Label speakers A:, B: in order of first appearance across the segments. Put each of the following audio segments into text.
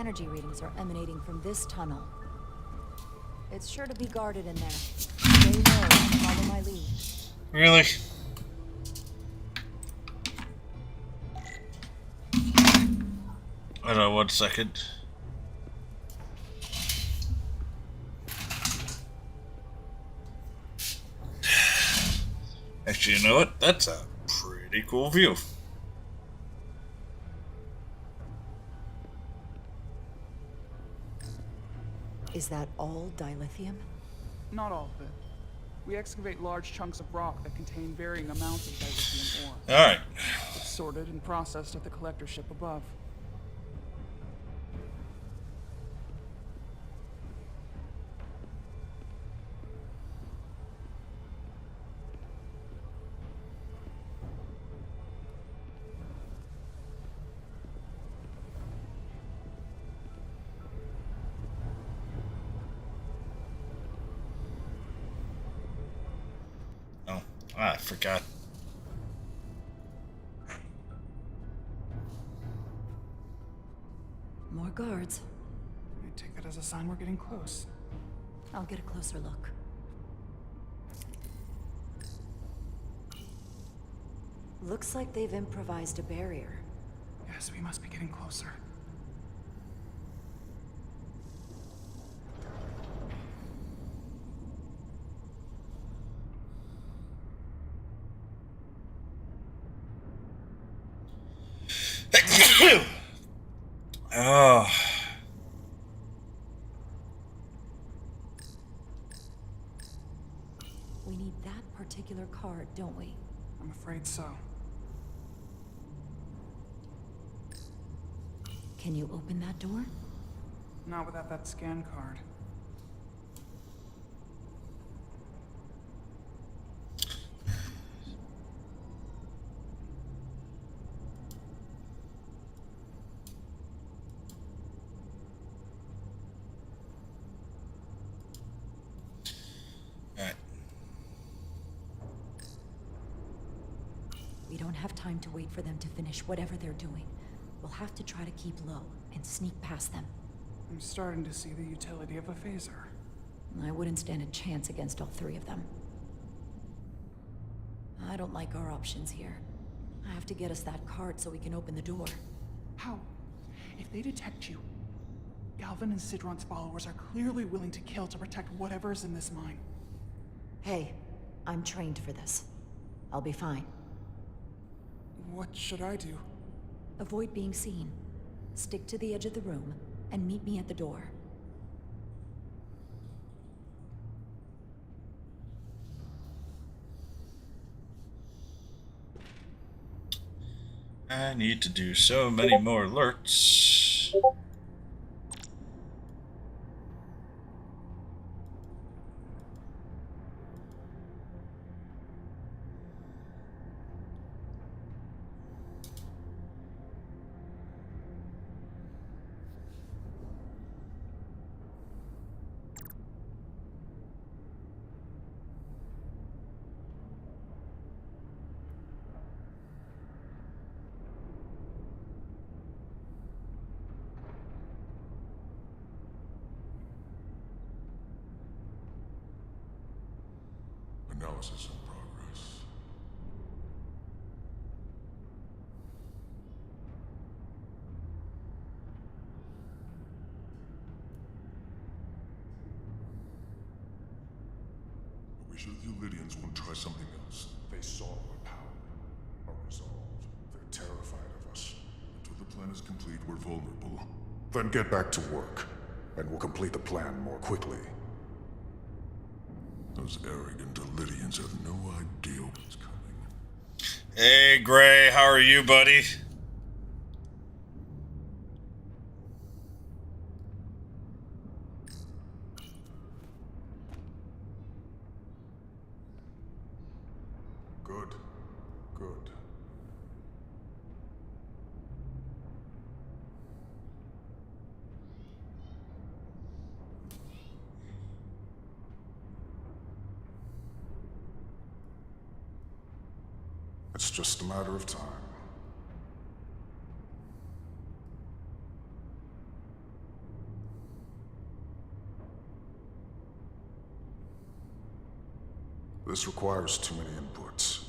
A: energy readings are emanating from this tunnel. It's sure to be guarded in there. Stay low and follow my lead.
B: Really? Hold on 1 second. Actually, you know what? That's a pretty cool view.
A: Is that all dilithium?
C: Not all of it. We excavate large chunks of rock that contain varying amounts of dilithium ore.
B: Alright.
C: It's sorted and processed at the collector ship above.
B: Oh, I forgot.
A: More guards.
C: I take that as a sign we're getting close.
A: I'll get a closer look. Looks like they've improvised a barrier.
C: Yes, we must be getting closer.
B: Oh.
A: We need that particular card, don't we?
C: I'm afraid so.
A: Can you open that door?
C: Not without that scan card.
B: Alright.
A: We don't have time to wait for them to finish whatever they're doing. We'll have to try to keep low and sneak past them.
C: I'm starting to see the utility of a phaser.
A: I wouldn't stand a chance against all three of them. I don't like our options here. I have to get us that card so we can open the door.
C: How? If they detect you, Galvin and Sidron's followers are clearly willing to kill to protect whatever's in this mine.
A: Hey, I'm trained for this. I'll be fine.
C: What should I do?
A: Avoid being seen. Stick to the edge of the room and meet me at the door.
B: I need to do so many more alerts.
D: Analysis in progress. Are we sure the Lydians won't try something else? They saw our power, our resolve. They're terrified of us. Until the plan is complete, we're vulnerable. Then get back to work, and we'll complete the plan more quickly. Those arrogant Lydians have no idea what's coming.
B: Hey, Gray, how are you, buddy?
D: Good. Good. It's just a matter of time. This requires too many inputs.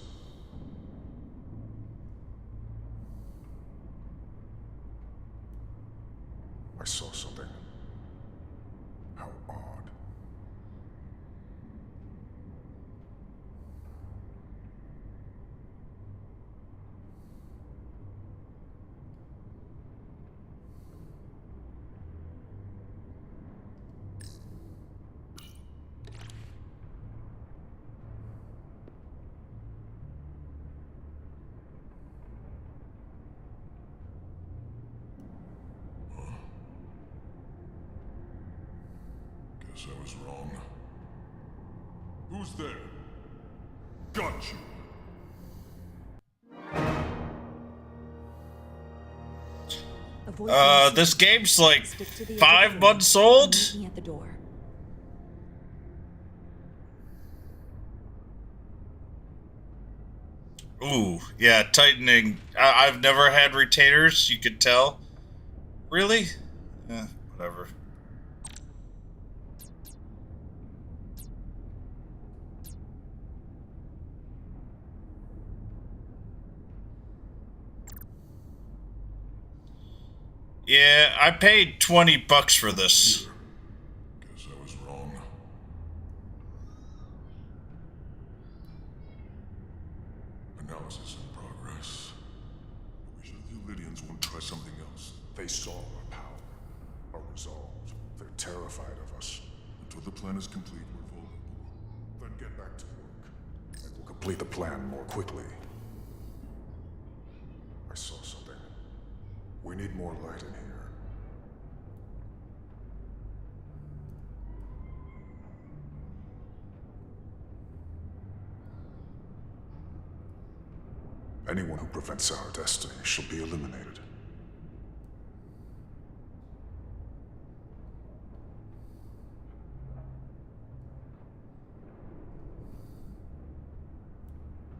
D: I saw something. How odd. Guess I was wrong. Who's there? Got you!
A: Avoid
B: This game's like
A: Stick to the edge of
B: 5
A: the
B: months
A: room
B: old?
A: and meet me at the door.
B: Ooh, yeah, tightening. I've never had retainers, you could tell. Really? Whatever. Yeah, I paid $20 for this.
D: Guess I was wrong. Analysis in progress. I wish the Lydians won't try something else. They saw our power, our resolve. They're terrified of us. Until the plan is complete, we're vulnerable. Then get back to work, and we'll complete the plan more quickly. I saw something. We need more light in here. Anyone who prevents our destiny shall be eliminated.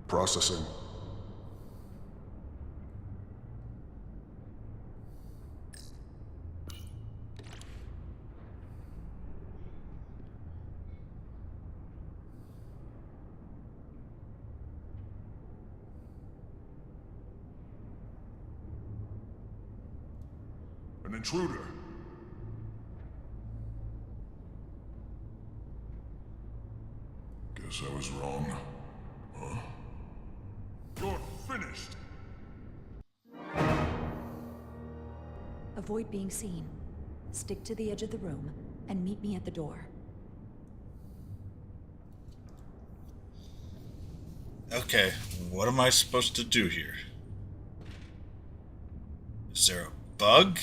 D: Processing. An intruder. Guess I was wrong. Huh? You're finished.
A: Avoid being seen. Stick to the edge of the room and meet me at the door.
B: Okay, what am I supposed to do here? Is there a bug?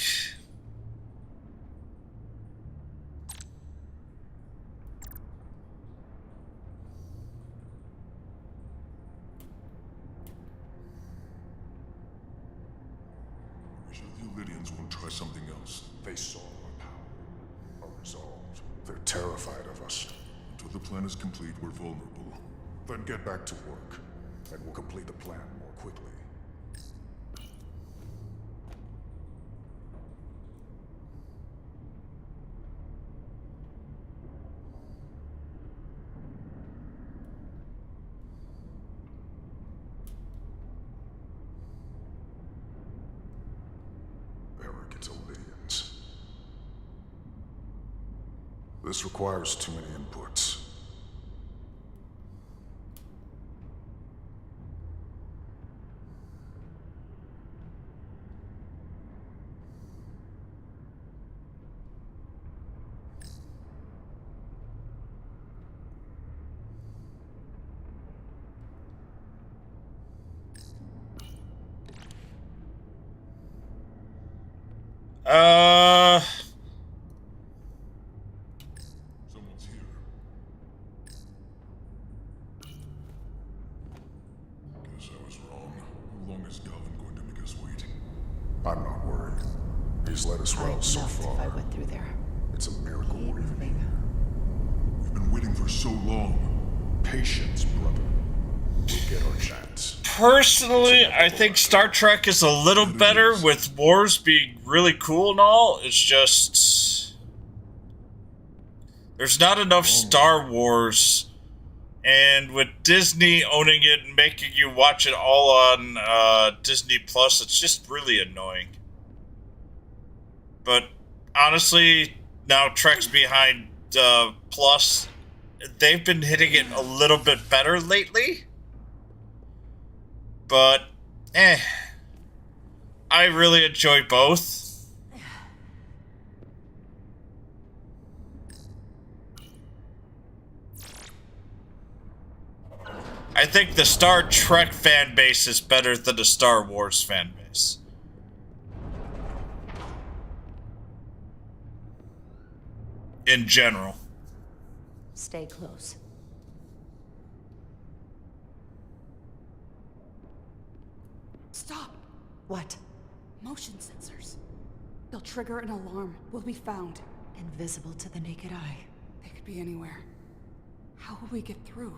D: Wish the Lydians won't try something else. They saw our power, our resolve. They're terrified of us. Until the plan is complete, we're vulnerable. Then get back to work, and we'll complete the plan more quickly. Arrogant Lydians. This requires too many inputs. Someone's here. Guess I was wrong. How long is Galvin going to make us wait? I'm not worried. He's let us well so far.
E: If I went through there.
D: It's a miracle we're even here. We've been waiting for so long. Patience, brother. We'll get our chance.
B: Personally, I think Star Trek is a little better with wars being really cool and all. It's just... there's not enough Star Wars And with Disney owning it and making you watch it all on Disney Plus, it's just really annoying. But honestly, now Trek's behind Plus. They've been hitting it a little bit better lately. But, I really enjoy both. I think the Star Trek fan base is better than the Star Wars fan base. In general.
A: Stay close.
C: Stop!
A: What?
C: Motion sensors. They'll trigger an alarm. We'll be found.
A: Invisible to the naked eye.
C: They could be anywhere. How will we get through?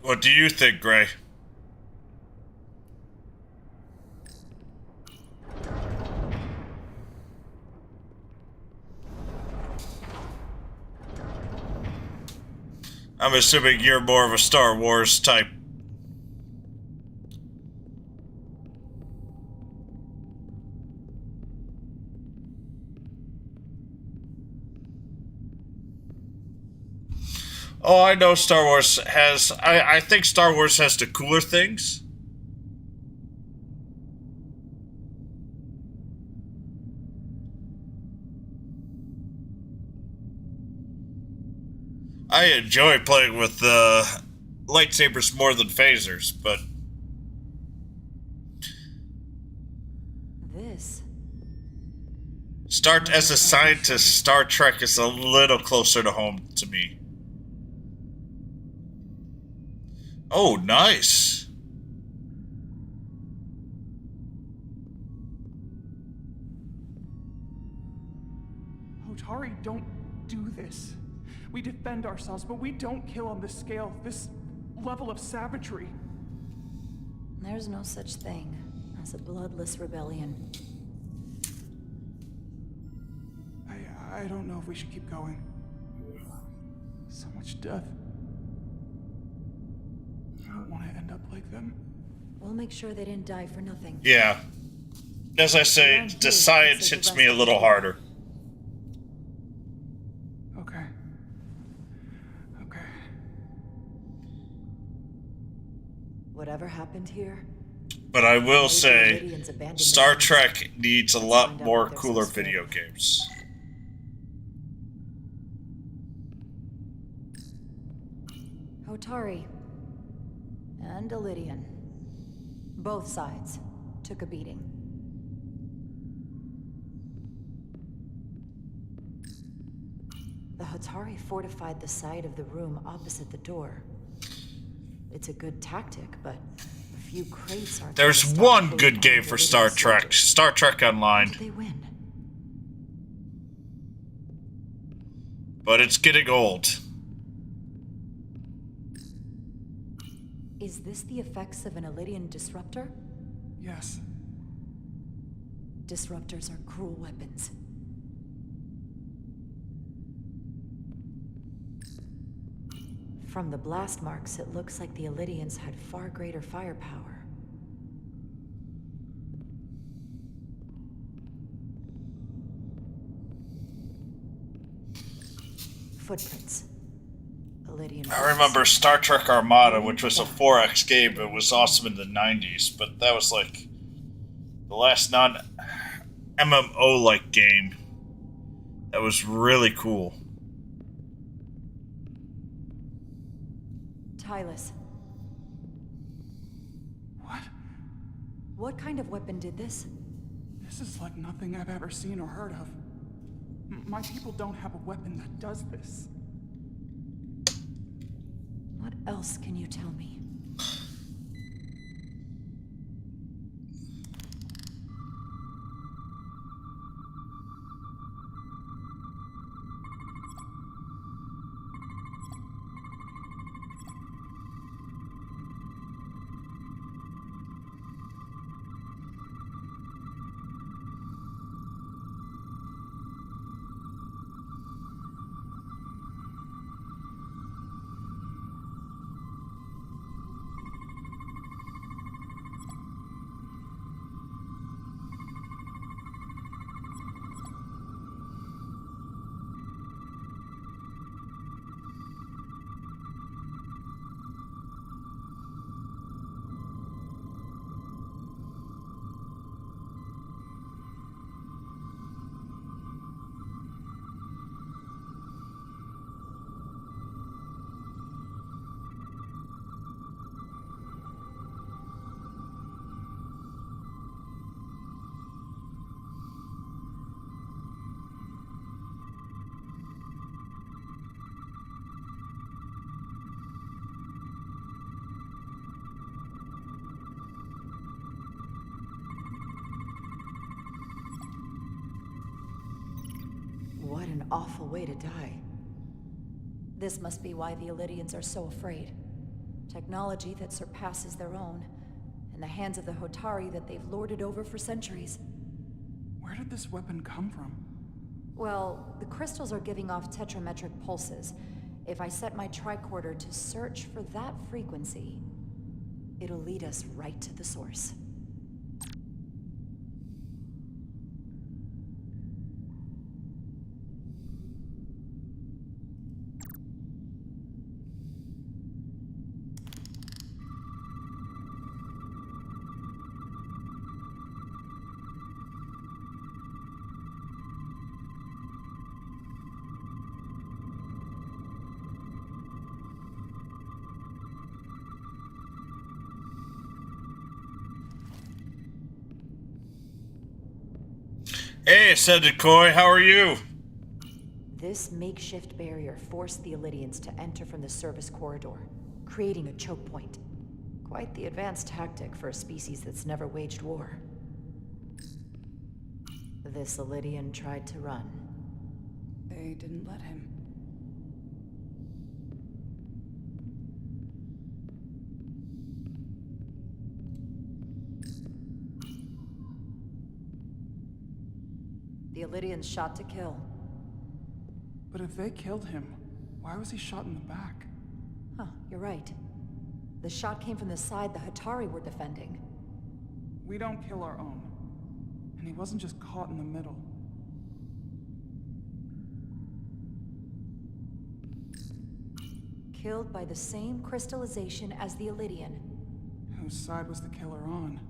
B: What do you think, Gray? I'm assuming you're more of a Star Wars type. Oh, I know Star Wars has... I think Star Wars has the cooler things. I enjoy playing with lightsabers more than phasers, but...
A: This?
B: As a scientist, Star Trek is a little closer to home to me. Oh, nice.
C: Otari, don't do this. We defend ourselves, but we don't kill on this scale, this level of savagery.
A: There's no such thing as a bloodless rebellion.
C: I don't know if we should keep going. So much death. I don't want to end up like them.
A: We'll make sure they didn't die for nothing.
B: Yeah. As I say, the science hits me a little harder.
C: Okay. Okay.
A: Whatever happened here,
B: But I will
A: maybe
B: say,
A: Lydians abandoned
B: Star
A: the
B: Trek needs a
A: Let's
B: lot
A: find out
B: more
A: what they're
B: cooler
A: so scared
B: video
A: of.
B: games.
A: Otari and a Lydian. Both sides took a beating. The Hotari fortified the side of the room opposite the door. It's a good tactic, but a few crates aren't.
B: There's
A: gonna stop
B: one
A: fully
B: good game
A: armed
B: for
A: Lydian
B: Star Trek.
A: soldiers.
B: Star Trek
A: How
B: Online.
A: did they win?
B: But it's getting old.
A: Is this the effects of an Elydian disruptor?
C: Yes.
A: Disruptors are cruel weapons. From the blast marks, it looks like the Elydians had far greater firepower. Footprints. Elydian.
B: I remember Star Trek Armada, which was a 4X game. It was awesome in the 90s, but that was like the last MMO-like game. That was really cool.
A: Tylus,
C: What?
A: what kind of weapon did this?
C: This is like nothing I've ever seen or heard of. My people don't have a weapon that does this.
A: What else can you tell me? What an awful way to die. This must be why the Illidians are so afraid. Technology that surpasses their own, in the hands of the Hotari that they've lorded over for centuries.
C: Where did this weapon come from?
A: Well, the crystals are giving off tetrametric pulses. If I set my tricorder to search for that frequency, it'll lead us right to the source.
B: Hey, Ascended Koi, how are you?
A: This makeshift barrier forced the Illidians to enter from the service corridor, creating a choke point. Quite the advanced tactic for a species that's never waged war. This Illidian tried to run.
C: They didn't let him.
A: The Illidians shot to kill.
C: But if they killed him, why was he shot in the back?
A: Huh, you're right. The shot came from the side the Hatari were defending.
C: We don't kill our own. And he wasn't just caught in the middle.
A: Killed by the same crystallization as the Illidian.
C: Whose side was the killer on?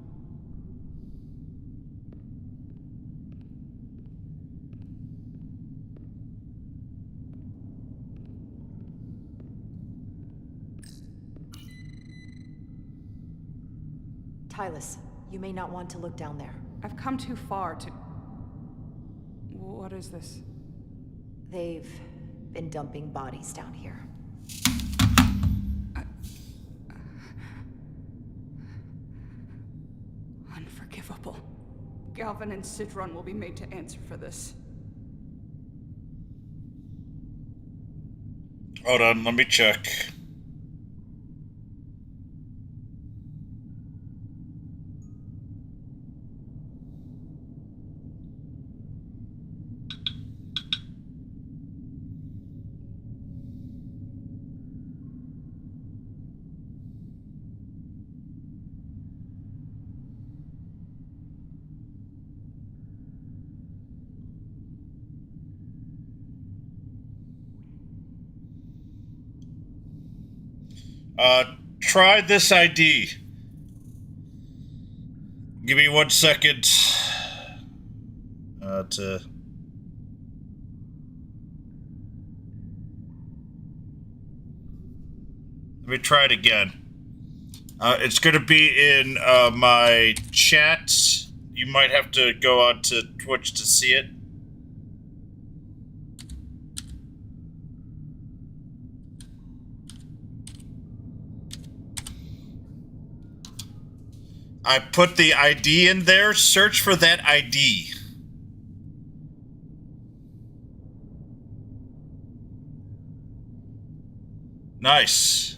A: Tylus, you may not want to look down there.
E: I've come too far to... What is this?
A: They've been dumping bodies down here.
E: Unforgivable. Galvin and Sidron will be made to answer for this.
B: Hold on, let me check. Try this ID. Give me 1 second. to... Let me try it again. It's going to be in my chat. You might have to go on to Twitch to see it. I put the ID in there. Search for that ID. Nice.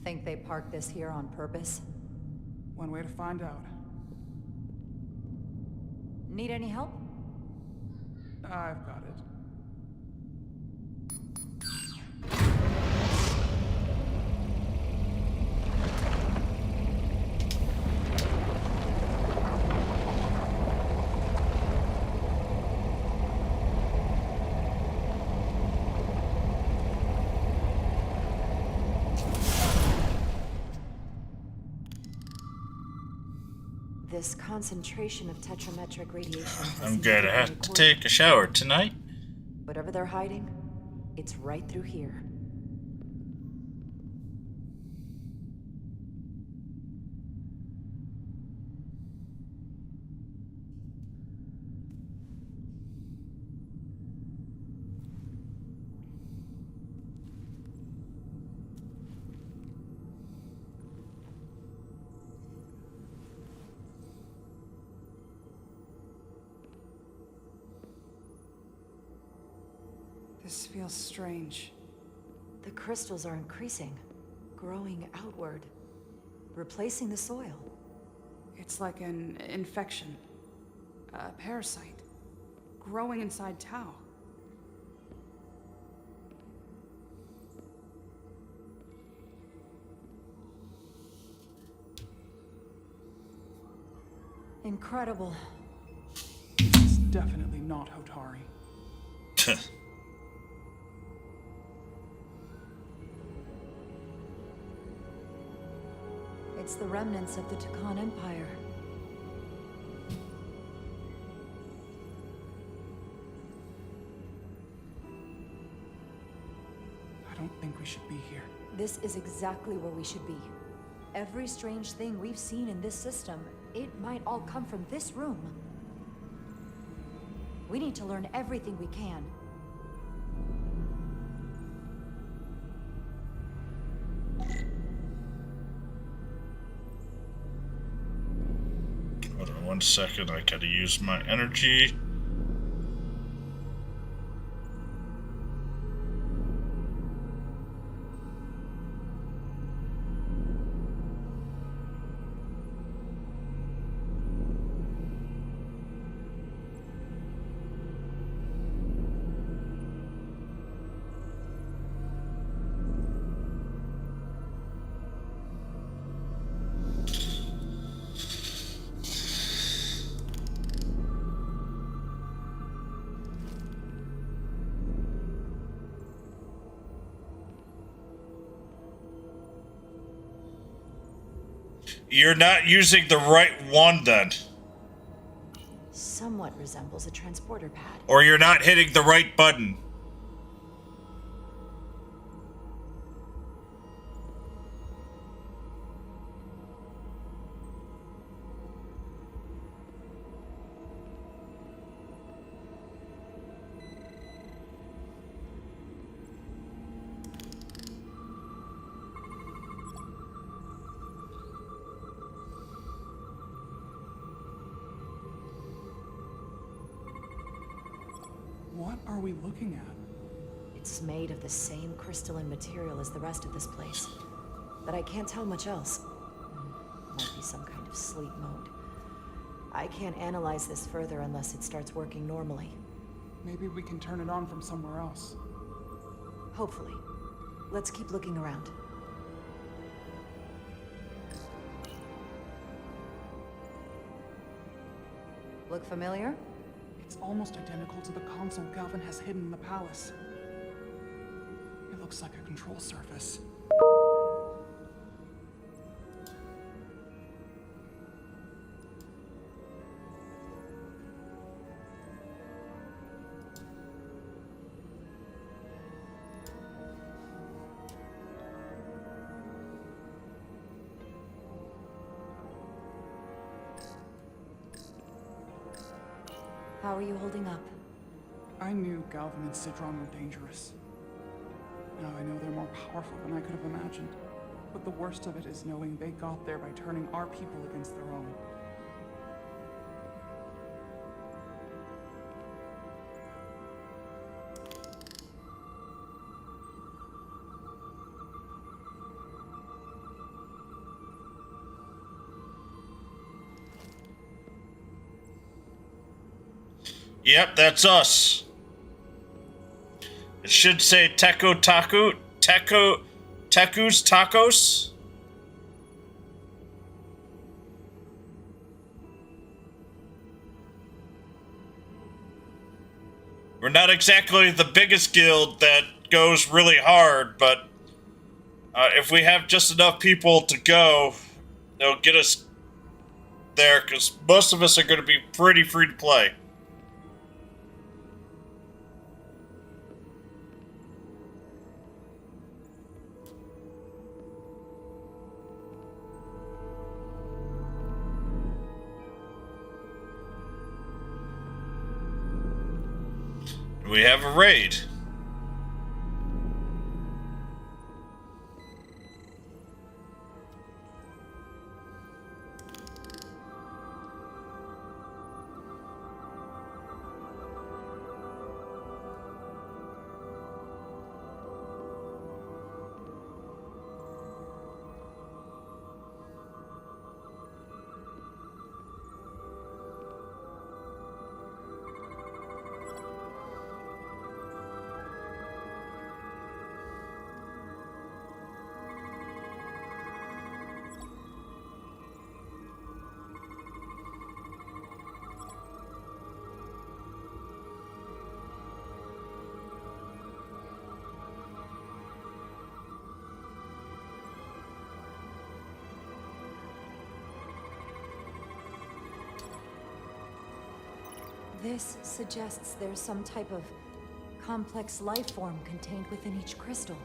A: Think they parked this here on purpose?
C: One way to find out.
A: Need any help?
C: I've got it.
A: This concentration of tetrametric radiation has
B: I'm gonna have to take a shower tonight.
A: Whatever they're hiding, it's right through here.
E: This feels strange.
A: The crystals are increasing, growing outward, replacing the soil.
E: It's like an infection. A parasite. Growing inside Tau.
A: Incredible.
C: It's definitely not Hotari.
A: It's the remnants of the Tucan Empire.
C: I don't think we should be here.
A: This is exactly where we should be. Every strange thing we've seen in this system, it might all come from this room. We need to learn everything we can.
B: Hold on 1 second, I gotta use my energy. You're not using the right one then.
A: Somewhat resembles a transporter pad.
B: Or you're not hitting the right button.
C: What are we looking at?
A: It's made of the same crystalline material as the rest of this place. But I can't tell much else. Might be some kind of sleep mode. I can't analyze this further unless it starts working normally.
C: Maybe we can turn it on from somewhere else.
A: Hopefully. Let's keep looking around. Look familiar?
C: It's almost identical to the console Galvin has hidden in the palace. It looks like a control surface.
A: How are you holding up?
C: I knew Galvin and Sidron were dangerous. Now I know they're more powerful than I could have imagined. But the worst of it is knowing they got there by turning our people against their own.
B: Yep, that's us. It should say Teku's Tacos. We're not exactly the biggest guild that goes really hard, but if we have just enough people to go, they'll get us there, because most of us are going to be pretty free to play. We have a raid.
A: This suggests there's some type of complex life form contained within each crystal.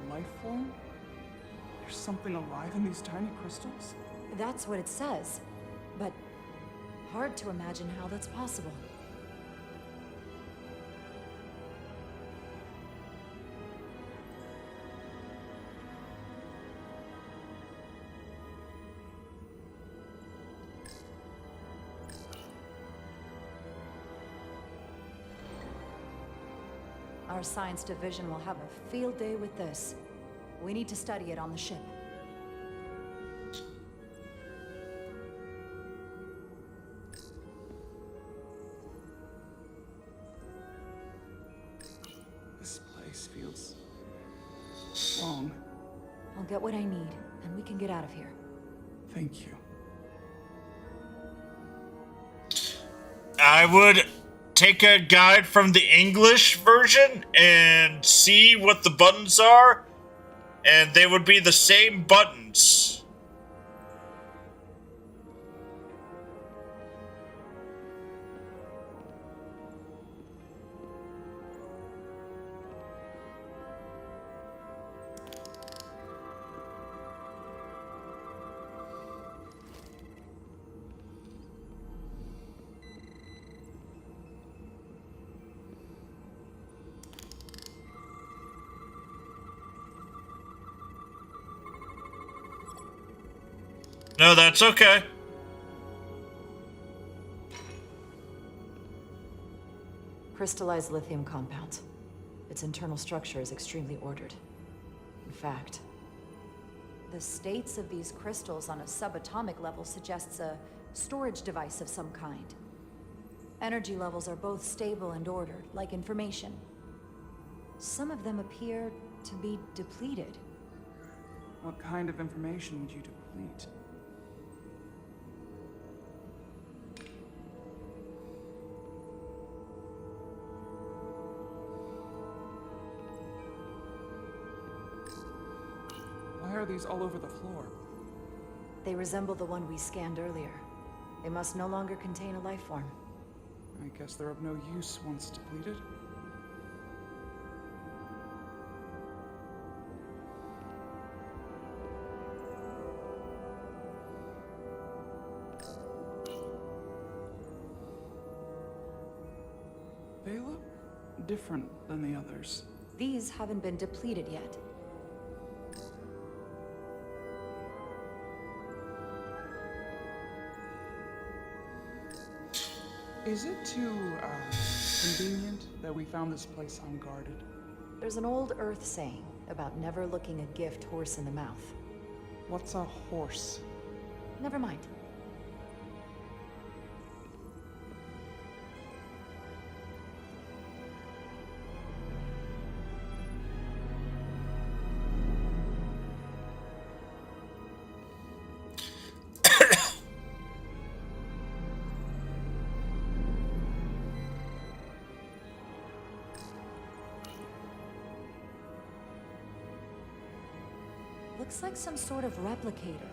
C: Life form? There's something alive in these tiny crystals?
A: That's what it says, but hard to imagine how that's possible. Our science division will have a field day with this. We need to study it on the ship.
C: This place feels wrong.
A: I'll get what I need, and we can get out of here.
C: Thank you.
B: I would take a guide from the English version and see what the buttons are, and they would be the same buttons. No, that's okay.
A: Crystallized lithium compounds. Its internal structure is extremely ordered. In fact, the states of these crystals on a subatomic level suggests a storage device of some kind. Energy levels are both stable and ordered, like information. Some of them appear to be depleted.
C: What kind of information would you deplete? Why are these all over the floor?
A: They resemble the one we scanned earlier. They must no longer contain a life form.
C: I guess they're of no use once depleted. They look different than the others.
A: These haven't been depleted yet.
C: Is it too, convenient that we found this place unguarded?
A: There's an old Earth saying about never looking a gift horse in the mouth.
C: What's a horse?
A: Never mind. Looks like some sort of replicator.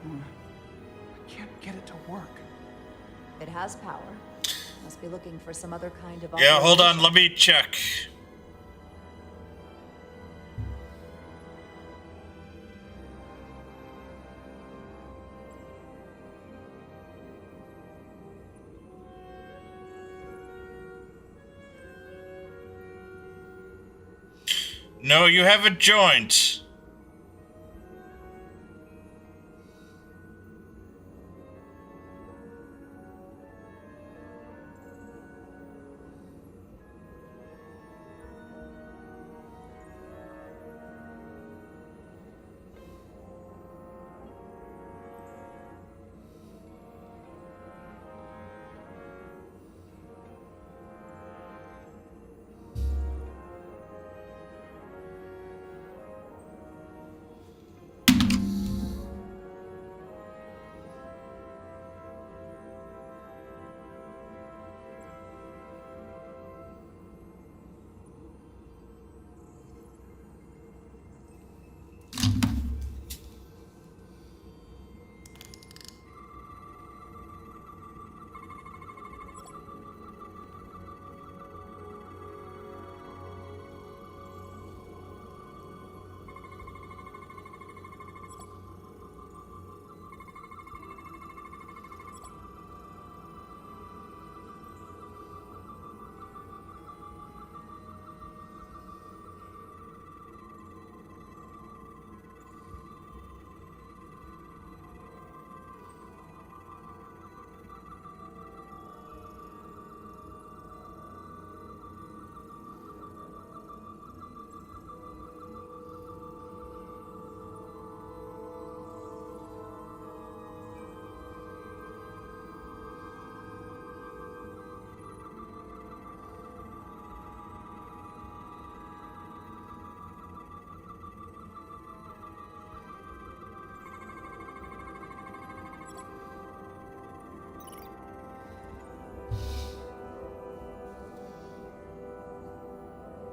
C: I can't get it to work.
A: It has power. Must be looking for some other kind of...
B: Yeah, hold on,
A: authorization.
B: let me check. No, you haven't joined.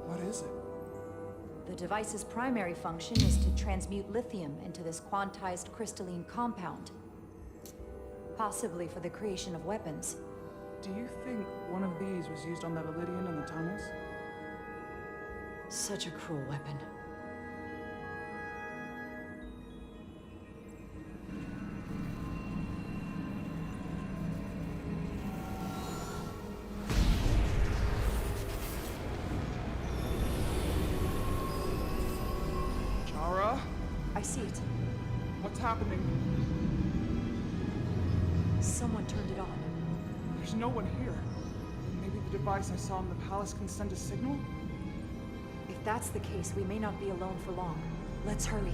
C: What is it?
A: The device's primary function is to transmute lithium into this quantized crystalline compound. Possibly for the creation of weapons.
C: Do you think one of these was used on that Elydian in the tunnels?
A: Such a cruel weapon.
C: Chara?
A: I see it.
C: What's happening?
A: Someone turned it on.
C: There's no one here. Maybe the device I saw in the palace can send a signal?
A: If that's the case, we may not be alone for long. Let's hurry.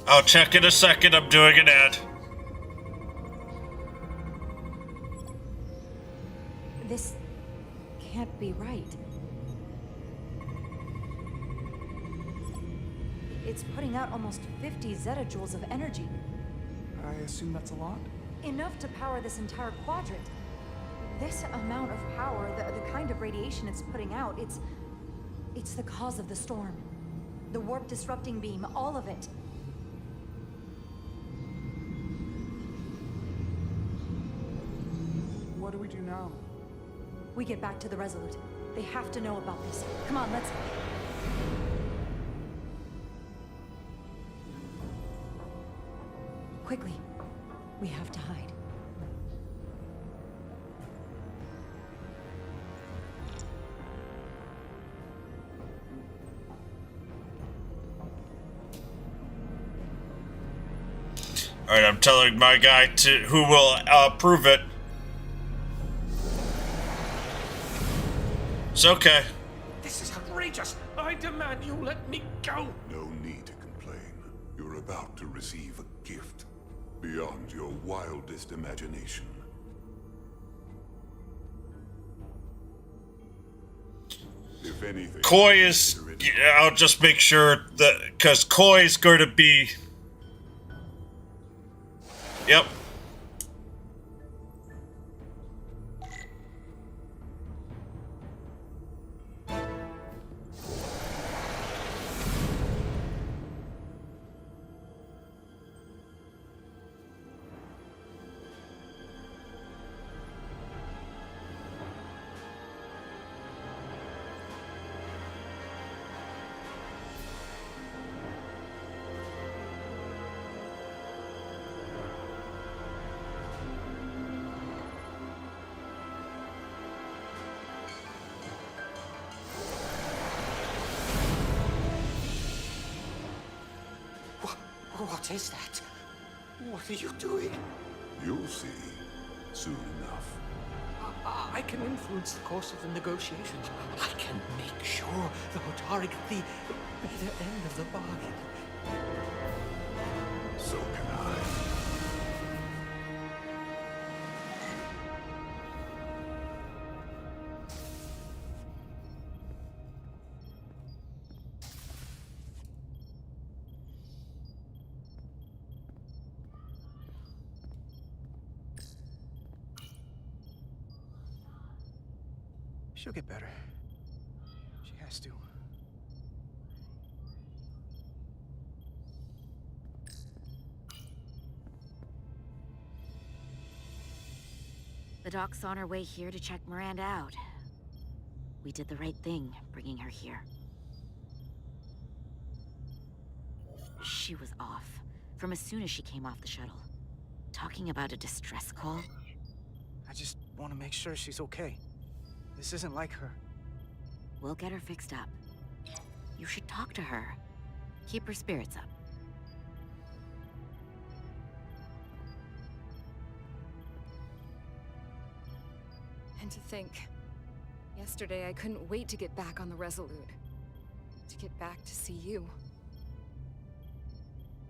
B: I'll check in a second. I'm doing an ad.
A: This can't be right. It's putting out almost 50 zettajoules of energy.
C: I assume that's a lot?
A: Enough to power this entire quadrant. This amount of power, the kind of radiation it's putting out, it's the cause of the storm. The warp disrupting beam, all of it.
C: What do we do now?
A: We get back to the Resolute. They have to know about this. Come on, let's... Quickly. We have to hide.
B: Alright, I'm telling my guy who will approve it. It's okay.
F: This is outrageous. I demand you let me go.
D: No need to complain. You're about to receive a gift beyond your wildest imagination. If anything,
B: Koi is... yeah, I'll just make sure that... because Koi is going to be... Yep.
F: What is that? What are you doing?
D: you'll see soon enough.
F: I can influence the course of the negotiations. I can make sure the Hotari get the better end of the bargain.
D: So can I.
F: She'll get better. She has to.
G: The doc's on her way here to check Miranda out. We did the right thing, bringing her here. She was off, from as soon as she came off the shuttle. Talking about a distress call?
F: I just want to make sure she's okay. This isn't like her.
G: We'll get her fixed up. You should talk to her. Keep her spirits up.
H: And to think, yesterday I couldn't wait to get back on the Resolute. To get back to see you.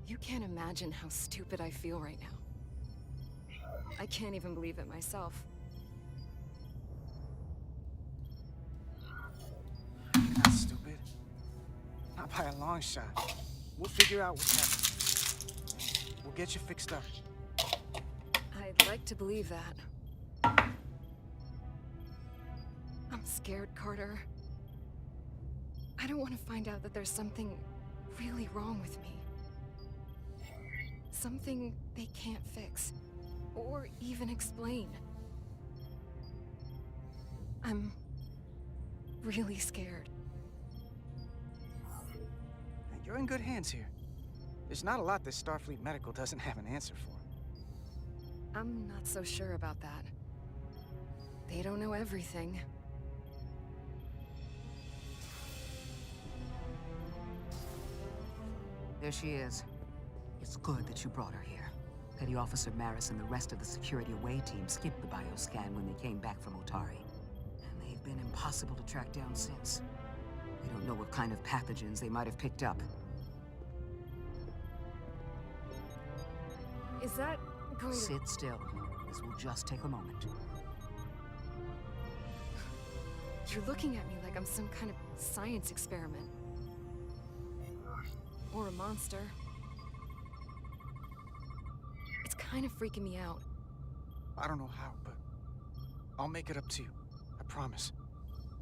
H: You can't imagine how stupid I feel right now. I can't even believe it myself.
F: You're not stupid.
I: Not by a long shot. We'll figure out what's happening. We'll get you fixed up.
H: I'd like to believe that. I'm scared, Carter. I don't want to find out that there's something really wrong with me. Something they can't fix, or even explain. I'm really scared.
I: You're in good hands here. There's not a lot that Starfleet Medical doesn't have an answer for.
H: I'm not so sure about that. They don't know everything.
J: There she is. It's good that you brought her here. Petty Officer Maris and the rest of the security away team skipped the bioscan when they came back from Otari. And they've been impossible to track down since. We don't know what kind of pathogens they might have picked up.
H: Is that going to...
J: Sit still. This will just take a moment.
H: You're looking at me like I'm some kind of science experiment. Or a monster. It's kind of freaking me out.
I: I don't know how, but I'll make it up to you. I promise.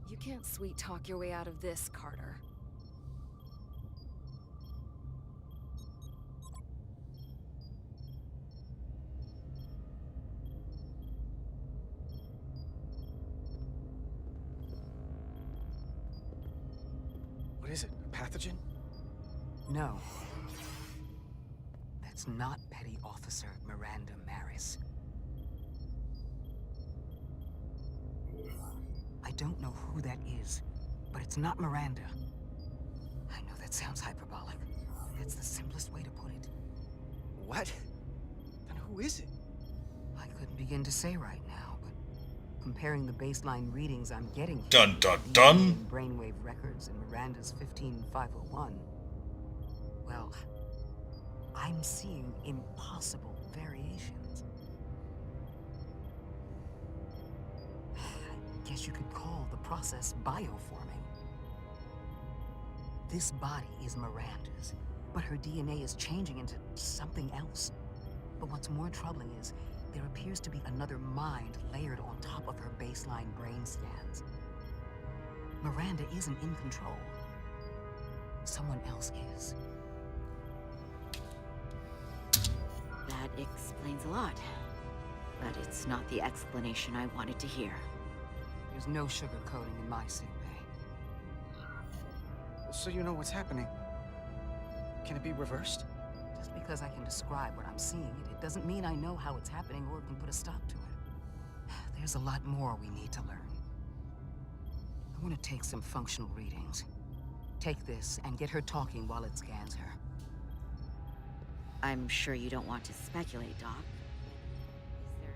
H: You can't sweet talk your way out of this, Carter.
I: What is it? A pathogen?
J: No. That's not Petty Officer Miranda Maris. I don't know who that is, but it's not Miranda. I know that sounds hyperbolic. That's the simplest way to put it.
I: What? Then who is it?
J: I couldn't begin to say right now, but comparing the baseline readings I'm getting here,
B: Dun dun dun.
J: brainwave records in Miranda's 15501, well, I'm seeing impossible variations. I guess you could call the process bioforming. This body is Miranda's, but her DNA is changing into something else. But what's more troubling is there appears to be another mind layered on top of her baseline brain scans. Miranda isn't in control. Someone else is.
G: That explains a lot. But it's not the explanation I wanted to hear.
J: There's no sugarcoating in my sick bay.
I: So you know what's happening. Can it be reversed?
J: Just because I can describe what I'm seeing, it doesn't mean I know how it's happening or can put a stop to it. There's a lot more we need to learn. I want to take some functional readings. Take this and get her talking while it scans her.
G: I'm sure you don't want to speculate, Doc. Is there...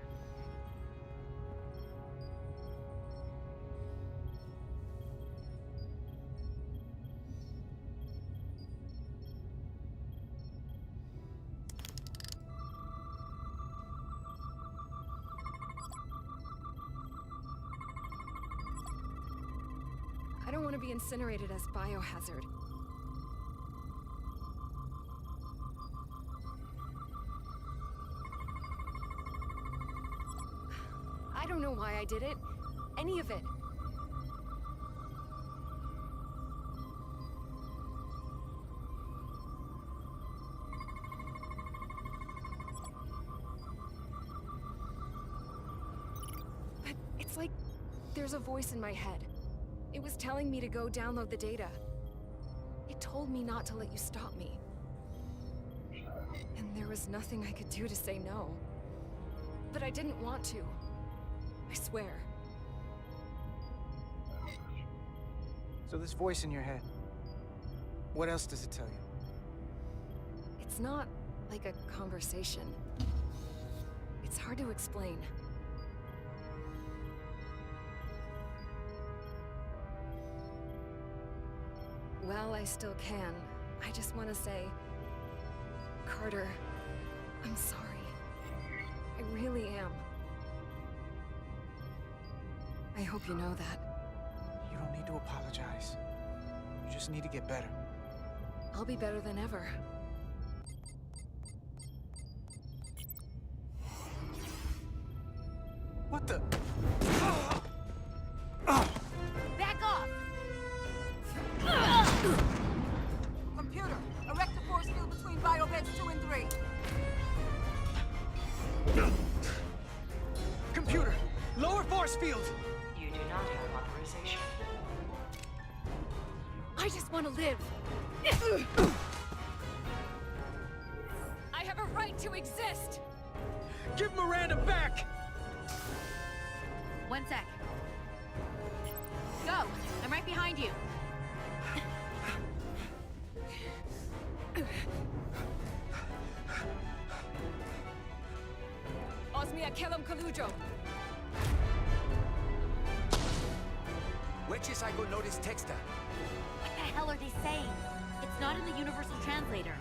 H: I don't want to be incinerated as biohazard. I don't know why I did it. Any of it. But it's like there's a voice in my head. It was telling me to go download the data. It told me not to let you stop me. And there was nothing I could do to say no. But I didn't want to. I swear.
I: So this voice in your head, what else does it tell you?
H: It's not like a conversation. It's hard to explain. Well, I still can. I just want to say, Carter, I'm sorry. I really am. I hope you know that.
I: You don't need to apologize. You just need to get better.
H: I'll be better than ever.
I: What the?
G: Back off!
J: Computer, erect a force field between biobeds 2 and 3.
I: Computer, lower force field.
K: You do not have authorization.
H: I just want to live. I have a right to exist.
I: Give Miranda back.
G: 1 sec. Go! I'm right behind you.
H: Osmia Kellam Kalujo.
I: Wedges I go notice texta.
G: What the hell are they saying? It's not in the Universal Translator.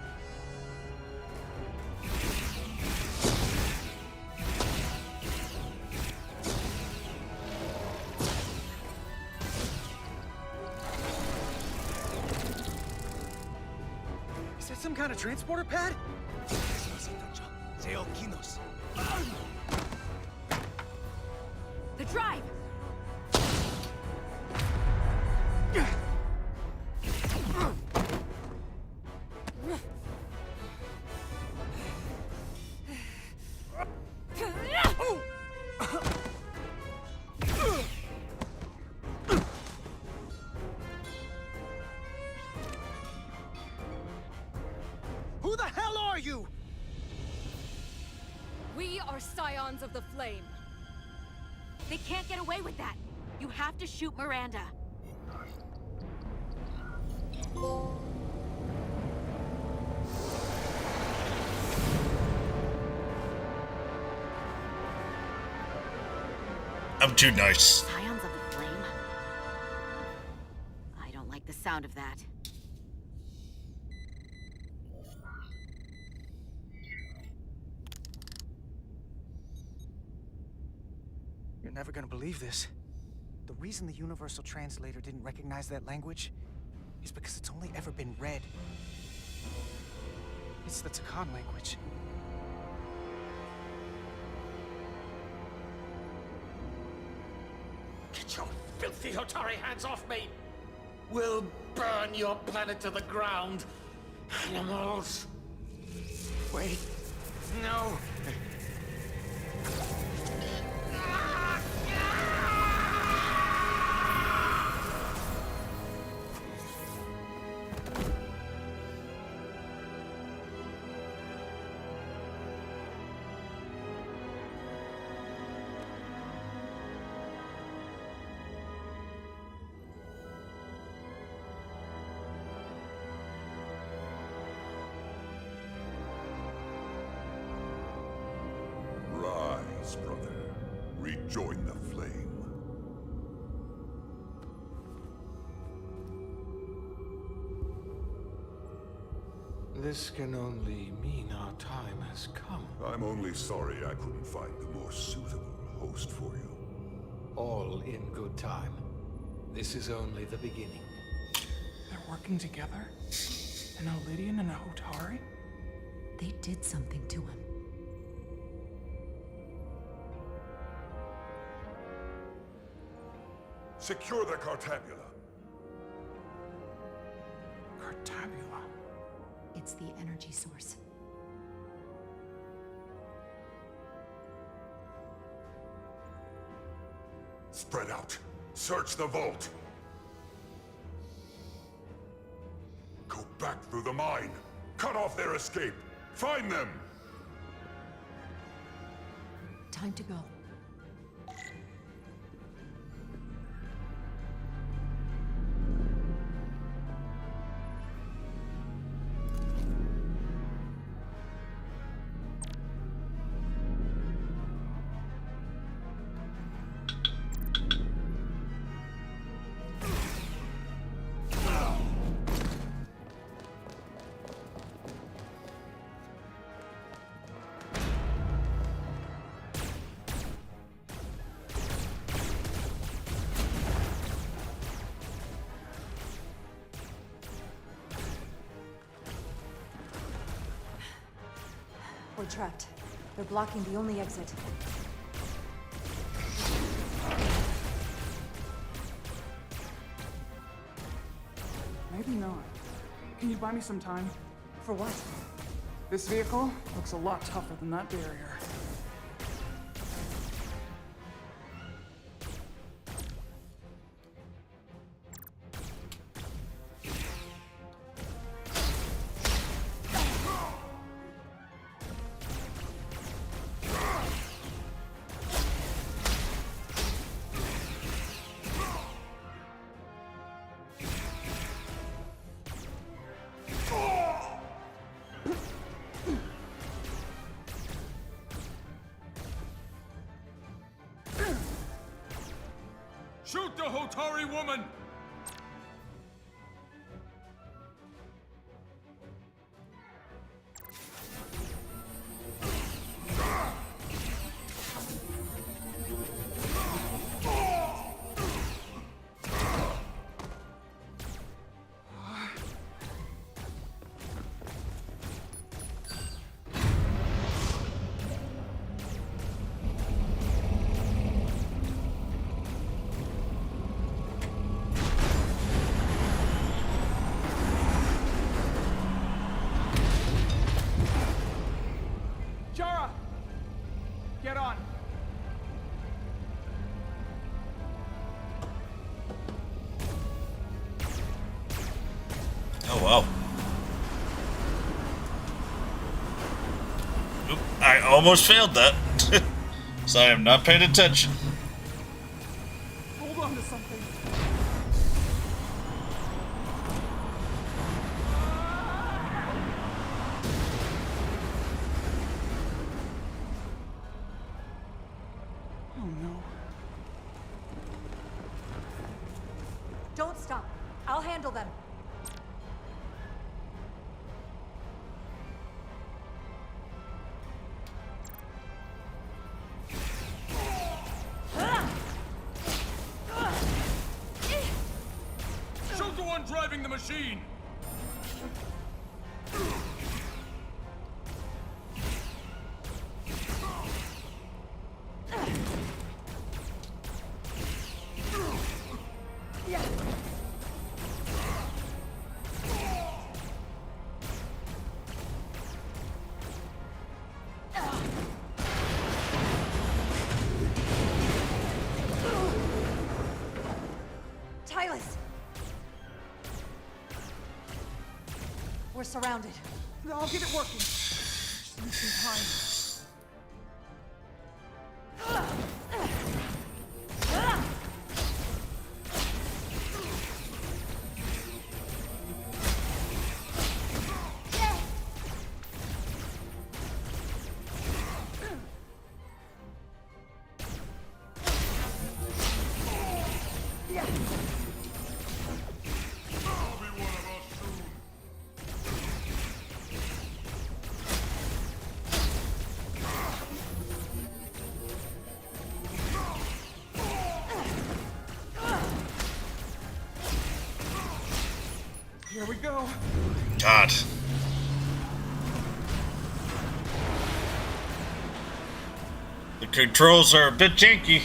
I: Is that some kind of transporter pad?
G: The drive!
I: Who the hell are you?
H: We are scions of the flame.
G: They can't get away with that. You have to shoot Miranda.
B: I'm too nice.
G: Scions of the Flame? I don't like the sound of that.
I: You're never gonna believe this. The reason the Universal Translator didn't recognize that language is because it's only ever been read. It's the Takan language.
F: Get your filthy Hotari hands off me! We'll burn your planet to the ground. Animals.
I: Wait.
F: No.
D: Rise, brother. Rejoin the flame.
F: This can only mean our time has come.
D: I'm only sorry I couldn't find the more suitable host for you.
F: All in good time. This is only the beginning.
C: They're working together? An Elidian and a Hotari?
A: They did something to him.
D: Secure the Cartabula.
C: Cartabula.
A: It's the energy source.
D: Spread out. Search the vault. Go back through the mine. Cut off their escape. Find them!
A: Time to go. trapped. They're blocking the only exit.
C: Maybe not. Can you buy me some time?
A: For what?
C: This vehicle looks a lot tougher than that barrier.
L: Shoot the Hotari woman!
C: Jara! Get on!
B: Oh, wow. Oop, I almost failed that. So I am not paying attention.
C: Hold on to something. Oh no.
A: Don't stop. I'll handle them.
L: Shoot the one driving the machine!
A: Tylus! We're surrounded.
C: I'll get it working. Just need some time. Here we go.
B: God. The controls are a bit janky.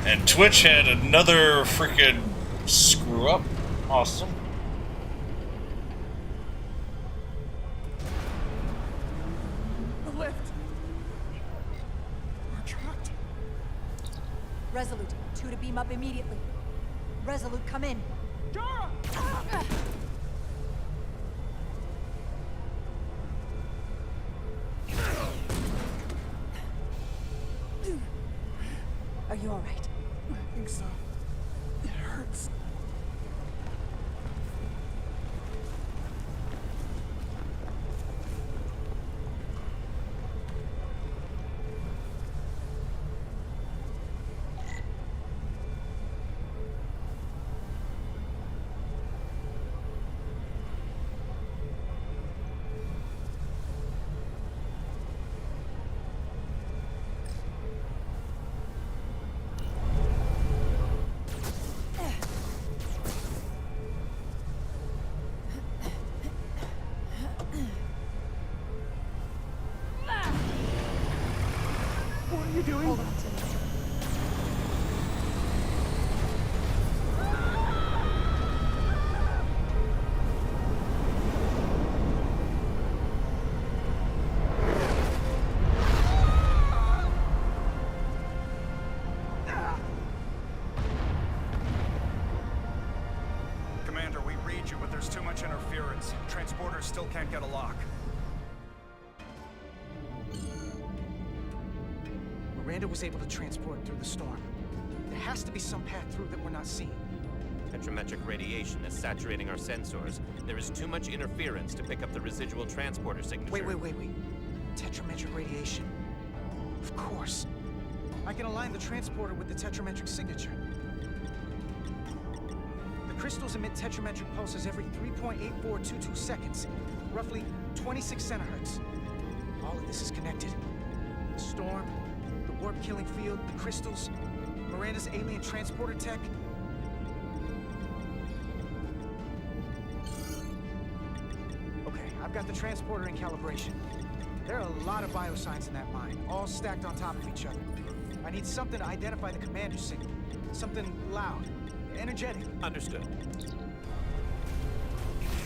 B: And Twitch had another freaking screw up. Awesome.
C: The lift. We're trapped.
A: Resolute, 2 to beam up immediately. Resolute, come in.
C: Jara!
A: Are you all right?
C: I think so. It hurts.
I: you doing?
A: Hold on to this.
M: Commander, we read you, but there's too much interference. Transporters still can't get a lock.
I: Miranda was able to transport through the storm. There has to be some path through that we're not seeing.
N: Tetrametric radiation is saturating our sensors. There is too much interference to pick up the residual transporter signature.
I: Wait. Tetrametric radiation. Of course. I can align the transporter with the tetrametric signature. The crystals emit tetrametric pulses every 3.8422 seconds, roughly 26 centihertz. All of this is connected. The storm, the warp-killing field, the crystals, Miranda's alien transporter tech. Okay, I've got the transporter in calibration. There are a lot of biosigns in that mine, all stacked on top of each other. I need something to identify the commander's signal. Something loud, energetic.
N: Understood.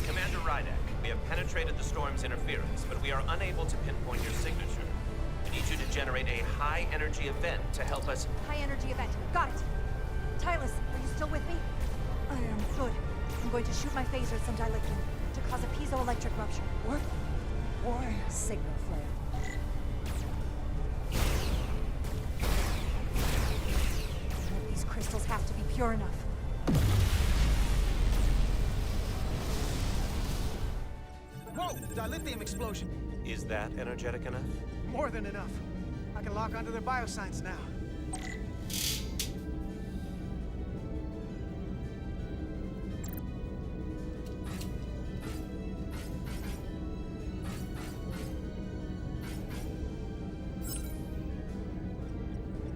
N: Commander Rydek, we have penetrated the storm's interference, but we are unable to pinpoint your signature. We need you to generate a high-energy event to help us...
A: High-energy event. Got it. Tylus, are you still with me?
C: I am.
A: Good. I'm going to shoot my phaser at some dielectric to cause a piezoelectric rupture.
C: What? Why?
A: Signal flare. Some of these crystals have to be pure enough.
I: Whoa! Dilithium explosion!
N: Is that energetic enough?
I: More than enough. I can lock onto their biosigns now.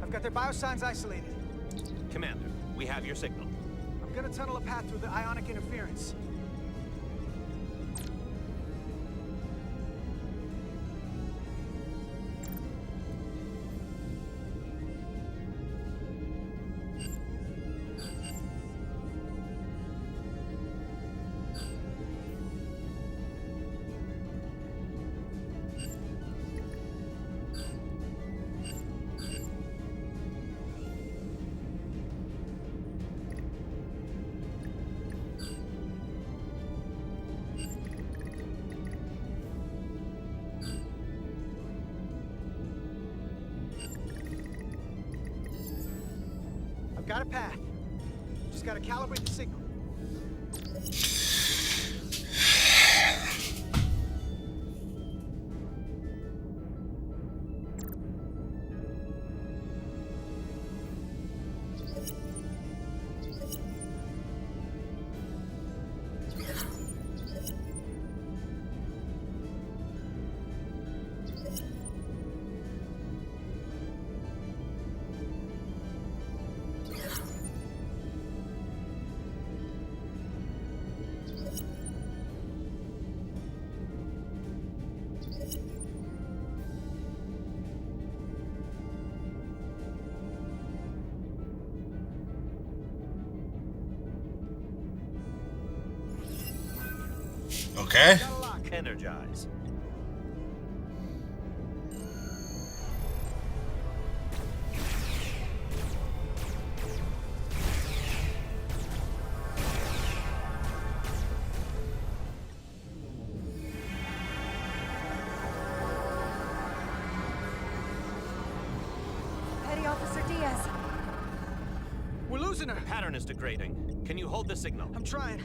I: I've got their biosigns isolated.
N: Commander, we have your signal.
I: I'm gonna tunnel a path through the ionic interference. I've got a path. Just gotta calibrate the signal.
B: Okay.
N: Energize.
A: Petty Officer Diaz.
I: We're losing her.
N: Pattern is degrading. Can you hold the signal?
I: I'm trying.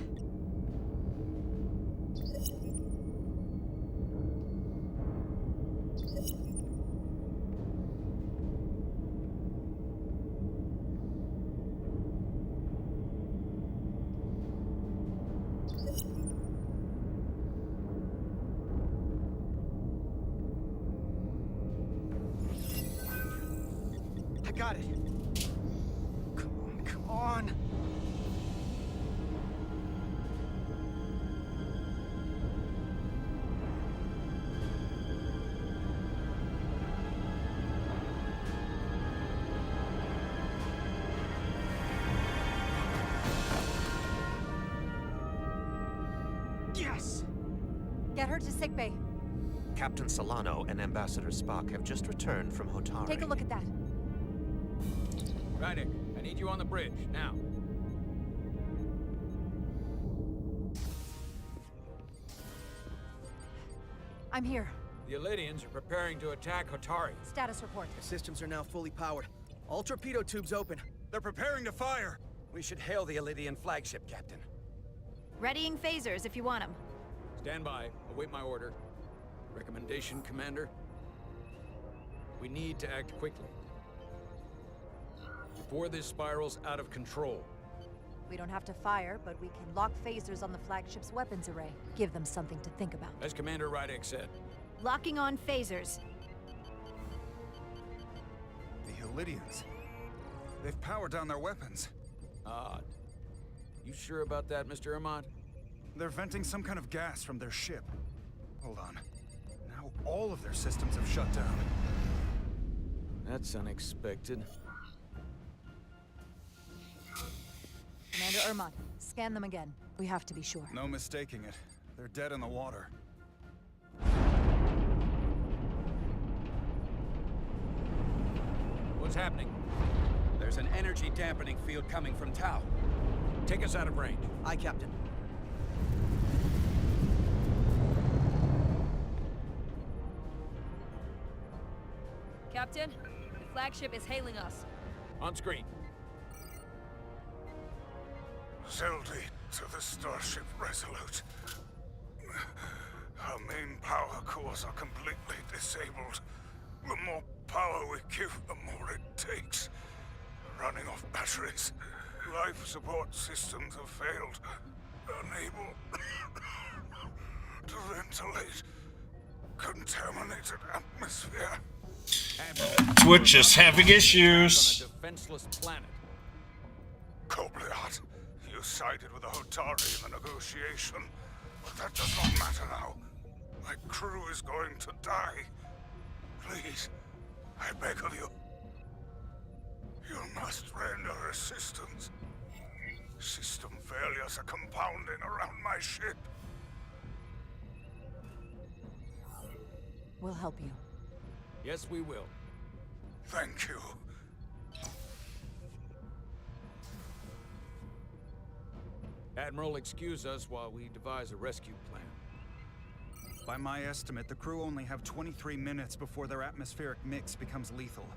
I: I got it. Come on.
A: Get her to sickbay.
N: Captain Solano and Ambassador Spock have just returned from Hotari.
A: Take a look at that.
L: Rydick, I need you on the bridge, now.
A: I'm here.
L: The Elydians are preparing to attack Hotari.
A: Status report.
O: The systems are now fully powered. All torpedo tubes open.
M: They're preparing to fire!
O: We should hail the Elydian flagship, Captain.
G: Readying phasers if you want them.
L: Stand by. Await my order. Recommendation, Commander? We need to act quickly. Before this spirals out of control.
A: We don't have to fire, but we can lock phasers on the flagship's weapons array. Give them something to think about.
L: As Commander Rydick said.
G: Locking on phasers.
M: The Elydians. They've powered down their weapons.
L: Odd. You sure about that, Mr. Ermont?
M: They're venting some kind of gas from their ship. Hold on. Now all of their systems have shut down.
L: That's unexpected.
A: Commander Ermont, scan them again. We have to be sure.
M: No mistaking it. They're dead in the water.
L: What's happening?
O: There's an energy dampening field coming from Tau.
L: Take us out of range.
O: Aye, Captain.
P: Captain, the flagship is hailing us.
L: On screen.
D: Zeldy to the Starship Resolute. Our main power cores are completely disabled. The more power we give, the more it takes. Running off batteries. Life support systems have failed. Unable to ventilate. Contaminated atmosphere.
B: Twitch is having issues.
L: On a defenseless planet.
D: Kobliat, you sided with the Hotari in the negotiation, but that does not matter now. My crew is going to die. Please, I beg of you. You must render assistance. System failures are compounding around my ship.
A: We'll help you.
L: Yes, we will.
D: Thank you.
L: Admiral, excuse us while we devise a rescue plan.
M: By my estimate, the crew only have 23 minutes before their atmospheric mix becomes lethal.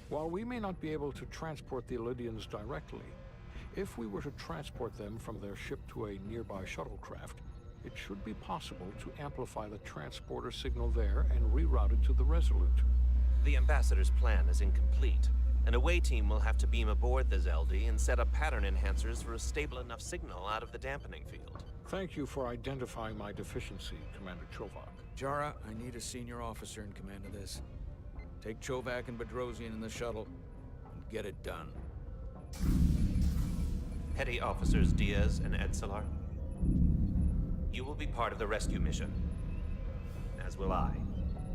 Q: While we may not be able to transport the Elydians directly, if we were to transport them from their ship to a nearby shuttlecraft, it should be possible to amplify the transporter signal there and reroute it to the Resolute.
N: The Ambassador's plan is incomplete. An away team will have to beam aboard the Zeldy and set up pattern enhancers for a stable enough signal out of the dampening field.
Q: Thank you for identifying my deficiency, Commander Chovak.
L: Jara, I need a senior officer in command of this. Take Chovak and Bedrosian in the shuttle and get it done.
N: Petty Officers Diaz and Edselar, you will be part of the rescue mission. As will I.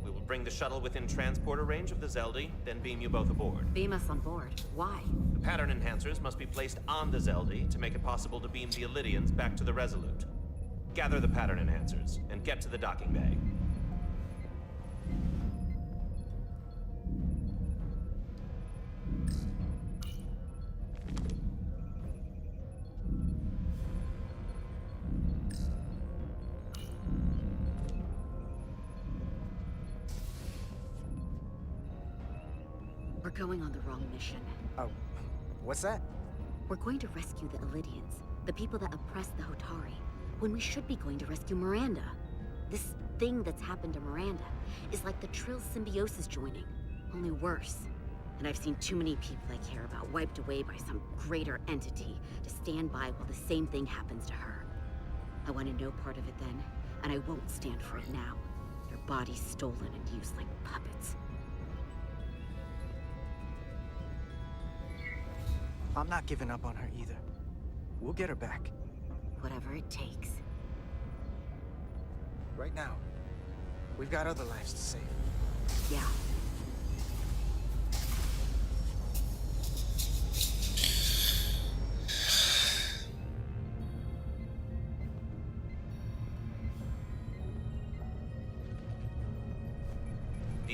N: We will bring the shuttle within transporter range of the Zeldy, then beam you both aboard.
G: Beam us on board. Why?
N: The pattern enhancers must be placed on the Zeldy to make it possible to beam the Elydians back to the Resolute. Gather the pattern enhancers and get to the docking bay.
G: We're going on the wrong mission.
O: Oh, what's that?
G: We're going to rescue the Elydians, the people that oppressed the Hotari, when we should be going to rescue Miranda. This thing that's happened to Miranda is like the Trill symbiosis joining, only worse. And I've seen too many people I care about wiped away by some greater entity to stand by while the same thing happens to her. I wanted no part of it then, and I won't stand for it now. Their bodies stolen and used like puppets.
O: I'm not giving up on her either. We'll get her back.
G: Whatever it takes.
O: Right now, we've got other lives to save.
G: Yeah.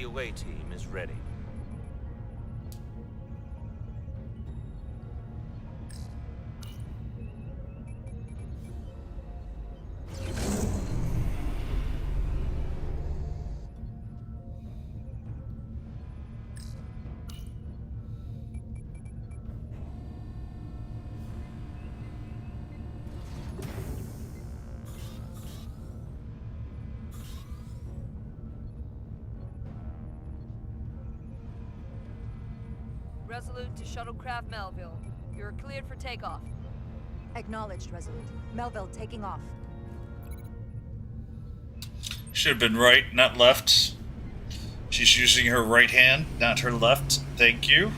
N: The away team is ready.
P: Resolute to Shuttlecraft Melville. You're cleared for takeoff.
A: Acknowledged, Resolute. Melville taking off.
B: Should have been right, not left. She's using her right hand, not her left. Thank you.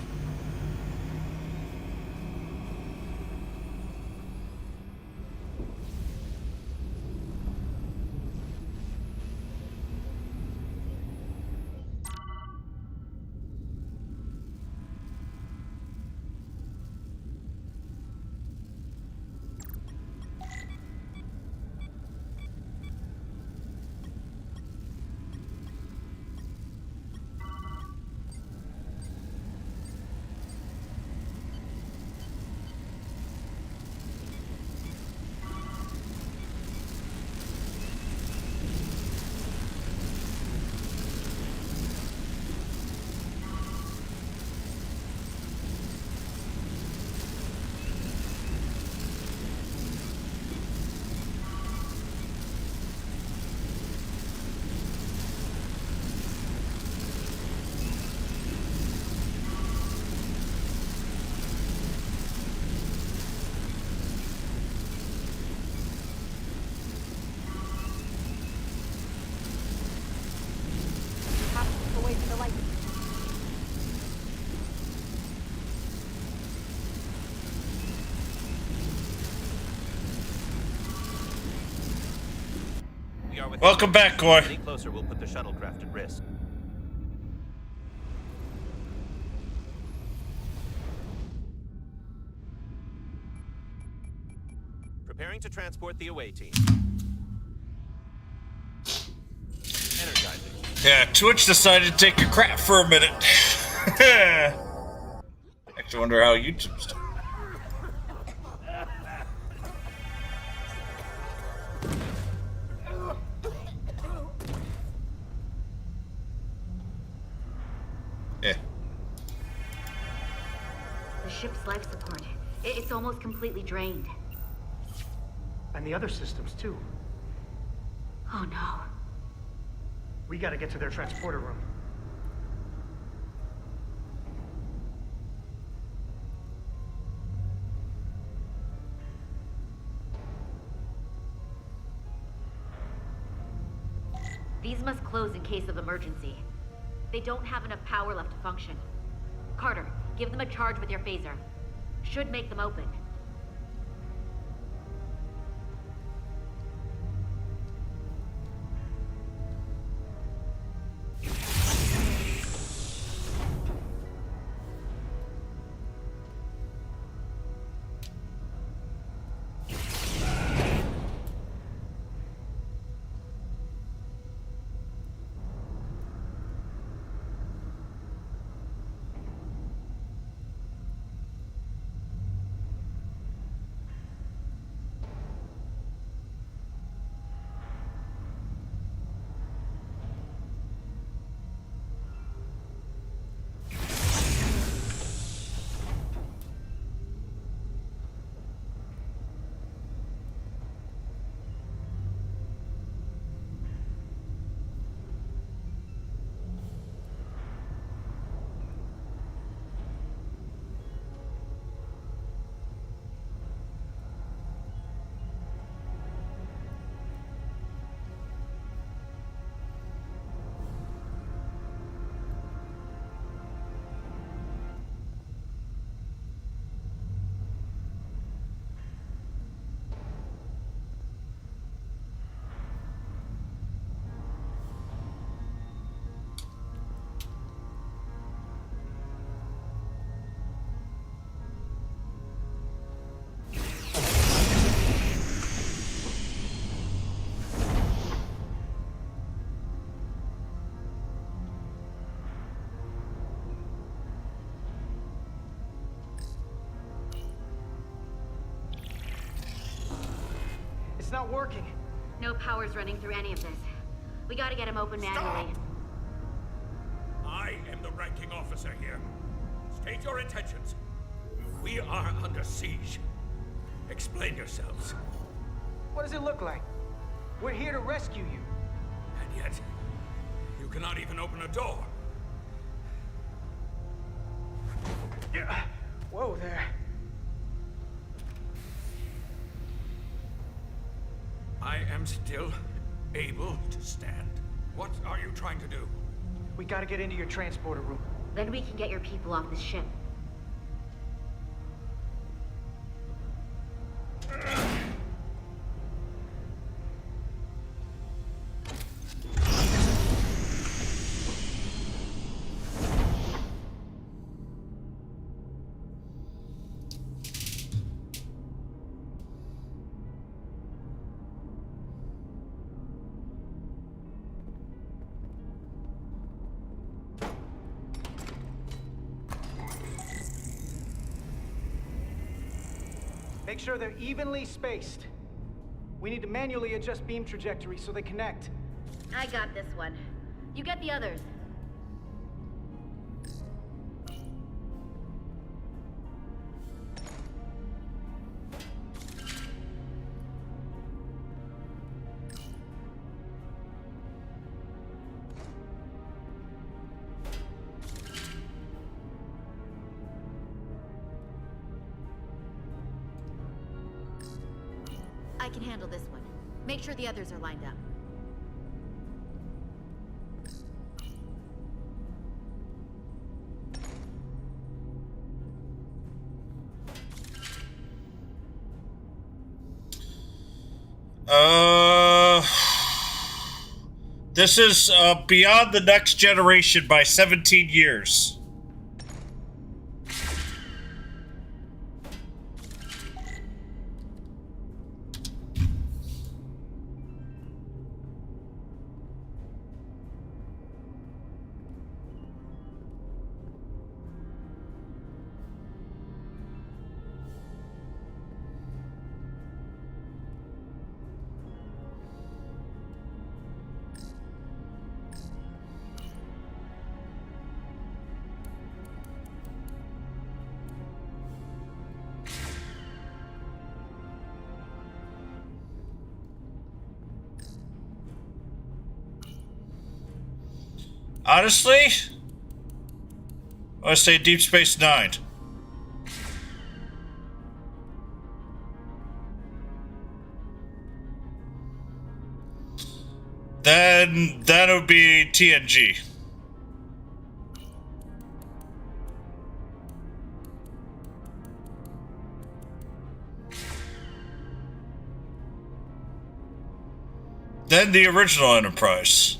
A: Away from the light.
N: We are
B: Welcome back, Coy.
N: Any closer will put the shuttlecraft at risk. Preparing to transport the away team. Energizing.
B: Yeah, Twitch decided to take a crap for a minute. Actually wonder how YouTube's doing. Yeah.
G: The ship's life support. It's almost completely drained.
I: And the other systems, too.
G: Oh no.
I: We gotta get to their transporter room.
G: These must close in case of emergency. They don't have enough power left to function. Carter, give them a charge with your phaser. Should make them open.
I: not working.
G: No power's running through any of this. We gotta get him open manually.
R: I am the ranking officer here. State your intentions. We are under siege. Explain yourselves.
I: What does it look like? We're here to rescue you.
R: And yet, you cannot even open a door.
I: Yeah. Whoa there.
R: I am still able to stand. What are you trying to do?
I: We gotta get into your transporter room.
G: Then we can get your people off the ship.
I: Make sure they're evenly spaced. We need to manually adjust beam trajectory so they connect.
G: I got this one. You get the others. I can handle this one. Make sure the others are lined up.
B: This is beyond the next generation by 17 years. Honestly, I say Deep Space Nine. Then that would be TNG. Then the original Enterprise.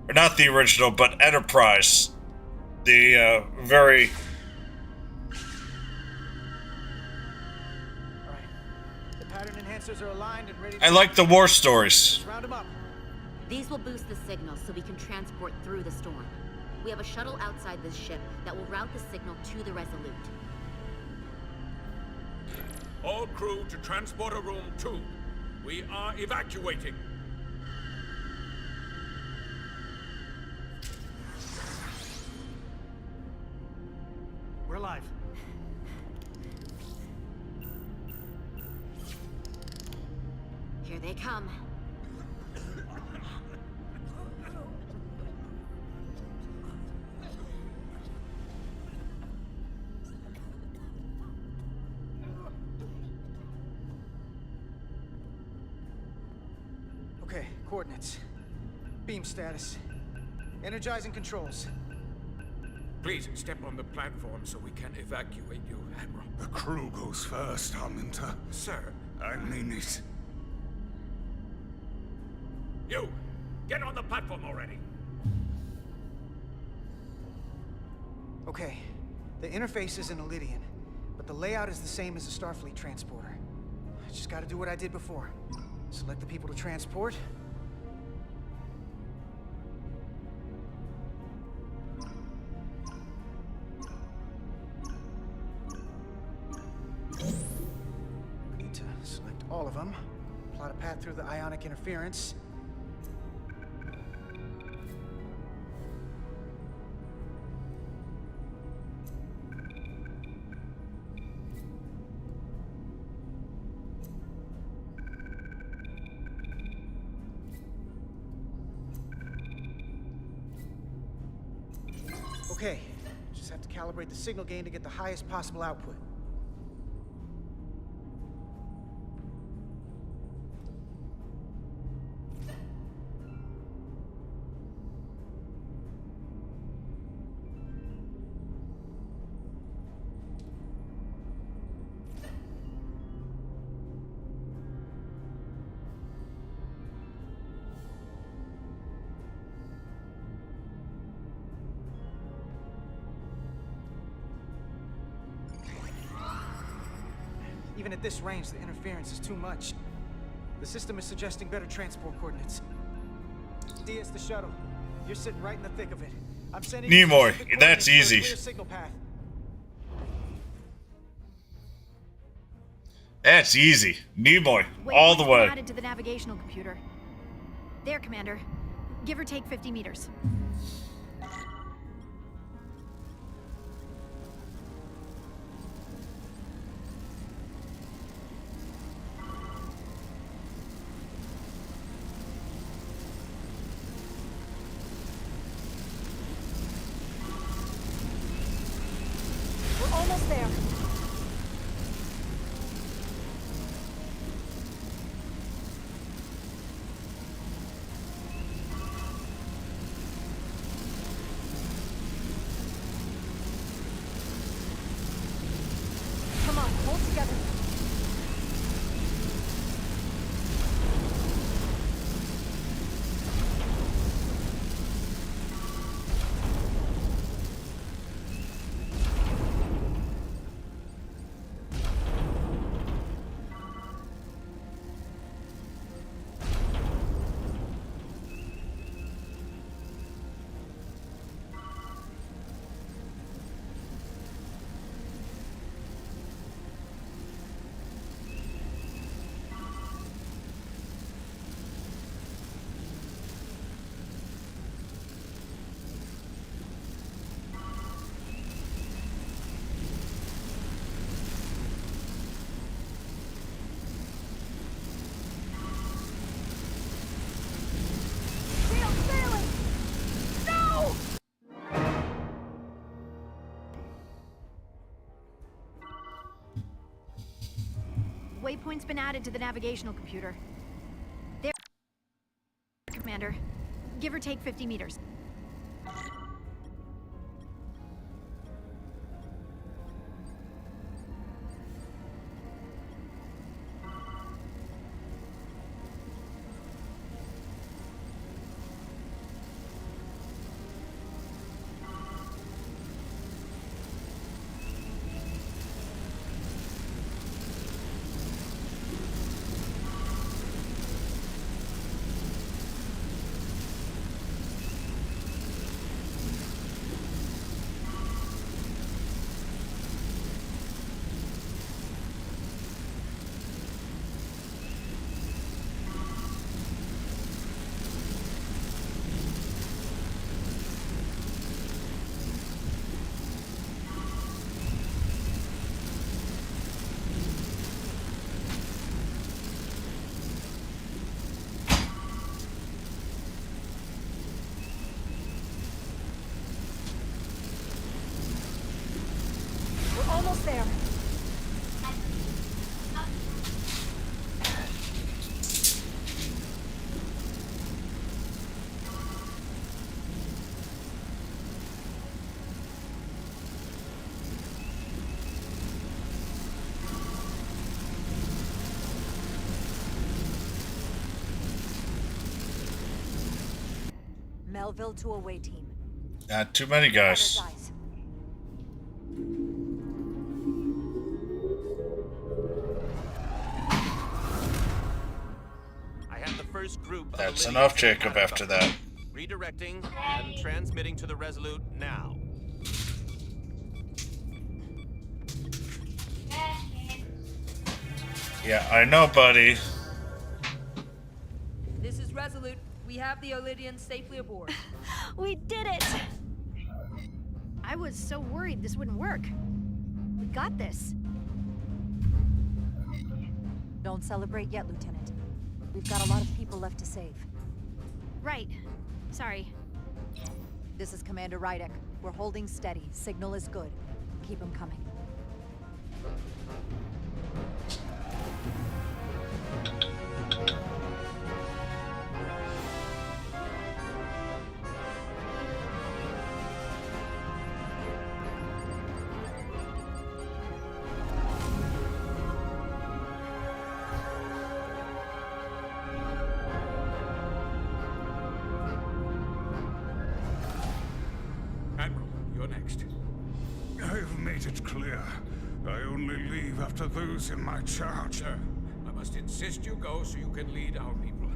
B: Or not the original, but Enterprise. The very...
I: Alright. The pattern enhancers are aligned and ready to...
B: I like the war stories.
I: Round them up.
G: These will boost the signal so we can transport through the storm. We have a shuttle outside this ship that will route the signal to the Resolute.
R: All crew to transporter room 2. We are evacuating.
I: We're alive.
G: Here they come.
I: Okay, coordinates. Beam status. Energizing controls.
R: Please step on the platform so we can evacuate you, Admiral.
M: The crew goes first, Arminta.
R: Sir.
M: I mean it.
R: You! Get on the platform already!
I: Okay, the interface is in Ilidian, but the layout is the same as a Starfleet transporter. I just gotta do what I did before. Select the people to transport. Need to select all of them. Apply Plot a path through the ionic interference. Okay, just have to calibrate the signal gain to get the highest possible output. Even at this range, the interference is too much. The system is suggesting better transport coordinates. DS the shuttle. You're sitting right in the thick of it. I'm sending you
B: Nimoy,
I: specific
B: that's
I: coordinates for a
B: easy.
I: clear signal path.
B: That's easy. Nimoy, all the
S: Waypoint's been
B: way.
S: added to the navigational computer. There, Commander. Give or take 50 meters.
A: We're almost there. Come on, hold together.
S: Waypoint's been added to the navigational computer. There, Commander. Give or take 50 meters. We're almost there.
A: Melville to away team.
B: Not too many guys.
N: I have the first group of
B: That's
N: Illyrians
B: enough,
N: in
B: Jacob,
N: Attica.
B: after that.
N: Redirecting and transmitting to the Resolute now.
B: Yeah, I know, buddy.
P: Resolute. We have the Olydians safely aboard.
S: We did it! I was so worried this wouldn't work. We got this.
A: Don't celebrate yet, Lieutenant. We've got a lot of people left to save.
S: Right. Sorry.
A: This is Commander Rydek. We're holding steady. Signal is good. Keep them coming.
R: Admiral, you're next.
D: I've made it clear. I only leave after those in my charge.
R: Sir, I must insist you go so you can lead our people.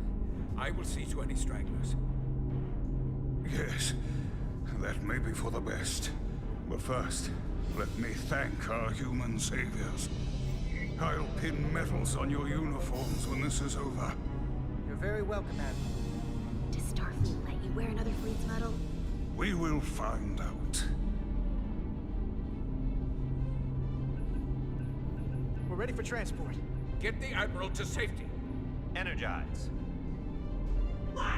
R: I will see to any stragglers.
D: Yes, that may be for the best. But first, let me thank our human saviors. I'll pin medals on your uniforms when this is over.
I: You're very welcome, Admiral.
G: Does Starfleet let you wear another fleet's medal?
D: We will find out.
I: We're ready for transport.
R: Get the Admiral to safety.
N: Energize.
R: What?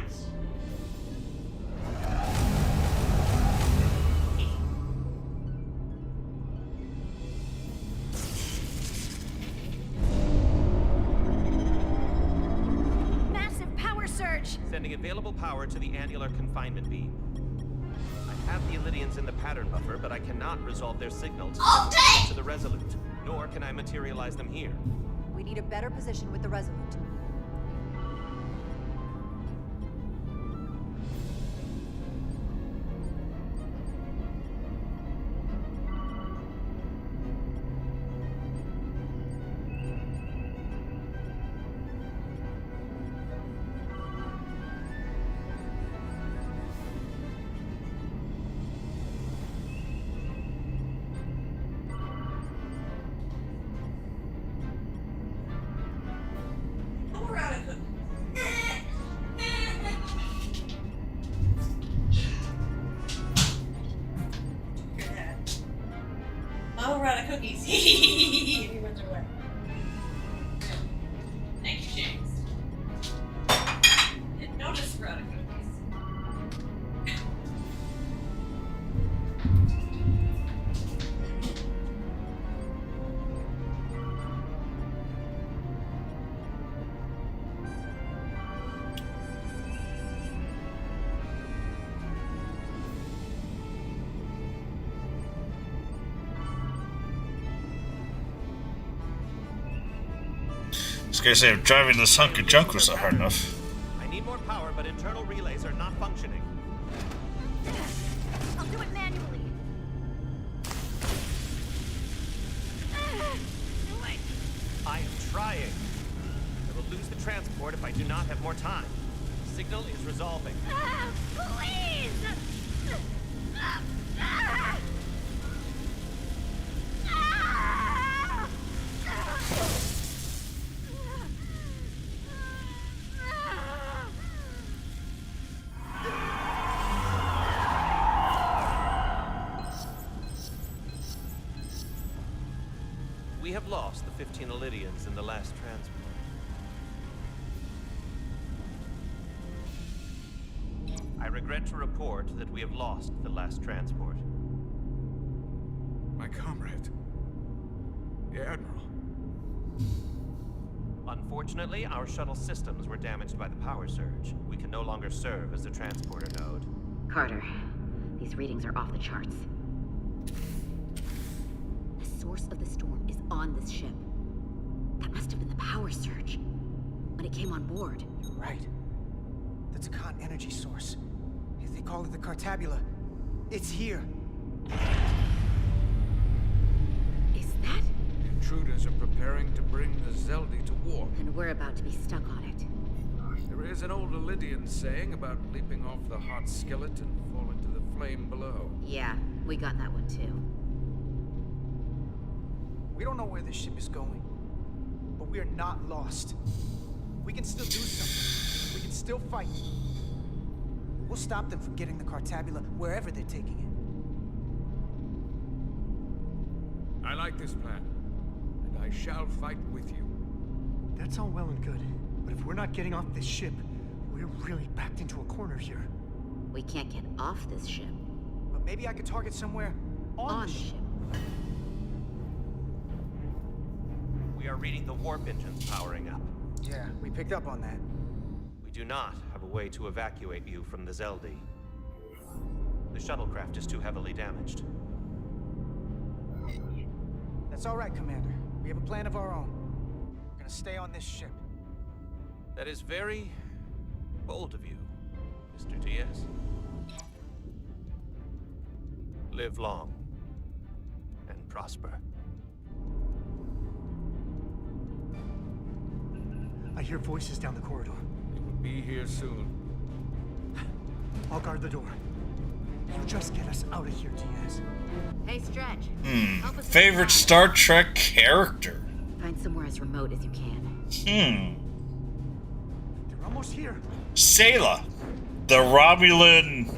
S: Massive power surge!
N: Sending available power to the annular confinement beam. I have the Illidians in the pattern buffer, but I cannot resolve their signal to send them to the Resolute. Nor can I materialize them here.
A: We need a better position with the Resolute.
T: Oh, we're out of cookies. He runs away. Thank you, James. Didn't notice we're out of cookies.
B: I was gonna say, if driving this hunk of junk was not hard enough.
N: I need more power, but internal relays are not functioning.
S: I'll do it manually. Wait.
N: I am trying. I will lose the transport if I do not have more time. The signal is resolving.
S: Please!
N: We have lost the 15 Illidians in the last transport. I regret to report that we have lost the last transport.
R: My comrade. The Admiral.
N: Unfortunately, our shuttle systems were damaged by the power surge. We can no longer serve as the transporter node.
G: Carter, these readings are off the charts. The source of the storm is on this ship. That must have been the power surge when it came on board.
I: You're right. That's a con energy source. They call it the Cartabula. It's here.
G: Is that?
L: Intruders are preparing to bring the Zeldi to war.
G: And we're about to be stuck on it.
L: There is an old Illidian saying about leaping off the hot skillet and falling to the flame below.
G: Yeah, we got that one too.
I: We don't know where this ship is going, but we are not lost. We can still do something. We can still fighting. We'll stop them from getting the Cartabula wherever they're taking it.
R: I like this plan, and I shall fight with you.
O: That's all well and good, but if we're not getting off this ship, we're really backed into a corner here.
G: We can't get off this ship.
I: But maybe I could target somewhere on the ship.
N: We are reading the warp engines powering up.
I: Yeah, we picked up on that.
N: We do not have a way to evacuate you from the Zeldi. The shuttlecraft is too heavily damaged.
I: That's all right, Commander. We have a plan of our own. We're gonna stay on this ship.
N: That is very bold of you, Mr. Diaz. Live long and prosper.
O: I hear voices down the corridor.
R: It will be here soon.
O: I'll guard the door. You just get us out of here, Diaz.
G: Hey, Stretch. Help us
B: Favorite Star Trek character?
G: find somewhere as remote as you can.
O: They're almost here.
B: Sayla, the Romulan.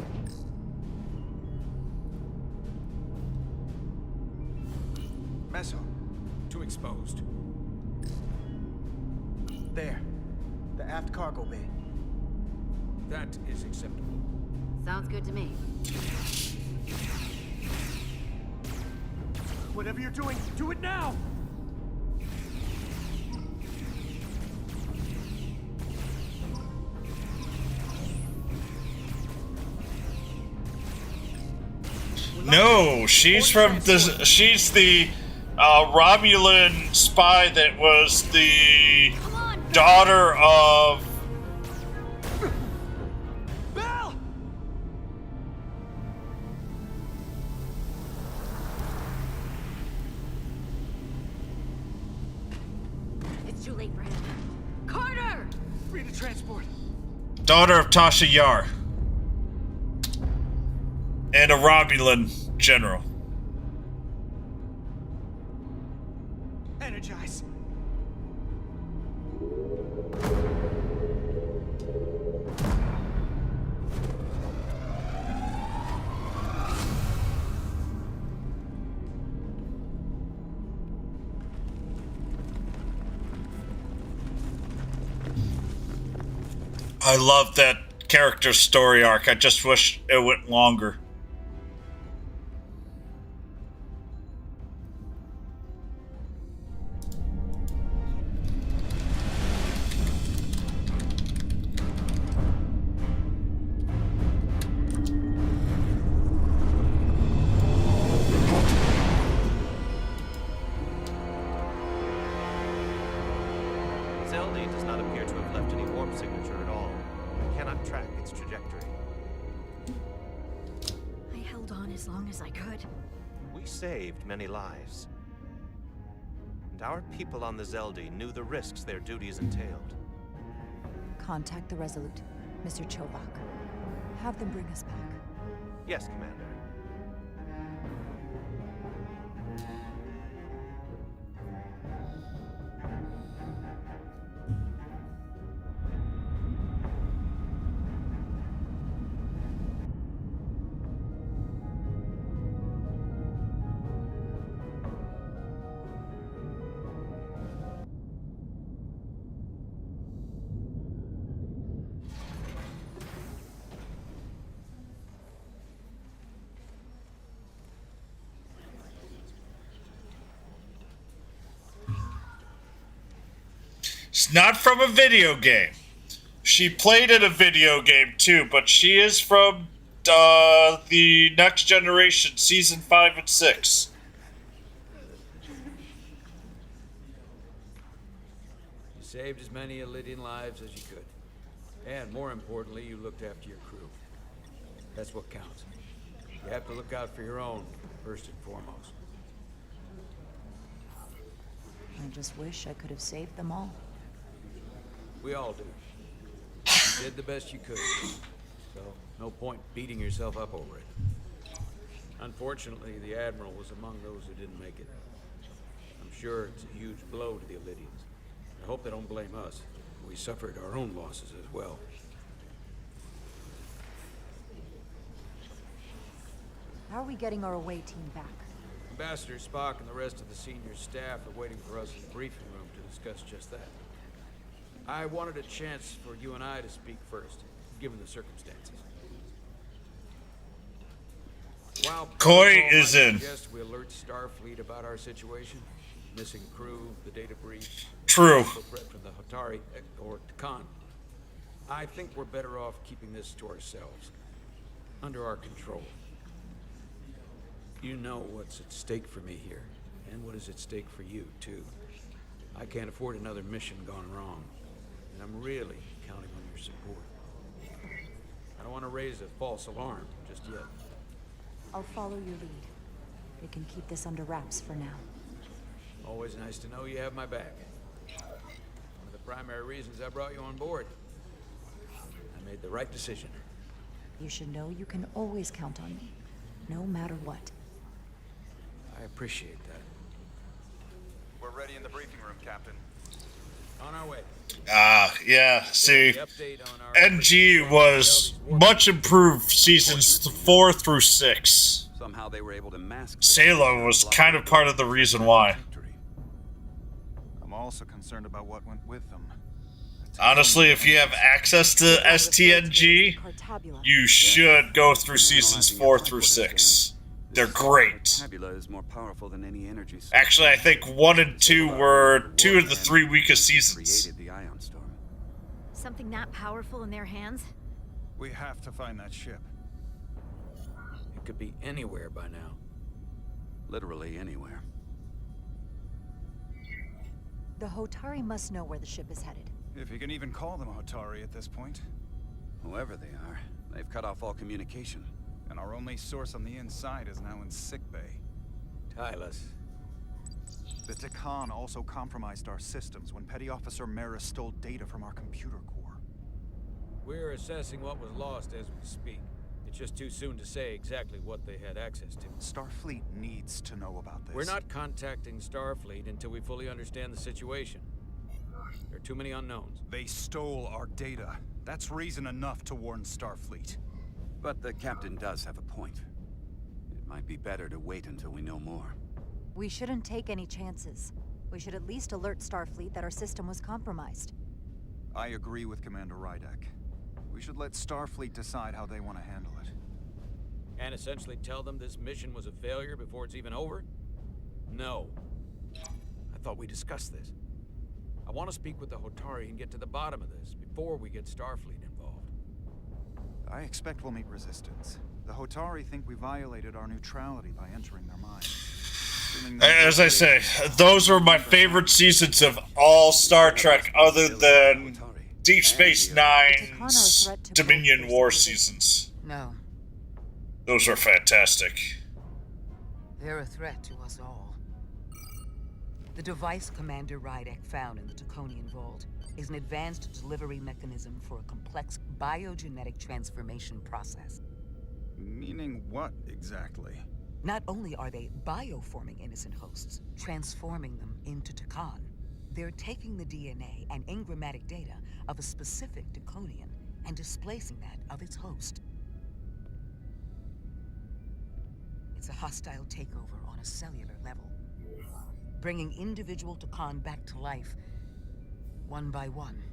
I: Meso.
R: Too exposed.
I: There. The aft cargo bay.
R: That is acceptable.
G: Sounds good to me.
O: Whatever you're doing, do it now!
B: No, she's from the. She's the Romulan spy that was the daughter of.
O: Bell!
G: It's too late for him. Carter!
O: Free to transport.
B: Daughter of Tasha Yar. And a Romulan general.
I: Energize.
B: I love that character's story arc. I just wish it went longer.
N: Zeldi does not appear to have left any warp signature at all. We cannot track its trajectory.
S: I held on as long as I could.
N: We saved many lives. And our people on the Zeldi knew the risks their duties entailed.
A: Contact the Resolute, Mr. Chovak. Have them bring us back.
N: Yes, Commander.
B: It's not from a video game. She played in a video game too, but she is from the Next Generation Season 5 and 6.
L: You saved as many Elydian lives as you could. And more importantly, you looked after your crew. That's what counts. You have to look out for your own, first and foremost.
A: I just wish I could have saved them all.
L: We all do. You did the best you could. So, no point beating yourself up over it. Unfortunately, the Admiral was among those who didn't make it. I'm sure it's a huge blow to the Elydians. I hope they don't blame us. We suffered our own losses as well.
A: How are we getting our away team back?
L: Ambassador Spock and the rest of the senior staff are waiting for us in the briefing room to discuss just that. I wanted a chance for you and I to speak first, given the circumstances. While
B: Koi is in.
L: Suggest we alert Starfleet about our situation. Missing crew, the data breach.
B: True.
L: Threat from the Hotari, or Khan. I think we're better off keeping this to ourselves. Under our control. You know what's at stake for me here, and what is at stake for you, too. I can't afford another mission gone wrong, and I'm really counting on your support. I don't want to raise a false alarm just yet.
A: I'll follow your lead. We can keep this under wraps for now.
L: Always nice to know you have my back. One of the primary reasons I brought you on board. I made the right decision.
A: You should know you can always count on me, no matter what.
L: I appreciate that.
M: We're ready in the briefing room, Captain.
L: On our way.
B: Yeah, see, NG was much improved seasons 4 through 6.
U: Somehow they were able to mask.
B: Salo was kind of part of the reason why.
M: I'm also concerned about what went with them.
B: Honestly, if you have access to STNG, you should go through seasons 4 through 6. They're great.
U: Tabula is more powerful than any energy source.
B: Actually, I think 1 and 2 were 2 of the 3 weakest seasons.
U: Created the ion storm.
S: Something that powerful in their hands?
M: We have to find that ship.
L: It could be anywhere by now.
U: Literally anywhere.
A: The Hotari must know where the ship is headed.
M: If you can even call them Hotari at this point.
U: Whoever they are, they've cut off all communication.
M: And our only source on the inside is now in sickbay.
L: Tylus.
M: The Takan also compromised our systems when Petty Officer Maris stole data from our computer core.
L: We're assessing what was lost as we speak. It's just too soon to say exactly what they had access to.
M: Starfleet needs to know about this.
L: We're not contacting Starfleet until we fully understand the situation. There are too many unknowns.
M: They stole our data. That's reason enough to warn Starfleet.
U: But the captain does have a point. It might be better to wait until we know more.
A: We shouldn't take any chances. We should at least alert Starfleet that our system was compromised.
M: I agree with Commander Rydek. We should let Starfleet decide how they want to handle it.
L: And essentially tell them this mission was a failure before it's even over? No. I thought we discussed this. I want to speak with the Hotari and get to the bottom of this before we get Starfleet involved.
M: I expect we'll meet resistance. The Hotari think we violated our neutrality by entering their minds.
B: As I say, those are my favorite seasons of all Star Trek other than Deep Space Nine's Dominion War seasons.
J: No.
B: Those are fantastic.
J: They're a threat to us all. The device Commander Rydek found in the Taconian Vault is an advanced delivery mechanism for a complex biogenetic transformation process.
M: Meaning what, exactly?
J: Not only are they bioforming innocent hosts, transforming them into Takan, they're taking the DNA and engrammatic data of a specific Taconian and displacing that of its host. It's a hostile takeover on a cellular level, bringing individual Takan back to life, one by one.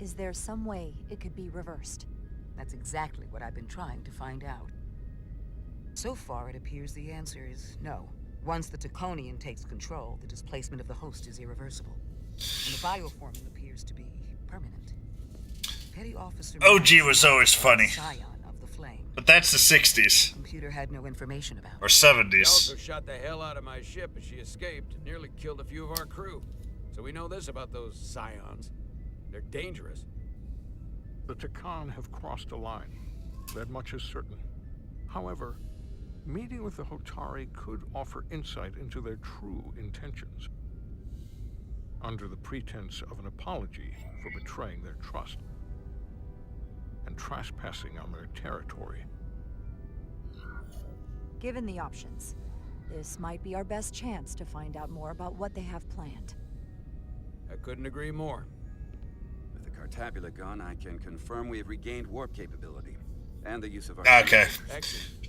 A: Is there some way it could be reversed?
J: That's exactly what I've been trying to find out. So far, it appears the answer is no. Once the Taconian takes control, the displacement of the host is irreversible. And the bioforming appears to be permanent. Petty Officer
B: OG was always funny.
J: Scion of the Flame.
B: But that's the 60s.
J: Computer had no information about it.
B: Or
L: She
B: 70s.
L: also shot the hell out of my ship as she escaped and nearly killed a few of our crew. So we know this about those scions. They're dangerous.
Q: The Takan have crossed a line. That much is certain. However, meeting with the Hotari could offer insight into their true intentions. Under the pretense of an apology for betraying their trust and trespassing on their territory.
A: Given the options, this might be our best chance to find out more about what they have planned.
L: I couldn't agree more.
U: With the Cartabula gone, I can confirm we have regained warp capability and the use of our...
B: Okay.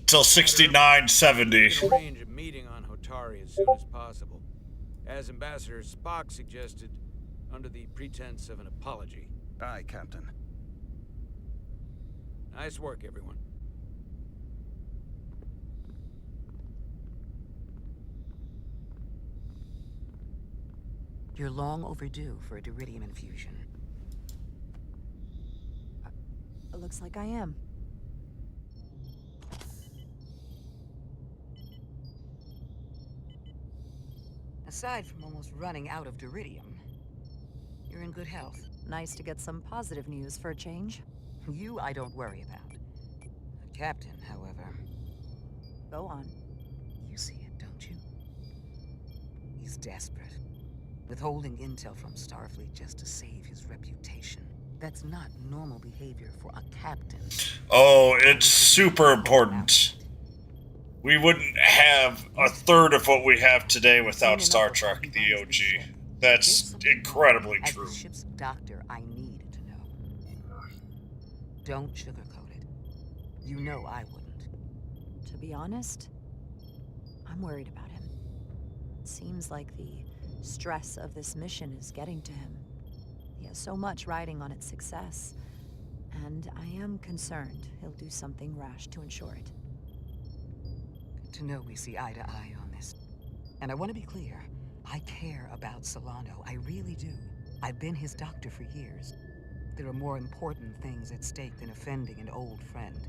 B: till 6970.
L: Arrange a meeting on Hotari as soon as possible, as Ambassador Spock suggested, under the pretense of an apology.
M: Aye, Captain.
L: Nice work, everyone.
J: You're long overdue for a Duridium infusion.
A: It looks like I am.
J: Aside from almost running out of Duridium, you're in good health.
A: Nice to get some positive news for a change.
J: You I don't worry about. The captain, however...
A: Go on.
J: You see it, don't you? He's desperate. Withholding intel from Starfleet just to save his reputation. That's not normal behavior for a captain.
B: Oh, it's super important. We wouldn't have a third of what we have today without Star Trek, the OG. That's incredibly true.
J: As the ship's doctor, I need to know. Don't sugarcoat it. You know I wouldn't.
A: To be honest, I'm worried about him. It seems like the stress of this mission is getting to him. He has so much riding on its success, and I am concerned he'll do something rash to ensure it.
J: Good to know we see eye to eye on this. And I want to be clear, I care about Solano, I really do. I've been his doctor for years. There are more important things at stake than offending an old friend.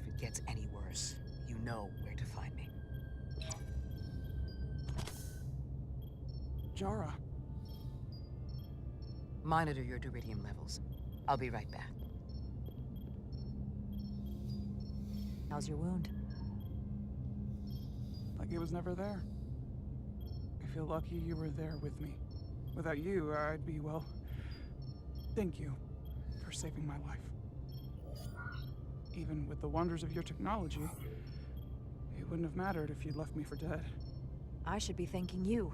J: If it gets any worse, you know where to find me.
C: Jara.
J: Monitor your Duridium levels. I'll be right back.
A: How's your wound?
C: Like it was never there. I feel lucky you were there with me. Without you, I'd be, well... Thank you for saving my life. Even with the wonders of your technology, it wouldn't have mattered if you'd left me for dead.
A: I should be thanking you.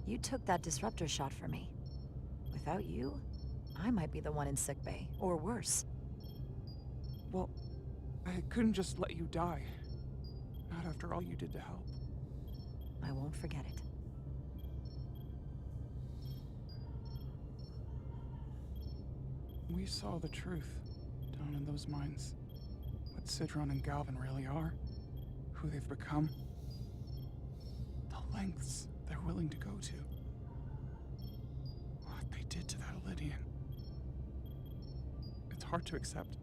A: You took that disruptor shot for me. Without you, I might be the one in sickbay, or worse.
C: Well, I couldn't just let you die. Not after all you did to help.
A: I won't forget it.
C: We saw the truth down in those mines. What Sidron and Galvin really are. Who they've become. The lengths they're willing to go to. What they did to that Lydian. It's hard to accept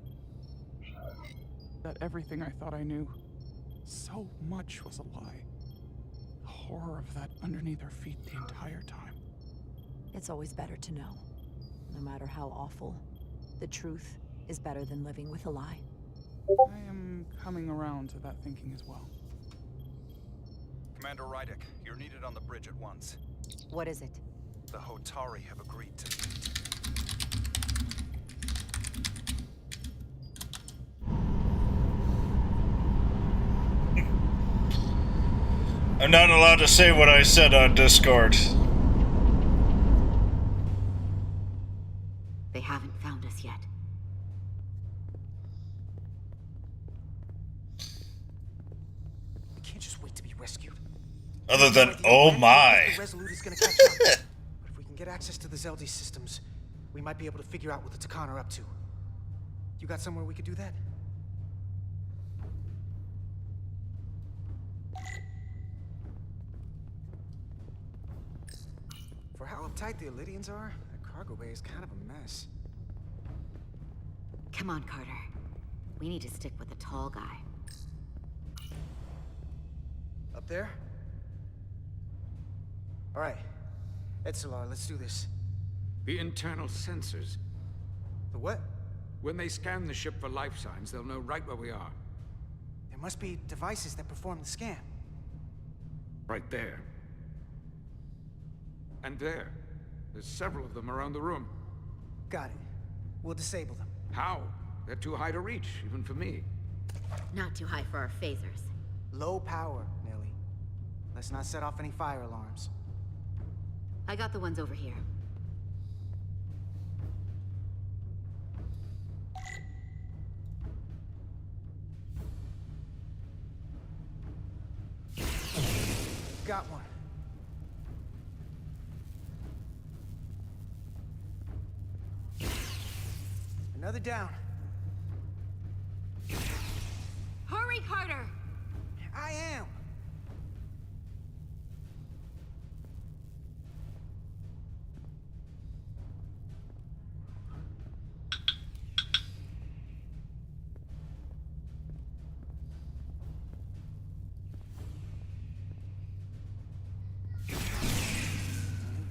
C: that everything I thought I knew, so much was a lie. The horror of that underneath our feet the entire time.
A: It's always better to know. No matter how awful, the truth is better than living with a lie.
C: I am coming around to that thinking as well.
M: Commander Rydick, you're needed on the bridge at once.
A: What is it?
M: The Hotari have agreed to meet.
B: I'm not allowed to say what I said on Discord.
G: They haven't found us yet.
O: We can't just wait to be rescued.
B: Other than, oh my.
O: The Resolute is gonna catch up. But if we can get access to the Zeldi systems, we might be able to figure out what the Takan are up to. You got somewhere we could do that? For how uptight the Elydians are, that cargo bay is kind of a mess.
G: Come on, Carter. We need to stick with the tall guy.
O: Up there? All right. Edsolar, let's do this.
L: The internal sensors.
O: The what?
L: When they scan the ship for life signs, they'll know right where we are.
O: There must be devices that perform the scan.
L: Right there. And there. There's several of them around the room.
O: Got it. We'll disable them.
L: How? They're too high to reach, even for me.
G: Not too high for our phasers.
O: Low power, Nelly. Let's not set off any fire alarms.
G: I got the ones over here.
O: got one. Another down.
S: Hurry, Carter!
O: I am.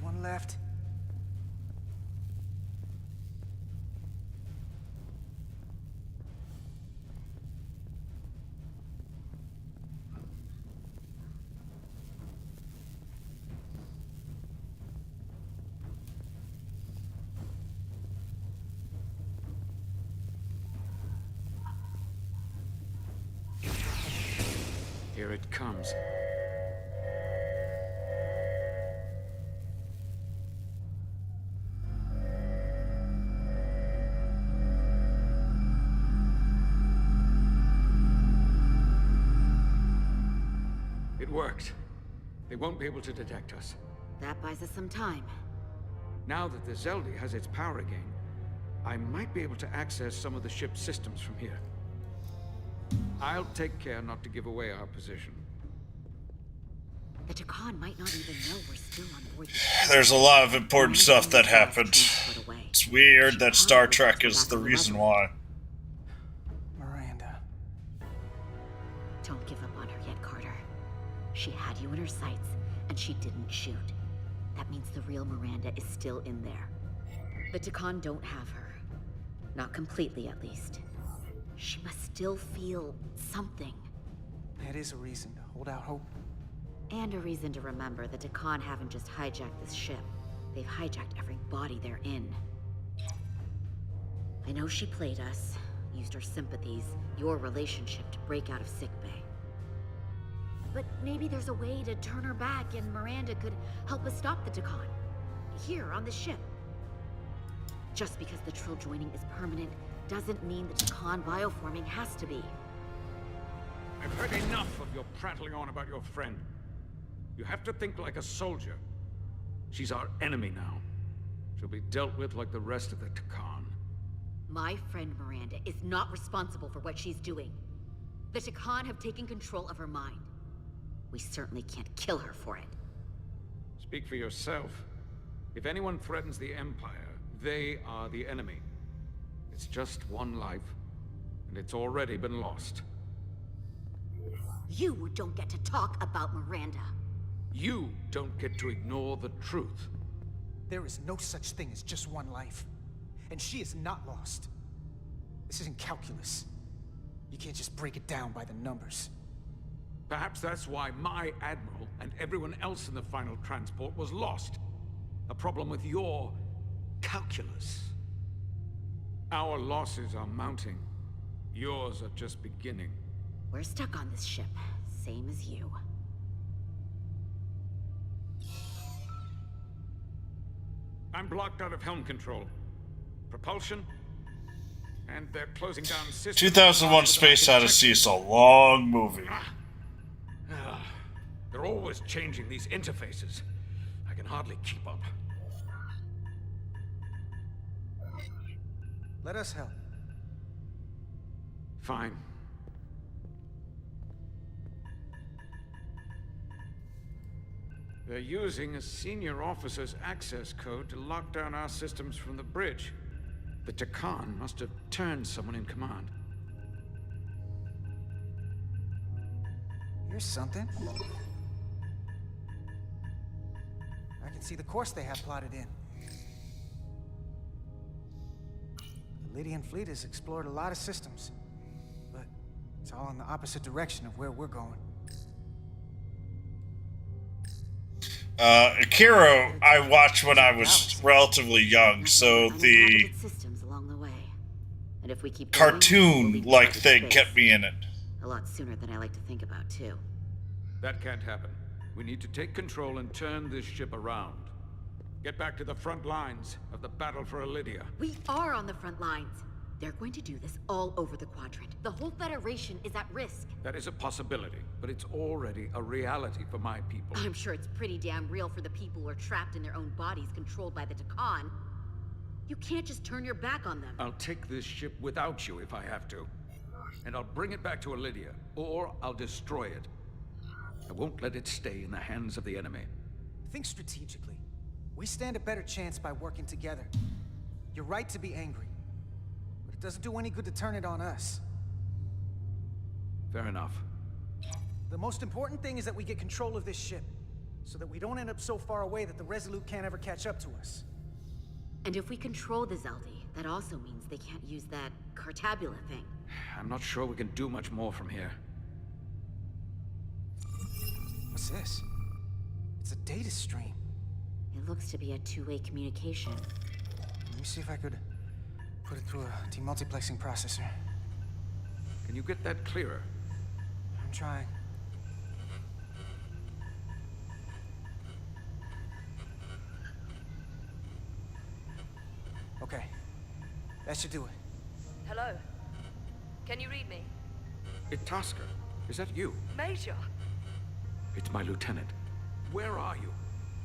O: One left.
L: Here it comes. It worked. They won't be able to detect us.
G: That buys us some time.
L: Now that the Zeldi has its power again, I might be able to access some of the ship's systems from here. I'll take care not to give away our position.
G: The Takan might not even know we're still on board.
B: There's a lot of important stuff that happened. It's weird that Star Trek is the reason why.
O: Miranda.
G: Don't give up on her yet, Carter. She had you in her sights, and she didn't shoot. That means the real Miranda is still in there. The Takan don't have her. Not completely, at least. She must still feel something.
O: That is a reason to hold out hope.
G: And a reason to remember the Takan haven't just hijacked this ship. They've hijacked every body they're in. I know she played us, used our sympathies, your relationship to break out of sickbay. But maybe there's a way to turn her back and Miranda could help us stop the Takan. Here, on the ship. Just because the Trill joining is permanent doesn't mean the Takan bioforming has to be.
L: I've heard enough of your prattling on about your friend. You have to think like a soldier. She's our enemy now. She'll be dealt with like the rest of the Takan.
G: My friend Miranda is not responsible for what she's doing. The Takan have taken control of her mind. We certainly can't kill her for it.
L: Speak for yourself. If anyone threatens the Empire, they are the enemy. It's just one life, and it's already been lost.
G: You don't get to talk about Miranda.
L: You don't get to ignore the truth.
O: There is no such thing as just one life. And she is not lost. This isn't calculus. You can't just break it down by the numbers.
L: Perhaps that's why my Admiral and everyone else in the final transport was lost. A problem with your calculus. Our losses are mounting. Yours are just beginning.
G: We're stuck on this ship, same as you.
L: I'm blocked out of helm control. Propulsion? And they're closing down systems.
B: 2001 Space Odyssey is a long movie.
L: They're always changing these interfaces. I can hardly keep up.
O: Let us help.
L: Fine. They're using a senior officer's access code to lock down our systems from the bridge. The Takan must have turned someone in command.
O: Here's something. I can see the course they have plotted in. The Lydian fleet has explored a lot of systems, but it's all in the opposite direction of where we're going.
B: Akira, I watched when I was relatively young, so the
G: Systems along the way. And if we keep
B: cartoon-like thing kept me in it.
G: A lot sooner than I like to think about, too.
L: That can't happen. We need to take control and turn this ship around. Get back to the front lines of the battle for Elydia.
G: We are on the front lines. They're going to do this all over the Quadrant. The whole Federation is at risk.
Q: That is a possibility, but it's already a reality for my people.
G: I'm sure it's pretty damn real for the people who are trapped in their own bodies controlled by the Takan. You can't just turn your back on them.
Q: I'll take this ship without you if I have to. And I'll bring it back to Lydia, or I'll destroy it. I won't let it stay in the hands of the enemy.
O: Think strategically. We stand a better chance by working together. You're right to be angry. But it doesn't do any good to turn it on us.
Q: Fair enough.
O: The most important thing is that we get control of this ship, so that we don't end up so far away that the Resolute can't ever catch up to us.
G: And if we control the Zeldi, that also means they can't use that Cartabula thing.
Q: I'm not sure we can do much more from here.
O: What's this? It's a data stream.
G: It looks to be a two-way communication.
O: Let me see if I could put it through a demultiplexing processor.
Q: Can you get that clearer?
O: I'm trying. Okay. That should do it.
P: Hello? Can you read me?
Q: Itasca, is that you?
P: Major!
Q: It's my lieutenant. Where are you?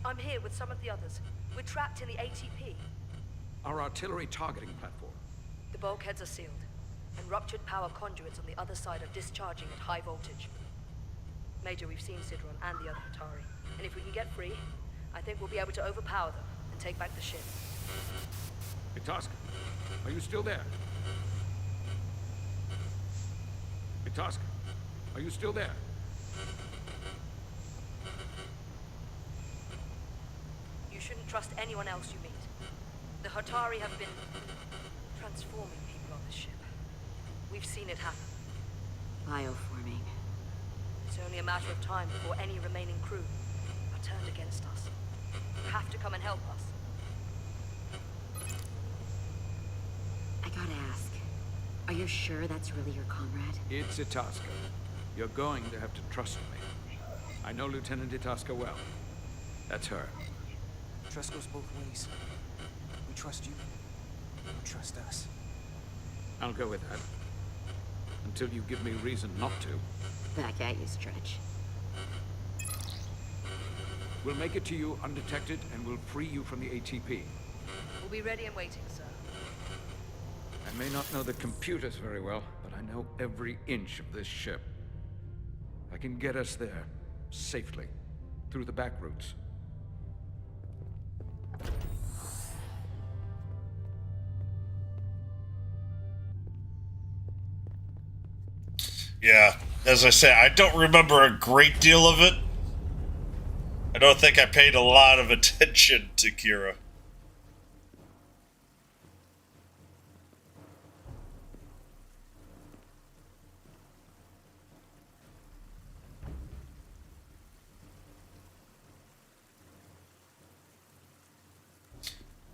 P: I'm here with some of the others. We're trapped in the ATP.
Q: Our artillery targeting platform.
P: The bulkheads are sealed, and ruptured power conduits on the other side are discharging at high voltage. Major, we've seen Sidron and the other Hatari, and if we can get free, I think we'll be able to overpower them and take back the ship.
Q: Itasca, are you still there? Itasca, are you still there?
P: You shouldn't trust anyone else you meet. The Hatari have been transforming people on this ship. We've seen it happen.
G: Bioforming.
P: It's only a matter of time before any remaining crew are turned against us. You have to come and help us.
G: I gotta ask, are you sure that's really your comrade?
Q: It's Itasca. You're going to have to trust me. I know Lieutenant Itasca well. That's her.
O: Trust goes both ways. We trust you. You trust us.
Q: I'll go with that. Until you give me reason not to.
G: Back at you, Stretch.
Q: We'll make it to you undetected, and we'll free you from the ATP.
P: We'll be ready and waiting, sir.
Q: I may not know the computers very well, but I know every inch of this ship. I can get us there, safely, through the back routes.
B: Yeah, as I say, I don't remember a great deal of it. I don't think I paid a lot of attention to Kira.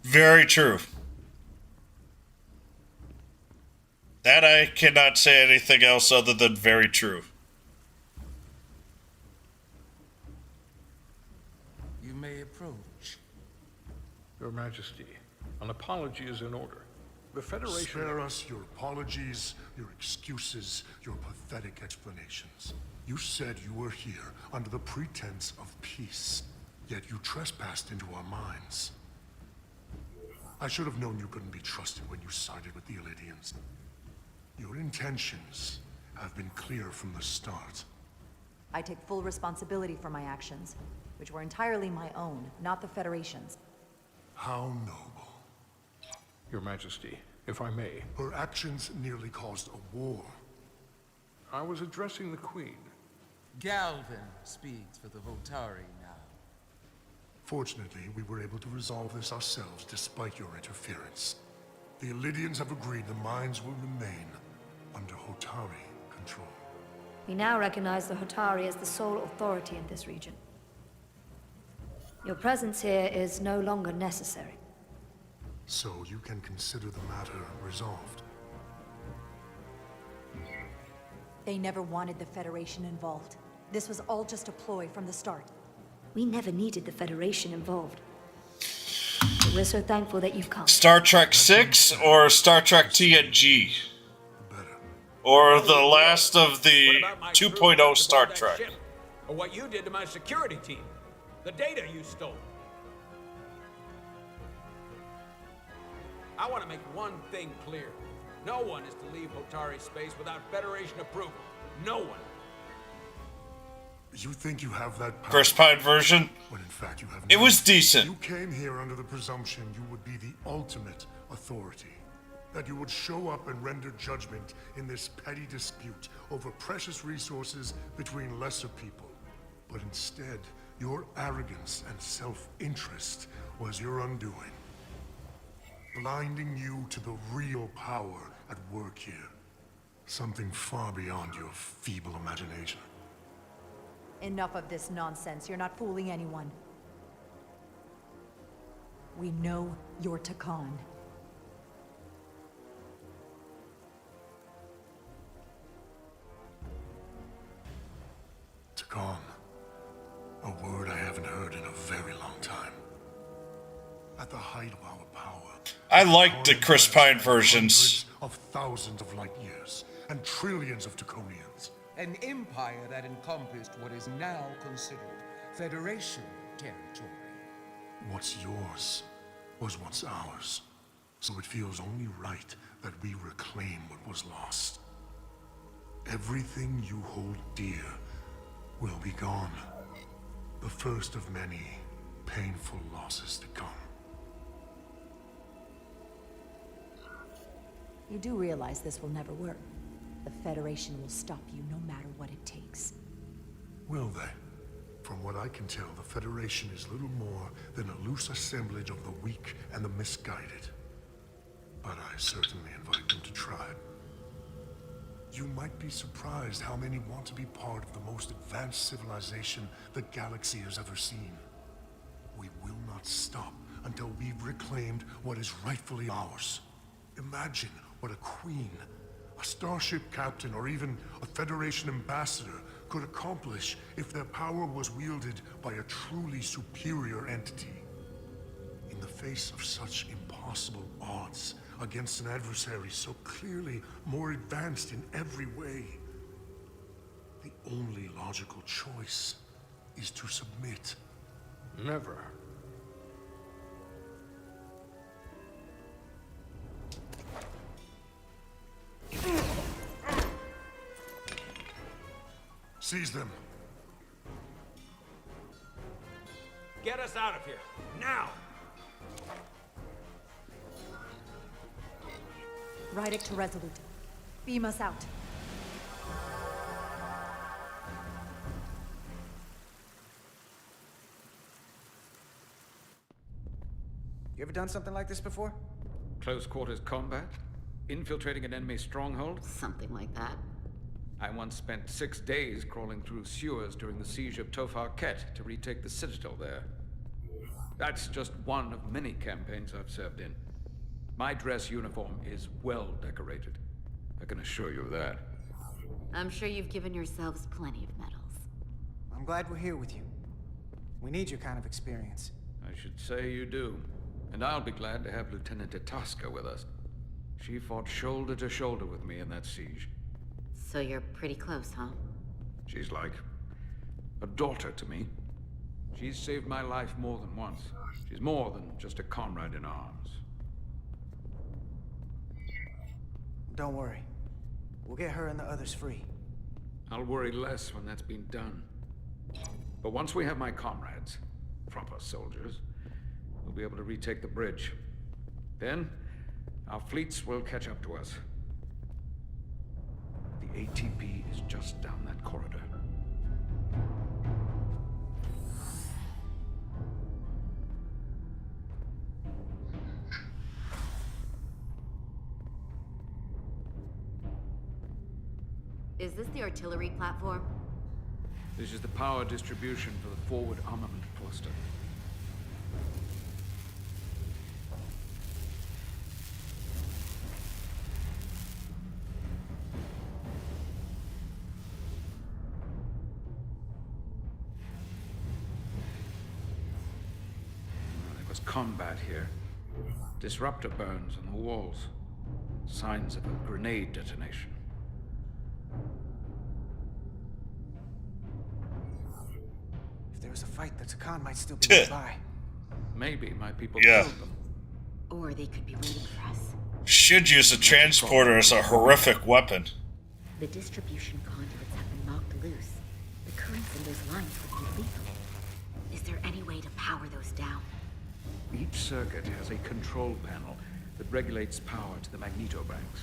B: Very true. That I cannot say anything else other than very true.
E: You may approach.
Q: Your Majesty, an apology is in order. The Federation...
D: Spare us your apologies, your excuses, your pathetic explanations. You said you were here under the pretense of peace, yet you trespassed into our minds. I should have known you couldn't be trusted when you sided with the Elydians. Your intentions have been clear from the start.
A: I take full responsibility for my actions, which were entirely my own, not the Federation's.
D: How noble.
Q: Your Majesty, if I may.
D: Her actions nearly caused a war.
Q: I was addressing the Queen.
E: Galvin speaks for the Voltari now.
D: Fortunately, we were able to resolve this ourselves despite your interference. The Elydians have agreed the mines will remain under Hotari control.
V: We now recognize the Hotari as the sole authority in this region. Your presence here is no longer necessary.
D: So you can consider the matter resolved.
A: They never wanted the Federation involved. This was all just a ploy from the start.
V: We never needed the Federation involved. We're so thankful that you've come.
B: Star Trek 6 or Star Trek TNG? Or the last of the 2.0 Star Trek?
R: Or what you did to my security team. The data you stole. I want to make one thing clear. No one is to leave Hotari space without Federation approval. No one.
D: You think you have that power?
B: Chris Pine version?
D: When in fact you have
B: It
D: none.
B: was decent.
D: You came here under the presumption you would be the ultimate authority. That you would show up and render judgment in this petty dispute over precious resources between lesser people. But instead, your arrogance and self-interest was your undoing. Blinding you to the real power at work here. Something far beyond your feeble imagination.
A: Enough of this nonsense. You're not fooling anyone. We know you're Takan.
D: Takan. A word I haven't heard in a very long time. At the height of our power,
B: I like the Chris Pine versions.
D: of thousands of light years and trillions of Taconians.
F: An empire that encompassed what is now considered Federation territory.
D: What's yours was once ours, so it feels only right that we reclaim what was lost. Everything you hold dear will be gone. The first of many painful losses to come.
A: You do realize this will never work. The Federation will stop you no matter what it takes.
D: Will they? From what I can tell, the Federation is little more than a loose assemblage of the weak and the misguided. But I certainly invite them to try. You might be surprised how many want to be part of the most advanced civilization the galaxy has ever seen. We will not stop until we've reclaimed what is rightfully ours. Imagine what a queen, a starship captain, or even a Federation ambassador could accomplish if their power was wielded by a truly superior entity. In the face of such impossible odds against an adversary so clearly more advanced in every way, the only logical choice is to submit.
Q: Never.
D: Seize them.
R: Get us out of here. Now!
A: Rydick to Resolute. Beam us out.
I: You ever done something like this before?
L: Close quarters combat? Infiltrating an enemy stronghold?
G: Something like that.
L: I once spent 6 days crawling through sewers during the siege of Tofar Ket to retake the citadel there. That's just one of many campaigns I've served in. My dress uniform is well decorated. I can assure you of that.
G: I'm sure you've given yourselves plenty of medals.
I: I'm glad we're here with you. We need your kind of experience.
L: I should say you do. And I'll be glad to have Lieutenant Itasca with us. She fought shoulder to shoulder with me in that siege.
G: So you're pretty close, huh?
L: She's like a daughter to me. She's saved my life more than once. She's more than just a comrade in arms.
I: Don't worry. We'll get her and the others free.
L: I'll worry less when that's been done. But once we have my comrades, proper soldiers, we'll be able to retake the bridge. Then, our fleets will catch up to us. The ATP is just down that corridor.
G: Is this the artillery platform?
L: This is the power distribution for the forward armament cluster. was combat here. Disruptor burns on the walls. Signs of a grenade detonation.
O: If there was a fight, the Takan might still be nearby.
L: Maybe my people
B: Yeah.
L: killed them.
G: Or they could be waiting for us.
B: Should use a transporter as a horrific weapon.
G: The distribution conduits have been knocked loose. The currents in those lines would be lethal. Is there any way to power those down?
L: Each circuit has a control panel that regulates power to the magnetobanks.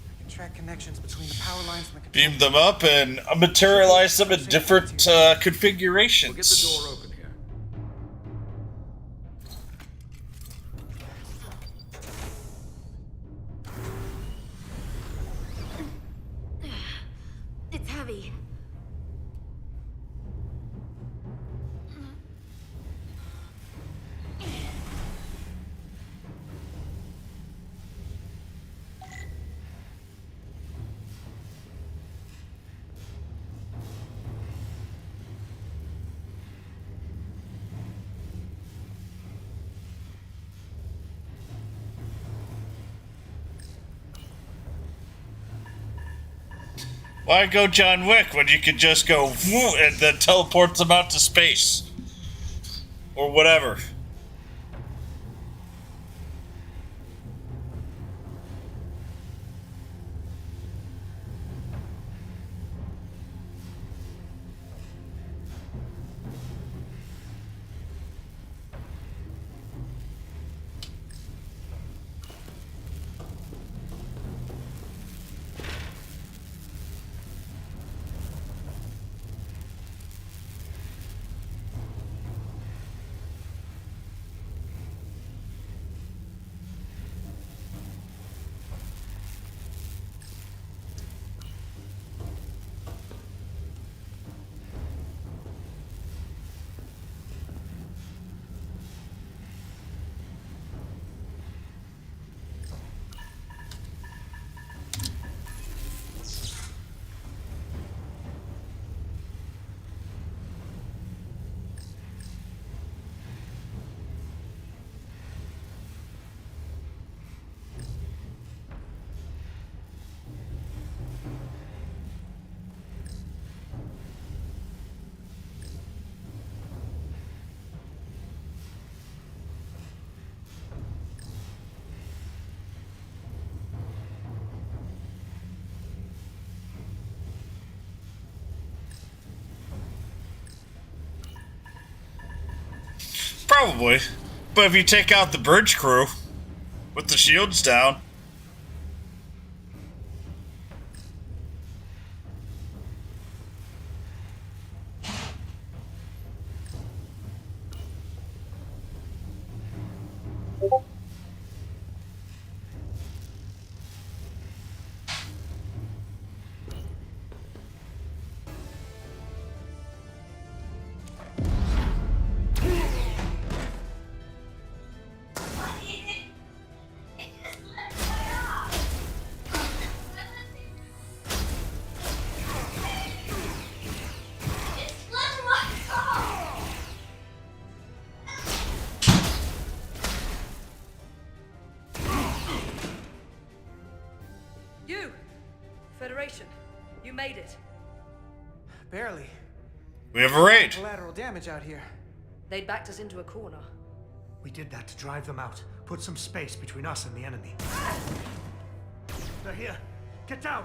O: I can track connections between the power lines and the control.
B: Beam them up and materialize them in different configurations.
L: We'll get the door open here.
G: It's heavy.
B: Why go John Wick when you could just go woo and then teleport them out to space? Or whatever. Probably. But if you take out the bridge crew with the shields down.
P: You! Federation, you made it.
O: Barely.
B: We have a raid.
O: Collateral damage out here.
P: They'd backed us into a corner.
F: We did that to drive them out. Put some space between us and the enemy. They're here. Get down!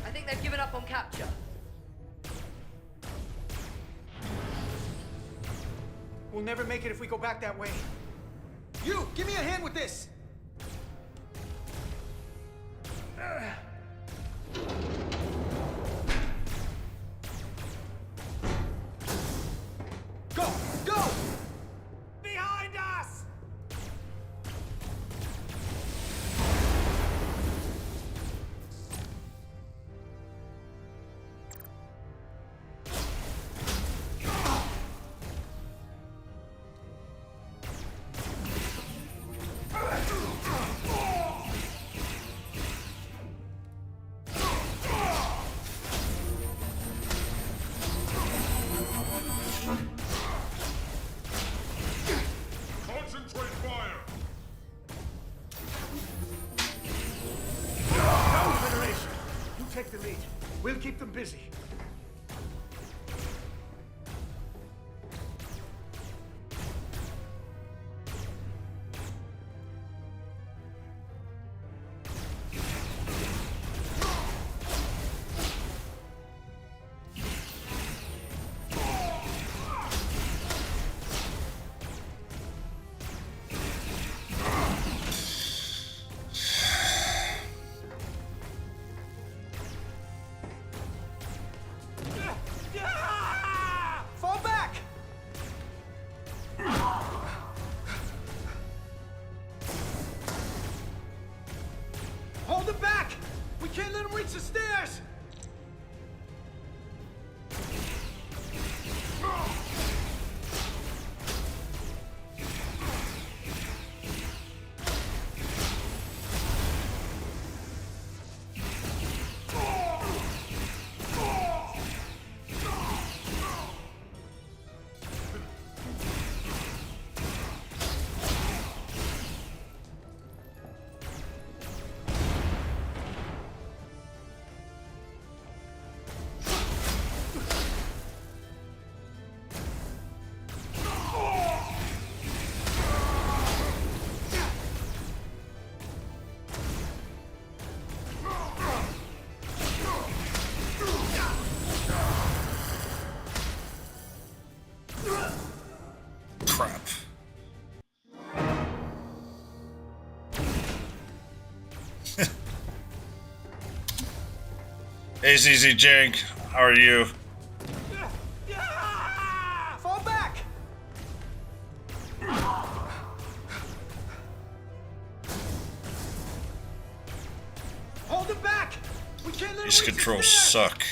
P: I think they've given up on capture.
O: We'll never make it if we go back that way. You! Give me a hand with this! Go! Go! Behind us!
F: them busy.
O: Fall back! Hold it back! We can't let him reach the stairs!
B: Crap. Hey, ZZ Jank, how are you?
O: Fall back! Hold it back! We can't let him
B: These
O: reach the
B: controls
O: stairs!
B: suck.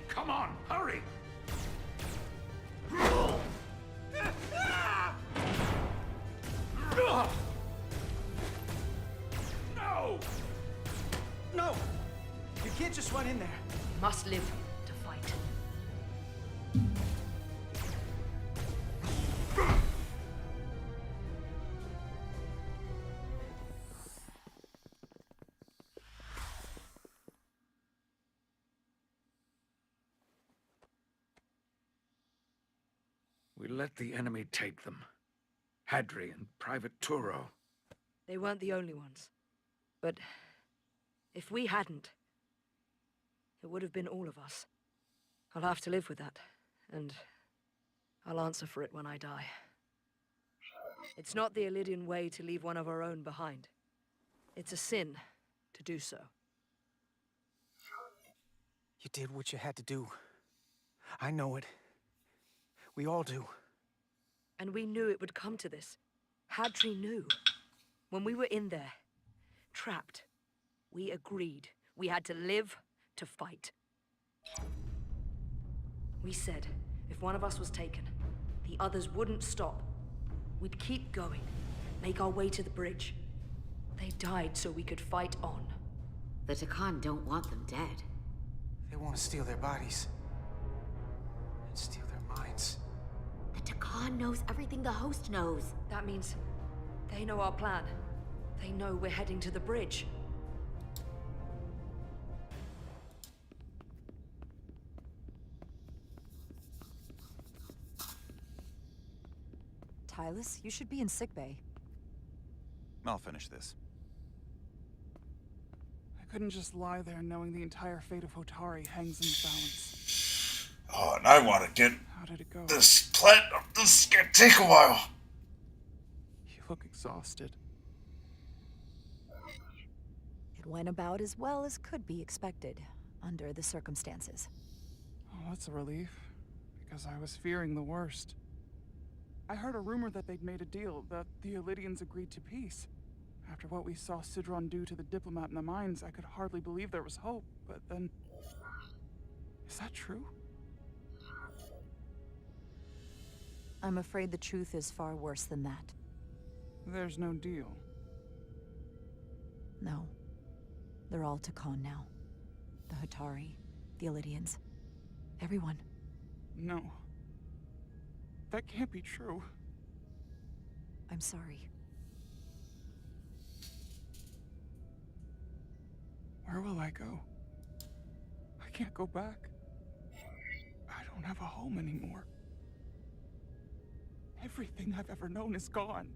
R: Come on, hurry! No!
O: No! You can't just run in there.
P: Must live to fight.
Q: We let the enemy take them. Hadri and Private Turo.
P: They weren't the only ones. But if we hadn't, it would have been all of us. I'll have to live with that, and I'll answer for it when I die. It's not the Illidian way to leave one of our own behind. It's a sin to do so.
O: You did what you had to do. I know it. We all do.
P: And we knew it would come to this. Hadri knew. When we were in there, trapped, we agreed we had to live to fight. We said if one of us was taken, the others wouldn't stop. We'd keep going, make our way to the bridge. They died so we could fight on.
G: The Takan don't want them dead.
O: They want to steal their bodies. And steal their minds.
G: The Takan knows everything the host knows.
P: That means they know our plan. They know we're heading to the bridge.
A: Tylus, you should be in sickbay.
M: I'll finish this.
C: I couldn't just lie there knowing the entire fate of Hotari hangs in the balance.
B: Oh, and I want to get
C: How did it go?
B: this platinum. This is gonna take a while.
C: You look exhausted.
A: It went about as well as could be expected, under the circumstances.
C: Oh, that's a relief, because I was fearing the worst. I heard a rumor that they'd made a deal, that the Elydians agreed to peace. After what we saw Sidron do to the diplomat in the mines, I could hardly believe there was hope, but then... Is that true?
A: I'm afraid the truth is far worse than that.
C: There's no deal.
A: No. They're all Takan now. The Hotari, the Elydians, everyone.
C: No. That can't be true.
A: I'm sorry.
C: Where will I go? I can't go back. I don't have a home anymore. Everything I've ever known is gone.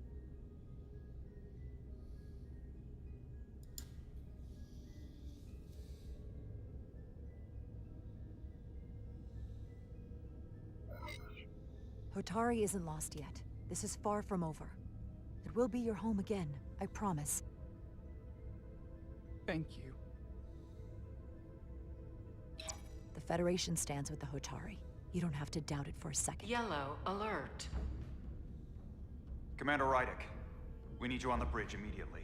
A: Hotari isn't lost yet. This is far from over. It will be your home again, I promise.
C: Thank you.
A: The Federation stands with the Hotari. You don't have to doubt it for a second.
H: Yellow alert.
M: Commander Rydick, we need you on the bridge immediately.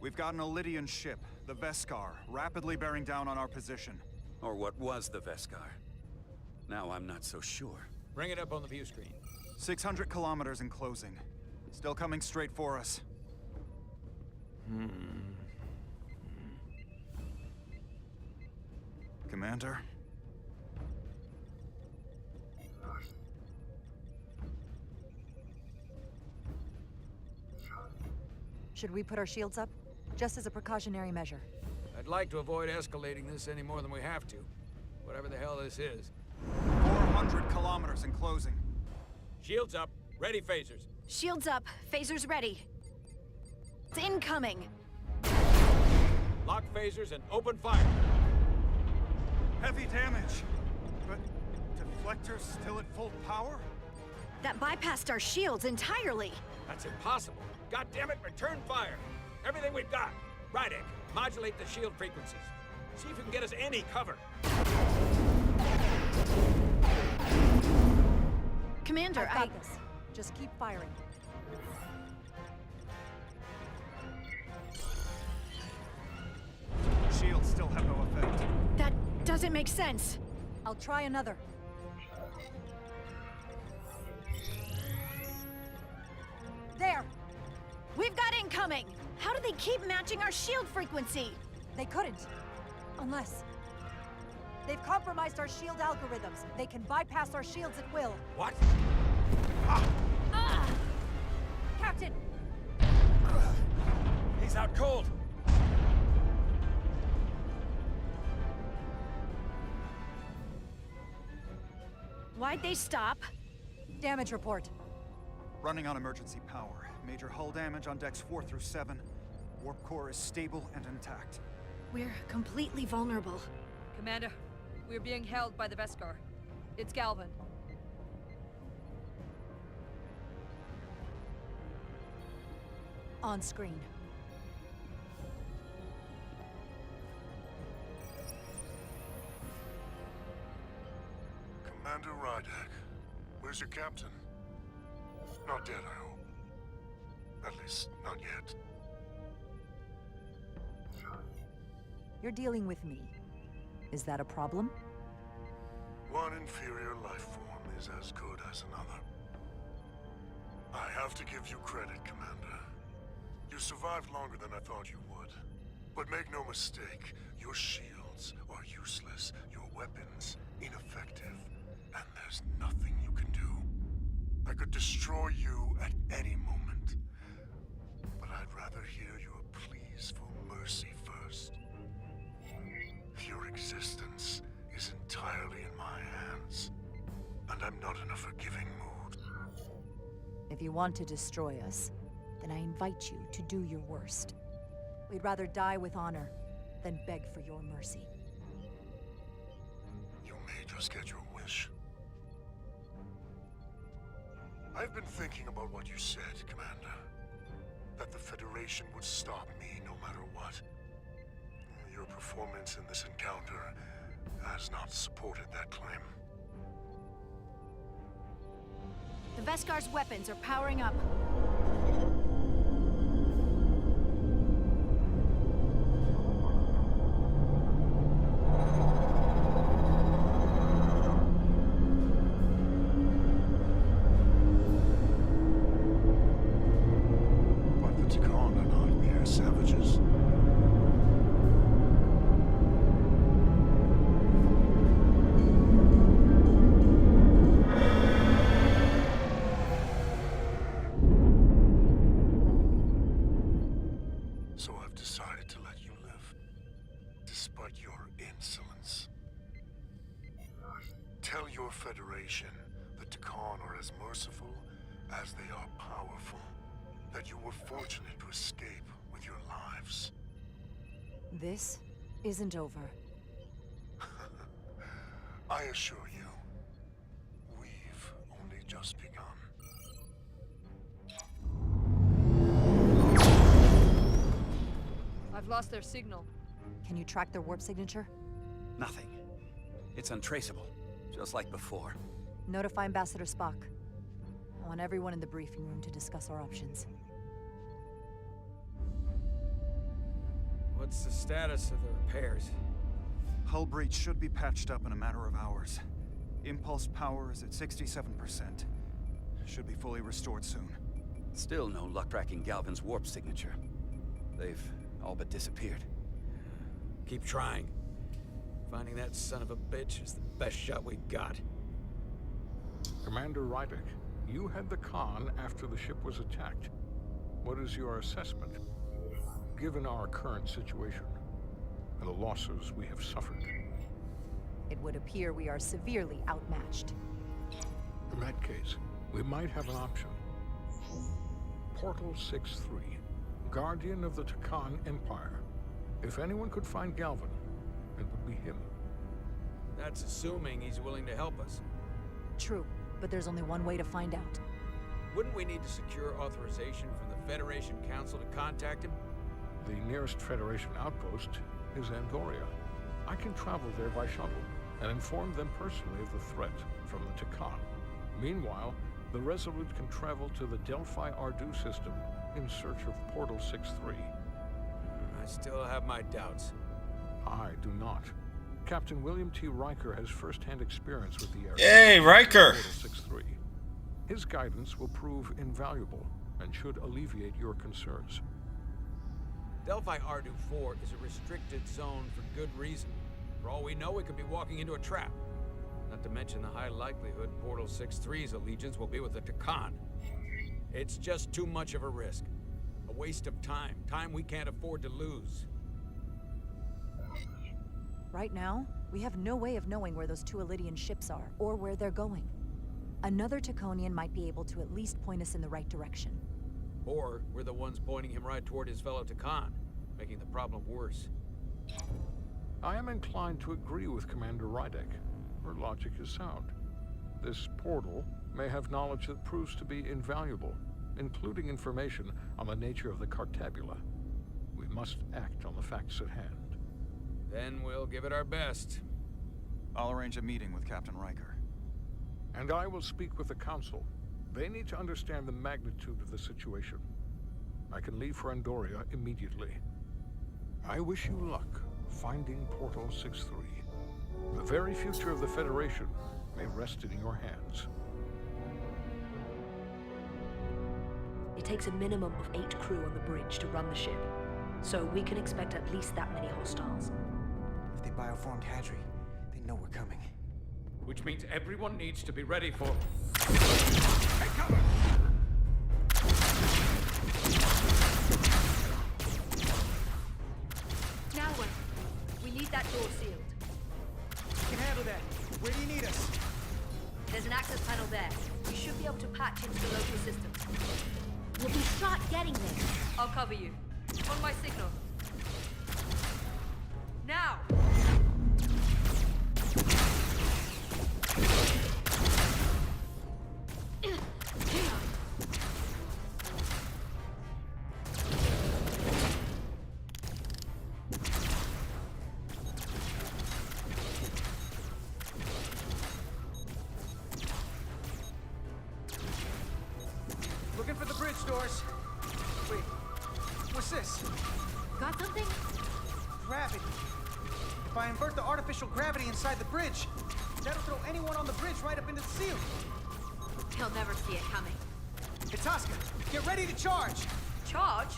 M: We've got an Elydian ship, the Veskar, rapidly bearing down on our position.
U: Or what was the Veskar. Now I'm not so sure.
L: Bring it up on the view screen.
M: 600 kilometers in closing. Still coming straight for us. Commander?
A: Should we put our shields up? Just as a precautionary measure.
L: I'd like to avoid escalating this any more than we have to. Whatever the hell this is.
M: 400 kilometers in closing.
L: Shields up. Ready phasers.
S: Shields up. Phasers ready. It's incoming.
L: Lock phasers and open fire.
M: Heavy damage. But deflectors still at full power?
S: That bypassed our shields entirely.
L: That's impossible. God damn it, return fire. Everything we've got. Rydick, modulate the shield frequencies. See if you can get us any cover.
S: Commander,
A: I've got this. Just keep firing.
M: Shields still have no effect.
S: That doesn't make sense.
A: I'll try another. There!
S: We've got incoming! How do they keep matching our shield frequency?
A: They couldn't. Unless... They've compromised our shield algorithms. They can bypass our shields at will.
L: What?
A: Captain!
L: He's out cold.
S: Why'd they stop?
A: Damage report.
M: Running on emergency power. Major hull damage on decks 4 through 7. Warp core is stable and intact.
S: We're completely vulnerable.
P: Commander, we're being held by the Veskar. It's Galvin.
A: On screen.
D: Commander Rydick, where's your captain? Not dead, I hope. At least, not yet.
A: You're dealing with me. Is that a problem?
D: One inferior life form is as good as another. I have to give you credit, Commander. You survived longer than I thought you would. But make no mistake, your shields are useless, your weapons ineffective, and there's nothing you can do. I could destroy you at any moment. But I'd rather hear your pleas for mercy first. Your existence is entirely in my hands, and I'm not in a forgiving mood.
A: If you want to destroy us, then I invite you to do your worst. We'd rather die with honor then beg for your mercy.
D: You may just get your wish. I've been thinking about what you said, Commander. That the Federation would stop me no matter what. Your performance in this encounter has not supported that claim.
S: The Veskar's weapons are powering up.
D: But the Tkon are not mere savages. So I've decided to let you live, despite your insolence. Tell your Federation the Tkon are as merciful as they are powerful. That you were fortunate to escape with your lives.
A: This isn't over.
D: I assure you, we've only just begun.
P: I've lost their signal.
A: Can you track their warp signature?
U: Nothing. It's untraceable, just like before.
A: Notify Ambassador Spock. I want everyone in the briefing room to discuss our options.
L: What's the status of the repairs?
M: Hull breach should be patched up in a matter of hours. Impulse power is at 67%. Should be fully restored soon.
U: Still no luck tracking Galvin's warp signature. They've all but disappeared.
L: Keep trying. Finding that son of a bitch is the best shot we got.
Q: Commander Rydick, you had the Khan after the ship was attacked. What is your assessment, given our current situation and the losses we have suffered?
A: It would appear we are severely outmatched.
Q: In that case, we might have an option. Portal 6-3, Guardian of the Tkon Empire. If anyone could find Galvin, it would be him.
L: That's assuming he's willing to help us.
A: True, but there's only one way to find out.
L: Wouldn't we need to secure authorization from the Federation Council to contact him?
Q: The nearest Federation outpost is Andoria. I can travel there by shuttle and inform them personally of the threat from the Tkon. Meanwhile, the Resolute can travel to the Delphi Ardu system in search of Portal 6-3.
L: I still have my doubts.
Q: I do not. Captain William T. Riker has first-hand experience with the area.
B: Yay, Riker!
Q: Portal 6-3. His guidance will prove invaluable and should alleviate your concerns.
L: Delphi Ardu 4 is a restricted zone for good reason. For all we know, we could be walking into a trap. Not to mention the high likelihood Portal 6-3's allegiance will be with the Tkon. It's just too much of a risk. A waste of time. Time we can't afford to lose.
A: Right now, we have no way of knowing where those two Elydian ships are, or where they're going. Another Tkonian might be able to at least point us in the right direction.
L: Or we're the ones pointing him right toward his fellow Tkon, making the problem worse.
Q: I am inclined to agree with Commander Rydick. Her logic is sound. This portal may have knowledge that proves to be invaluable, including information on the nature of the Cartabula. We must act on the facts at hand.
L: Then we'll give it our best.
M: I'll arrange a meeting with Captain Riker.
Q: And I will speak with the Council. They need to understand the magnitude of the situation. I can leave for Andoria immediately. I wish you luck finding Portal 6-3. The very future of the Federation may rest in your hands.
P: It takes a minimum of 8 crew on the bridge to run the ship, so we can expect at least that many hostiles.
O: If they bioformed Hadri, they know we're coming.
R: Which means everyone needs to be ready for...
P: Now what? We need that door sealed.
O: We can handle that. Where do you need us?
P: There's an access panel there. We should be able to patch into the local system.
S: We'll be shot getting there.
P: I'll cover you. On my signal. Now!
I: Looking for the bridge doors. Wait, what's this?
S: Got something?
I: Gravity. If I invert the artificial gravity inside the bridge, that'll throw anyone on the bridge right up into the ceiling.
S: He'll never see it coming.
I: Itaska, get ready to charge.
P: Charge?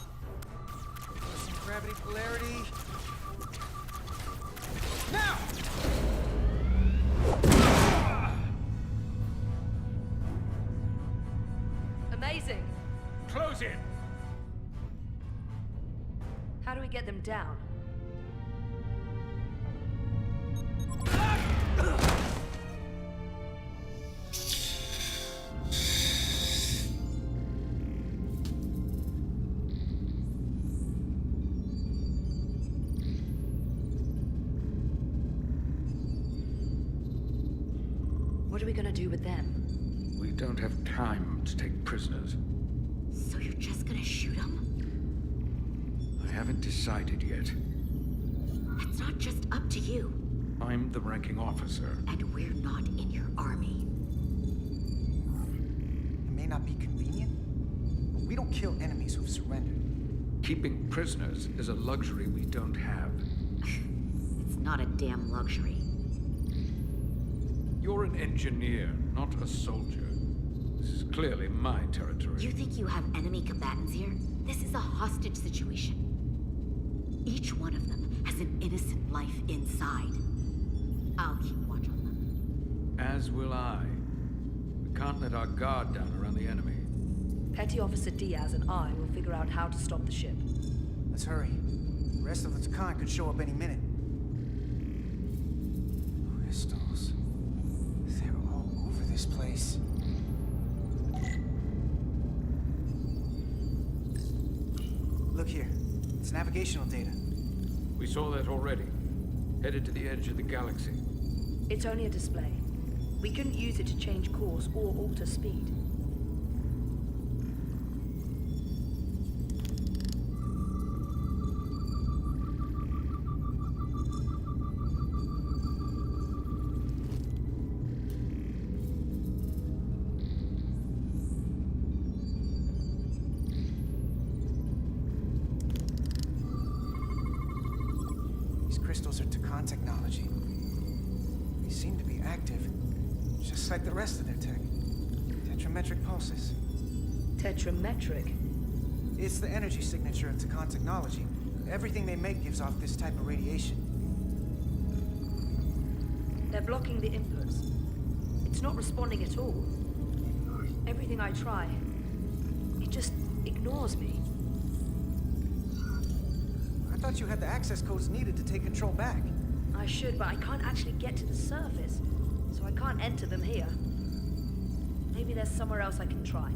I: Some gravity polarity. Now!
P: Amazing.
R: Close in.
P: How do we get them down? What are we gonna do with them?
Q: We don't have time to take prisoners.
G: So you're just gonna shoot him?
Q: I haven't decided yet.
G: That's not just up to you.
Q: I'm the ranking officer.
G: And we're not in your army.
I: It may not be convenient, but we don't kill enemies who've surrendered.
Q: Keeping prisoners is a luxury we don't have.
G: It's not a damn luxury.
Q: You're an engineer, not a soldier. This is clearly my territory.
G: You think you have enemy combatants here? This is a hostage situation. Each one of them has an innocent life inside. I'll keep watch on them.
Q: As will I. We can't let our guard down around the enemy.
P: Petty Officer Diaz and I will figure out how to stop the ship.
I: Let's hurry. The rest of the Takan could show up any minute. Crystals. They're all over this place. Look here. It's navigational data.
Q: We saw that already. Headed to the edge of the galaxy.
P: It's only a display. We couldn't use it to change course or alter speed.
I: Crystals are Takan technology. They seem to be active, just like the rest of their tech. Tetrametric pulses.
P: Tetrametric?
I: It's the energy signature of Takan technology. Everything they make gives off this type of radiation.
P: They're blocking the inputs. It's not responding at all. Everything I try, it just ignores me.
I: I thought you had the access codes needed to take control back.
P: I should, but I can't actually get to the surface, so I can't enter them here. Maybe there's somewhere else I can try.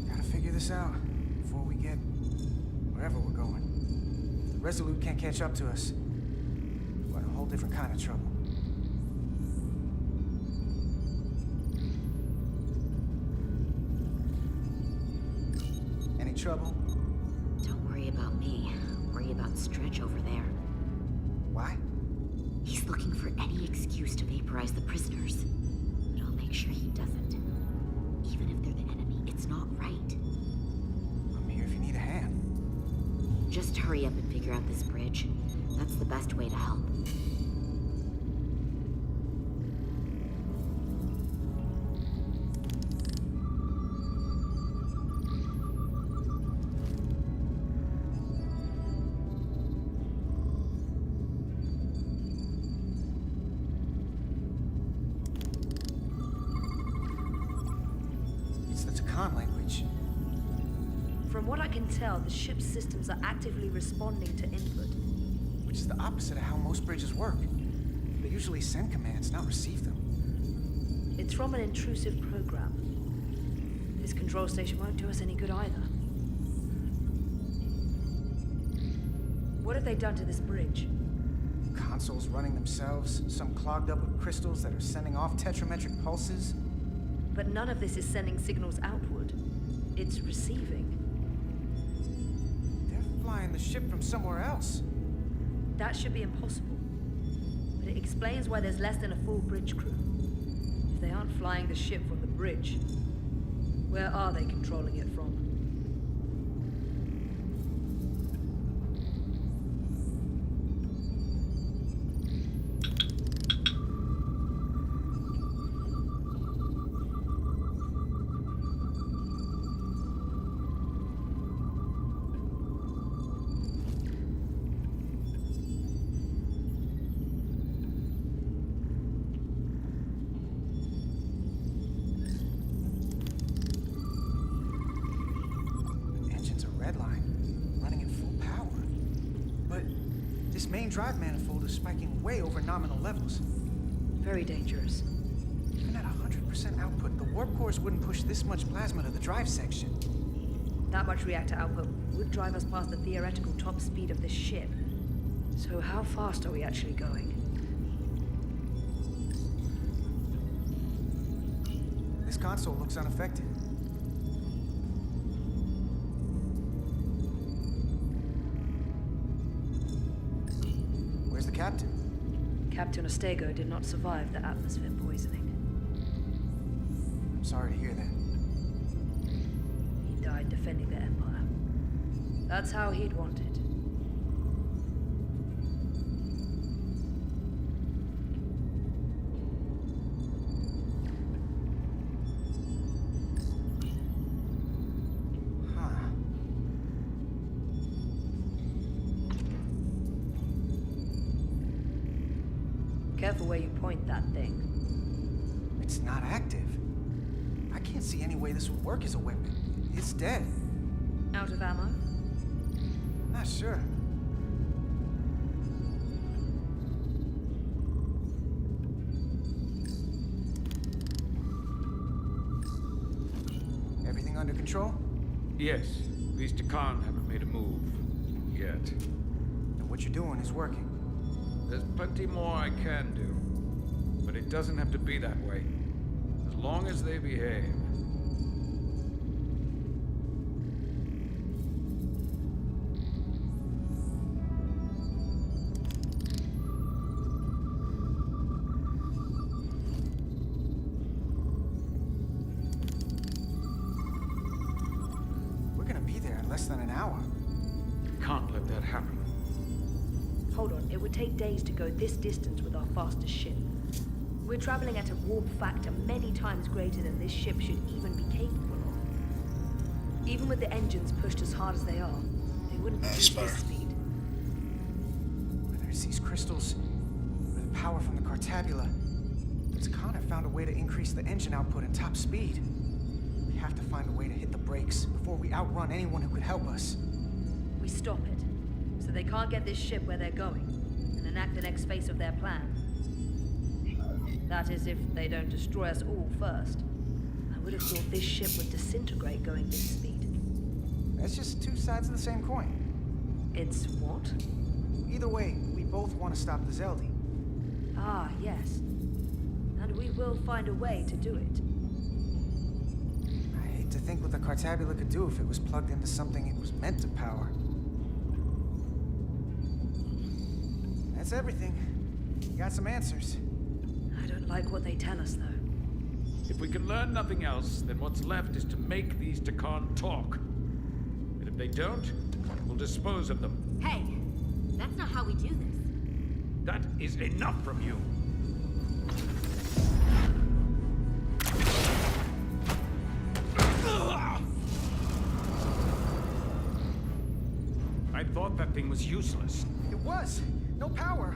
I: Gotta figure this out before we get wherever we're going. If the Resolute can't catch up to us, we're in a whole different kind of trouble. Any trouble?
G: Don't worry about me. Worry about Stretch over there.
I: Why?
G: He's looking for any excuse to vaporize the prisoners. But I'll make sure he doesn't. Even if they're the enemy, it's not right.
I: I'm here if you need a hand.
G: Just hurry up and figure out this bridge. That's the best way to help.
I: It's the Takan language.
P: From what I can tell, the ship's systems are actively responding to input.
I: Which is the opposite of how most bridges work. They usually send commands, not receive them.
P: It's from an intrusive program. This control station won't do us any good either. What have they done to this bridge?
I: Consoles running themselves, some clogged up with crystals that are sending off tetrametric pulses.
P: But none of this is sending signals outward. It's receiving.
I: They're flying the ship from somewhere else.
P: That should be impossible. But it explains why there's less than a full bridge crew. If they aren't flying the ship from the bridge, where are they controlling it from?
I: Drive manifold is spiking way over nominal levels.
P: Very dangerous.
I: Even at 100% output, the warp cores wouldn't push this much plasma to the drive section.
P: That much reactor output would drive us past the theoretical top speed of this ship. So how fast are we actually going?
I: This console looks unaffected. Where's the captain?
P: Captain Ostego did not survive the atmosphere poisoning.
I: I'm sorry to hear that.
P: He died defending the Empire. That's how he'd want it. Careful where you point that thing.
I: It's not active. I can't see any way this would work as a weapon. It's dead.
P: Out of ammo?
I: Not sure. Everything under control?
L: Yes. These Takan haven't made a move. Yet.
I: And what you're doing is working.
L: There's plenty more I can do. But it doesn't have to be that way. As long as they behave.
I: We're gonna be there in less than an hour.
L: Can't let that happen.
P: Hold on, it would take days to go this distance with our fastest ship. We're traveling at a warp factor many times greater than this ship should even be capable of. Even with the engines pushed as hard as they are, they wouldn't produce this speed.
I: Whether it's these crystals, or the power from the Cartabula, the Takan have found a way to increase the engine output and top speed. We have to find a way to hit the brakes before we outrun anyone who could help us.
P: We stop it, so they can't get this ship where they're going, and enact the next phase of their plan. That is, if they don't destroy us all first. I would have thought this ship would disintegrate going this speed.
I: That's just two sides of the same coin.
P: It's what?
I: Either way, we both want to stop the Zeldi.
P: Ah, yes. And we will find a way to do it.
I: I hate to think what the Cartabula could do if it was plugged into something it was meant to power. That's everything. You got some answers.
P: I don't like what they tell us, though.
L: If we can learn nothing else, then what's left is to make these Takan talk. And if they don't, we'll dispose of them.
G: Hey, that's not how we do this.
L: That is enough from you. I thought that thing was useless.
I: It was. No power.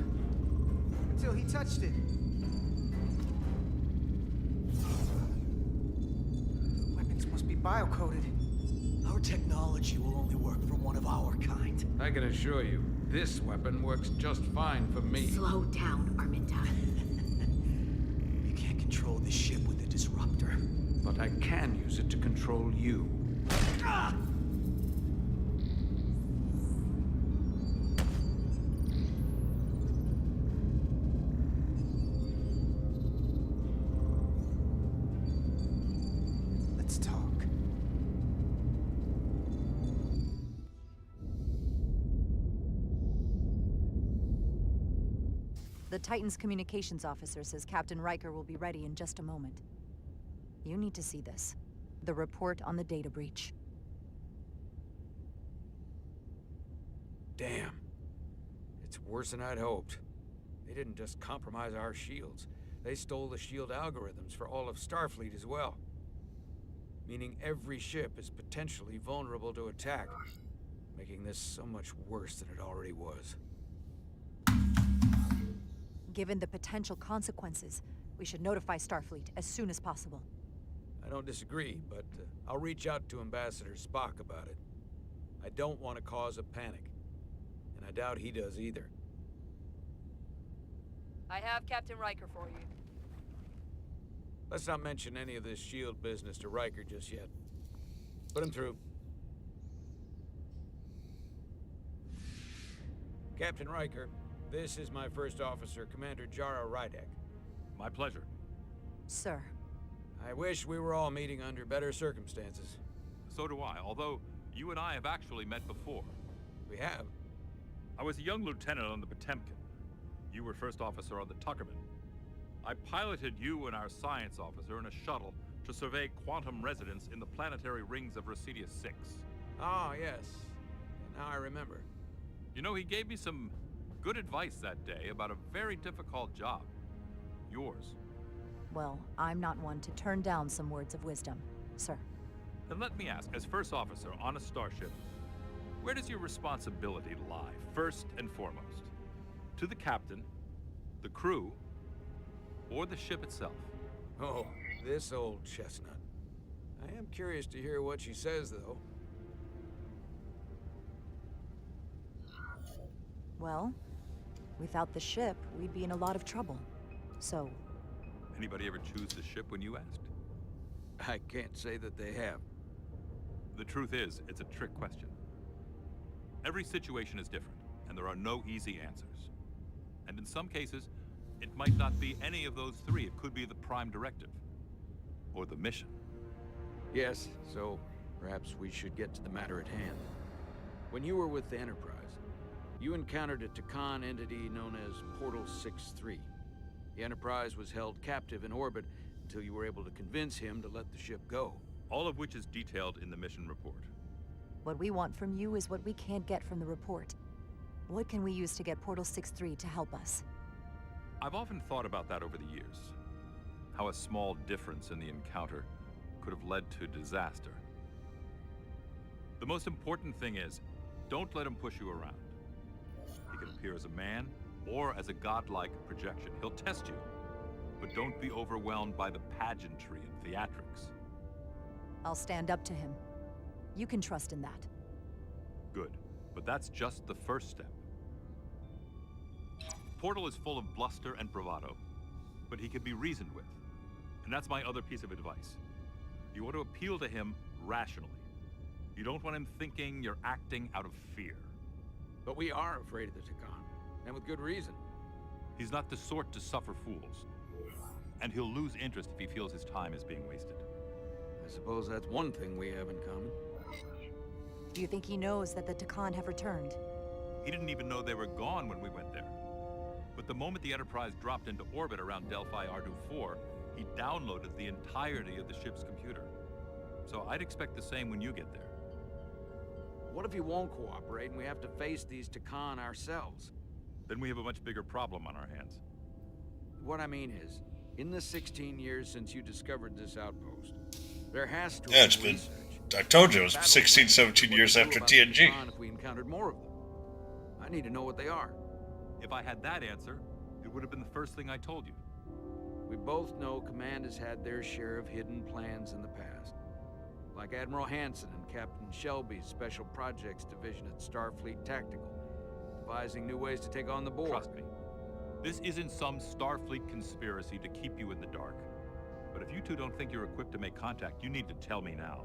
I: Until he touched it. Weapons must be biocoded.
F: Our technology will only work for one of our kind.
L: I can assure you, this weapon works just fine for me.
G: Slow down, Arminta.
F: You can't control this ship with the
L: but I can use it to control you.
O: Let's talk.
A: The Titan's communications officer says Captain Riker will be ready in just a moment. You need to see this. The report on the data breach.
L: Damn. It's worse than I'd hoped. They didn't just compromise our shields. They stole the shield algorithms for all of Starfleet as well. Meaning every ship is potentially vulnerable to attack, making this so much worse than it already was.
A: Given the potential consequences, we should notify Starfleet as soon as possible.
L: I don't disagree, but I'll reach out to Ambassador Spock about it. I don't want to cause a panic, and I doubt he does either.
P: I have Captain Riker for you.
L: Let's not mention any of this shield business to Riker just yet. Put him through. Captain Riker, this is my first officer, Commander Jara Rydek.
H: My pleasure.
A: Sir.
L: I wish we were all meeting under better circumstances.
H: So do I, although you and I have actually met before.
L: We have?
H: I was a young lieutenant on the Potemkin. You were first officer on the Tuckerman. I piloted you and our science officer in a shuttle to survey quantum resonance in the planetary rings of Residius 6.
L: Oh, yes. Now I remember.
H: You know, he gave me some good advice that day about a very difficult job. Yours.
A: Well, I'm not one to turn down some words of wisdom, sir.
H: Then let me ask, as first officer on a starship, where does your responsibility lie, first and foremost? To the captain, the crew, or the ship itself?
L: Oh, this old chestnut. I am curious to hear what she says, though.
A: Well, without the ship, we'd be in a lot of trouble. So...
H: Anybody ever choose the ship when you asked?
L: I can't say that they have.
H: The truth is, it's a trick question. Every situation is different, and there are no easy answers. And in some cases, it might not be any of those three. It could be the prime directive. Or the mission.
L: Yes, so perhaps we should get to the matter at hand. When you were with the Enterprise, you encountered a Takan entity known as Portal 6-3. The Enterprise was held captive in orbit until you were able to convince him to let the ship go.
H: All of which is detailed in the mission report.
A: what we want from you is what we can't get from the report. What can we use to get Portal 6-3 to help us?
H: I've often thought about that over the years. How a small difference in the encounter could have led to disaster. The most important thing is, don't let him push you around. He can appear as a man or as a godlike projection. He'll test you, but don't be overwhelmed by the pageantry and theatrics.
A: I'll stand up to him. You can trust in that.
H: Good, but that's just the first step. Portal is full of bluster and bravado, but he can be reasoned with. And that's my other piece of advice. You want to appeal to him rationally. You don't want him thinking you're acting out of fear.
L: But we are afraid of the Takan, and with good reason.
H: He's not the sort to suffer fools. And he'll lose interest if he feels his time is being wasted.
L: I suppose that's one thing we have in common.
A: Do you think he knows that the Takan have returned?
H: He didn't even know they were gone when we went there. But the moment the Enterprise dropped into orbit around Delphi Ardu 4, he downloaded the entirety of the ship's computer. So I'd expect the same when you get there.
L: What if he won't cooperate and we have to face these Takan ourselves?
H: Then we have a much bigger problem on our hands.
L: What I mean is, in the 16 years since you discovered this outpost, there has to
B: Yeah, it's been... I told you it was 16, 17 years after TNG.
L: If we encountered more of them. I need to know what they are.
H: If I had that answer, it would have been the first thing I told you.
L: We both know Command has had their share of hidden plans in the past. Like Admiral Hansen and Captain Shelby's Special Projects Division at Starfleet Tactical, devising new ways to take on the board.
H: Trust me, this isn't some Starfleet conspiracy to keep you in the dark. But if If you two don't think you're equipped to make contact, you need to tell me now.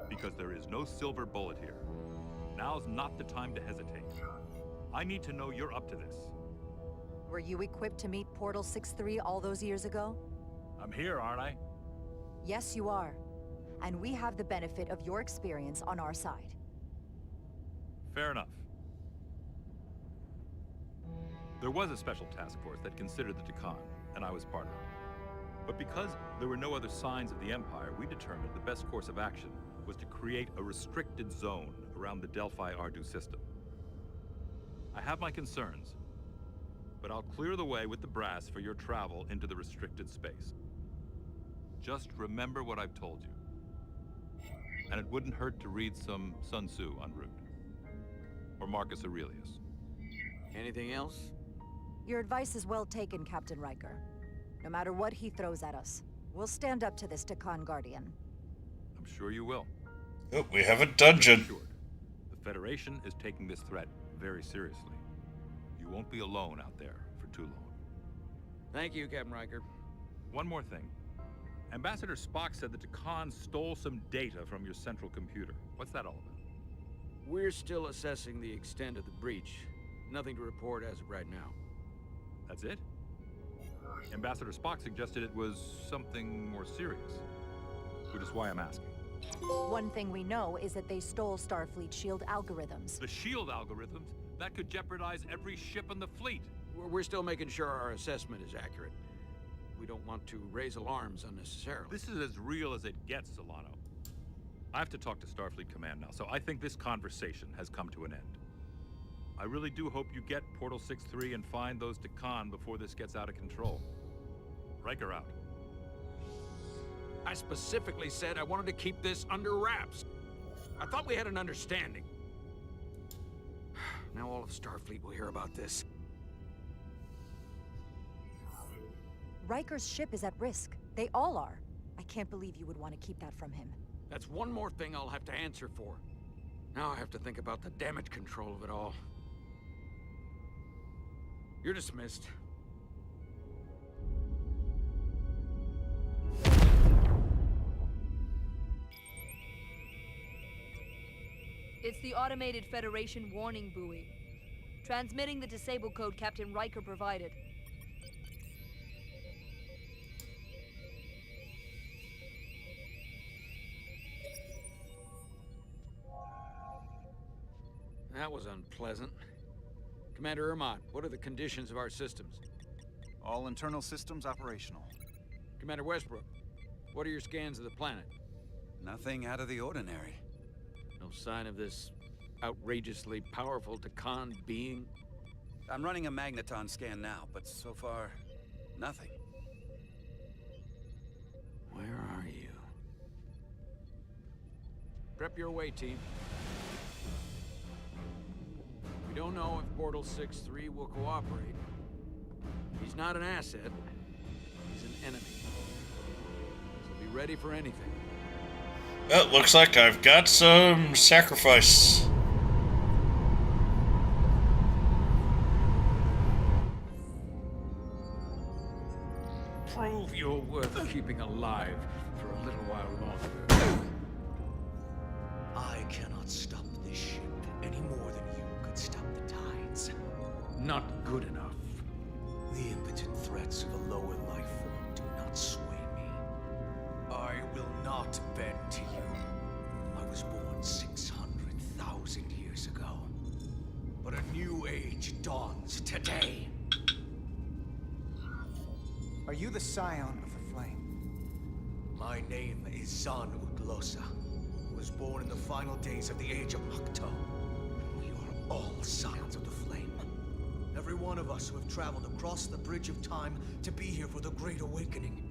H: Because there is no silver bullet here. Now's not the time to hesitate. I need to know you're up to this.
K: Were you equipped to meet Portal 6-3 all those years ago?
H: I'm here, aren't I?
K: Yes, you are. And we have the benefit of your experience on our side.
H: Fair enough. There was a special task force that considered the Takan, and I was part of it. But because there were no other signs of the Empire, we determined the best course of action was to create a restricted zone around the Delphi-Ardu system. I have my concerns, but I'll clear the way with the brass for your travel into the restricted space. Just remember what I've told you. And it wouldn't hurt to read some Sun Tzu en route. Or Marcus Aurelius.
L: Anything else?
K: Your advice is well taken, Captain Riker. No matter what he throws at us, we'll stand up to this Takan Guardian.
H: I'm sure you will.
B: Oh, we have a dungeon.
H: The Federation is taking this threat very seriously. You won't be alone out there for too long.
L: Thank you, Captain Riker.
H: One more thing. Ambassador Spock said that Takan stole some data from your central computer. What's that all about?
L: We're still assessing the extent of the breach. Nothing to report as of right now.
H: That's it? Ambassador Spock suggested it was something more serious. Which is why I'm asking.
K: One thing we know is that they stole Starfleet shield algorithms.
H: The shield algorithms? That could jeopardize every ship in the fleet.
L: We're still making sure our assessment is accurate. We don't want to raise alarms unnecessarily.
H: This is as real as it gets, Solano. I have to talk to Starfleet Command now, so I think this conversation has come to an end. I really do hope you get Portal 6-3 and find those Takan before this gets out of control. Riker out.
L: I specifically said I wanted to keep this under wraps. I thought we had an understanding. Now all of Starfleet will hear about this.
K: Riker's ship is at risk. They all are. I can't believe you would want to keep that from him.
L: That's one more thing I'll have to answer for. Now I have to think about the damage control of it all. You're dismissed.
P: It's the automated Federation warning buoy. Transmitting the disable code Captain Riker provided.
L: That was unpleasant. Commander Ermont, what are the conditions of our systems?
M: All internal systems operational.
L: Commander Westbrook, what are your scans of the planet?
U: Nothing out of the ordinary.
L: No sign of this outrageously powerful Takan being?
U: I'm running a magneton scan now, but so far, nothing.
L: Where are you? Prep your way, team. We don't know if Portal 6-3 will cooperate. He's not an asset. He's an enemy. So be ready for anything.
B: Well, looks like I've got some sacrifice.
L: Prove you're worth keeping alive for a little while longer.
F: I cannot stop this ship any more than you could stop the tides.
L: Not good enough.
F: The impotent threats of a lower life form do not sway me. I will not bend to you. I was born 600,000 years ago. But a new age dawns today.
O: Are you the scion of the flame?
F: My name is Zan Utlosa. I was born in the final days of the age of Makto. We are all scions of the flame. Every one of us who have traveled across the bridge of time to be here for the Great Awakening.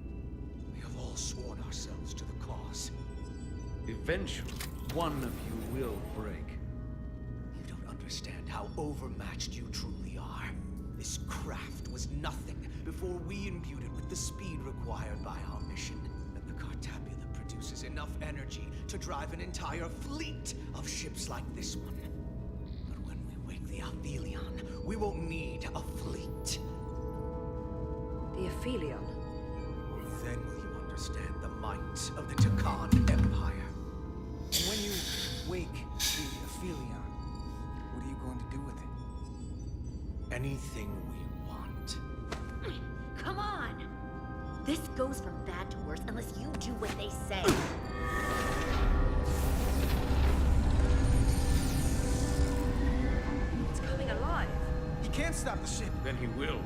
F: We have all sworn ourselves to the cause.
L: Eventually, one of you will break.
F: You don't understand how overmatched you truly are. This craft was nothing before we imbued it with the speed required by our mission. And the Cartapia that produces enough energy to drive an entire fleet of ships like this one. But when we wake the Aphelion, we won't need a fleet.
P: The Aphelion?
F: Then will you understand understand the might of the Takan Empire.
O: When you wake the Aphelion, what are you going to do with it?
F: Anything we want.
G: Come on! This goes from bad to worse unless you do what they say.
P: It's coming alive.
O: He can't stop the ship.
E: Then he will.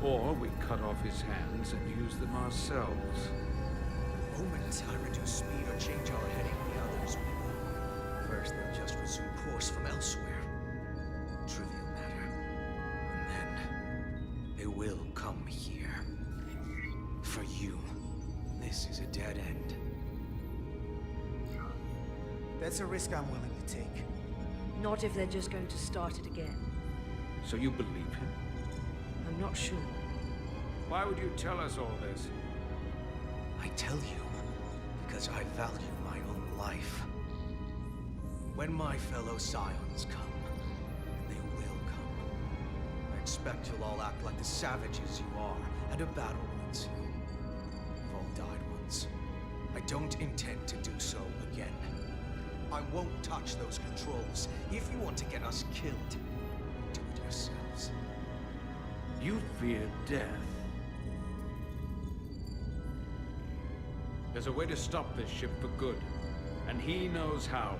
E: Or we cut off his hands and use them ourselves.
F: The moment I reduce speed or change our heading, the others will. First, they'll just resume course from elsewhere. Trivial matter. And then, they will come here. For you, this is a dead end.
O: That's a risk I'm willing to take.
P: Not if they're just going to start it again.
E: So you believe him?
P: I'm not sure.
E: Why would you tell us all this?
F: I tell you, because I value my own life. When my fellow Scions come, and they will come, I expect you'll all act like the savages you are, and a battle once. You've all died once. I don't intend to do so again. I won't touch those controls. If you want to get us killed, do it yourselves.
E: You fear death. There's a way to stop this ship for good, and he knows how.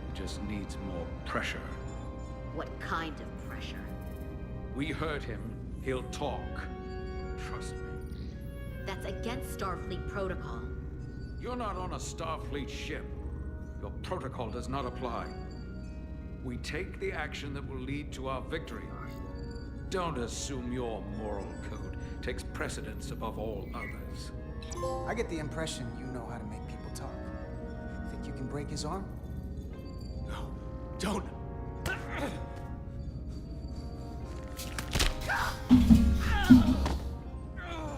E: He just needs more pressure.
G: What kind of pressure?
E: We hurt him, he'll talk. Trust me.
G: That's against Starfleet protocol.
E: You're not on a Starfleet ship. Your protocol does not apply. We take the action that will lead to our victory. Don't assume your moral code takes precedence above all others.
O: I get the impression you know how to make people talk. Think you can break his arm?
F: No, don't!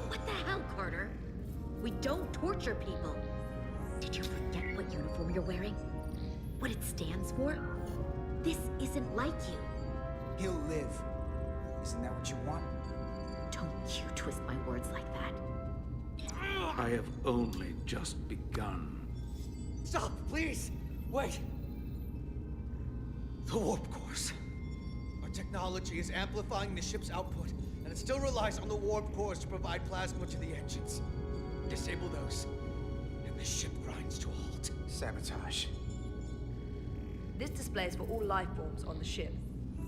G: What the hell, Carter? We don't torture people. Did you forget what uniform you're wearing? What it stands for? This isn't like you.
O: He'll live. Isn't that what you want?
G: Don't you twist my words like that.
E: I have only just begun.
F: Stop, please! Wait! The warp cores. Our technology is amplifying the ship's output, and it still relies on the warp cores to provide plasma to the engines. Disable those, and the ship grinds to a halt.
O: Sabotage.
P: This displays for all life forms on the ship.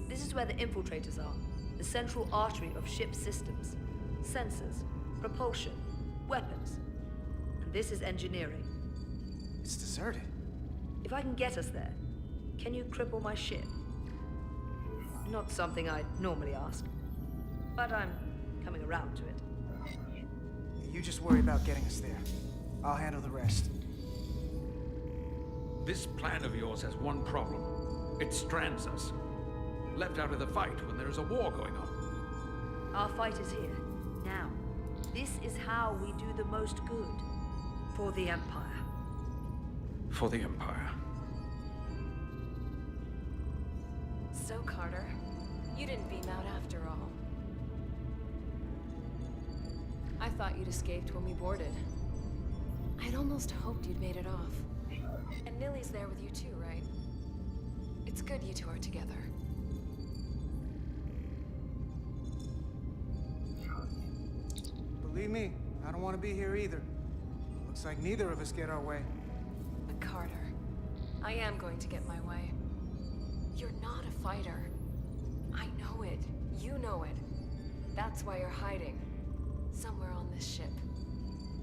P: This is where the infiltrators are, the central artery of ship systems, sensors, propulsion, weapons. And this is engineering.
O: It's deserted.
P: If I can get us there, can you cripple my ship? Not something I'd normally ask, but I'm coming around to it.
O: You just worry about getting us there. I'll handle the rest.
E: This plan of yours has one problem. It strands us. Left out of the fight when there is a war going on.
P: Our fight is here, now. This is how we do the most good. For the Empire.
E: For the Empire.
N: So, Carter, you didn't beam out after all. I thought you'd escaped when we boarded. I'd almost hoped you'd made it off. And Nilly's there with you too, right? It's good you two are together.
O: Believe me, I don't want to be here either. Looks like neither of us get our way.
N: But Carter, I am going to get my way. You're not a fighter. I know it. You know it. That's why you're hiding. Somewhere on this ship.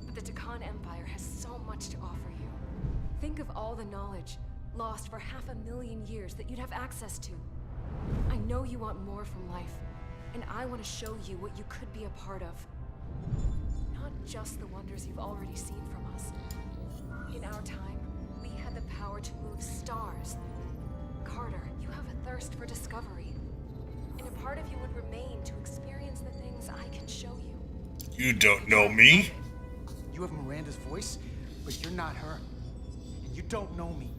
N: But the Takan Empire has so much to offer you. Think of all the knowledge lost for 500,000 years that you'd have access to. I know you want more from life, and I want to show you what you could be a part of. Not just the wonders you've already seen from us. In our time, we had the power to move stars. Carter, you have a thirst for discovery. And a part of you would remain to experience the things I can show you.
B: You don't know me.
O: You have Miranda's voice, but you're not her. And you don't know me.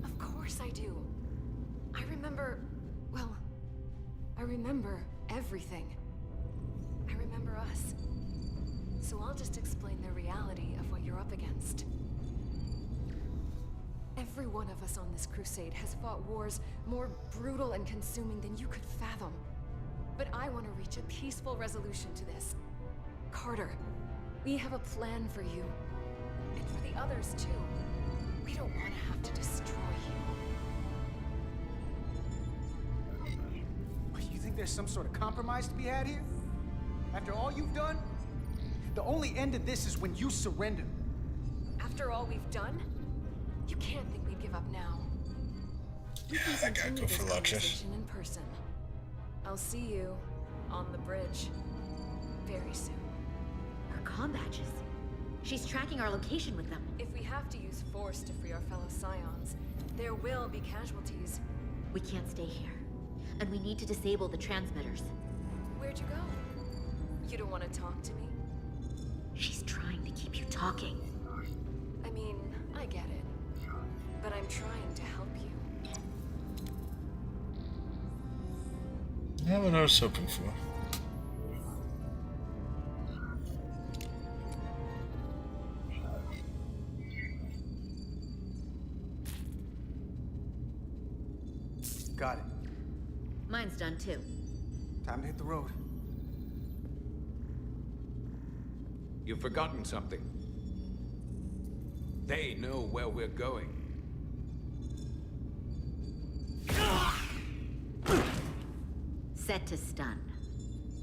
N: Of course I do. I remember... well, I remember everything. I remember us. So I'll just explain the reality up against. Every one of us on this crusade has fought wars more brutal and consuming than you could fathom. But I want to reach a peaceful resolution to this. Carter, we have a plan for you. And for the others, too. We don't want to have to destroy you.
O: You think there's some sort of compromise to be had here? After all you've done? The only end of this is when you surrender.
N: After all we've done? You can't think we'd give up now. We can continue this conversation in person. I'll see you on the bridge very soon.
G: Her comm badges. She's tracking our location with them.
N: If we have to use force to free our fellow Scions, there will be casualties.
G: We can't stay here. And we need to disable the transmitters.
N: Where'd you go? You don't want to talk to me?
G: She's trying to keep you talking.
N: I mean, I get it. But I'm trying to help you.
B: Yeah, what I was hoping for.
O: Got it.
G: Mine's done too.
O: Time to hit the road.
E: You've forgotten something. They know where we're going.
G: Set to stun.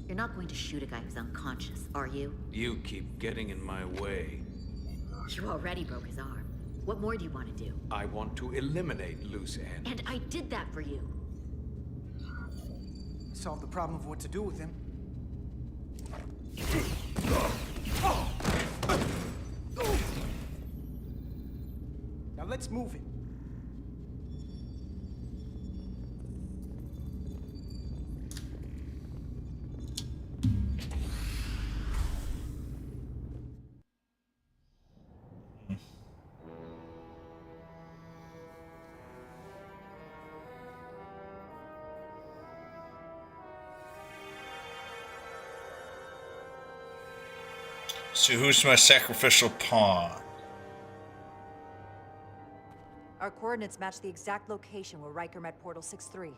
G: You're not going to shoot a guy who's unconscious, are you?
E: You keep getting in my way.
G: You already broke his arm. What more do you want to do?
E: I want to eliminate loose ends.
G: And I did that for you.
O: Solve the problem of what to do with him. Now let's move it.
B: So who's my sacrificial pawn?
K: Our coordinates match the exact location where Riker met Portal 6-3.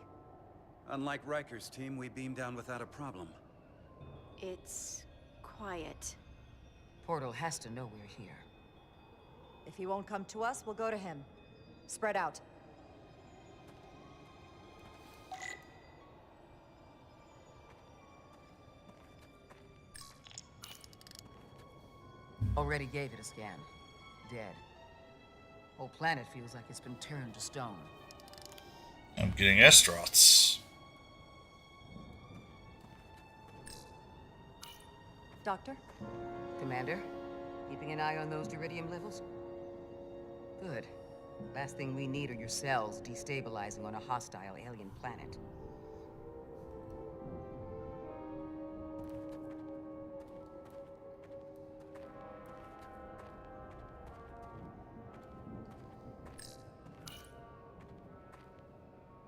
U: Unlike Riker's team, we beamed down without a problem.
J: It's quiet.
T: Portal has to know we're here.
K: If he won't come to us, we'll go to him. Spread out.
T: Already gave it a scan. Dead. Whole planet feels like it's been turned to stone.
B: I'm getting Estrots.
K: Doctor?
T: Commander, keeping an eye on those iridium levels? Good. Last thing we need are your cells destabilizing on a hostile alien planet.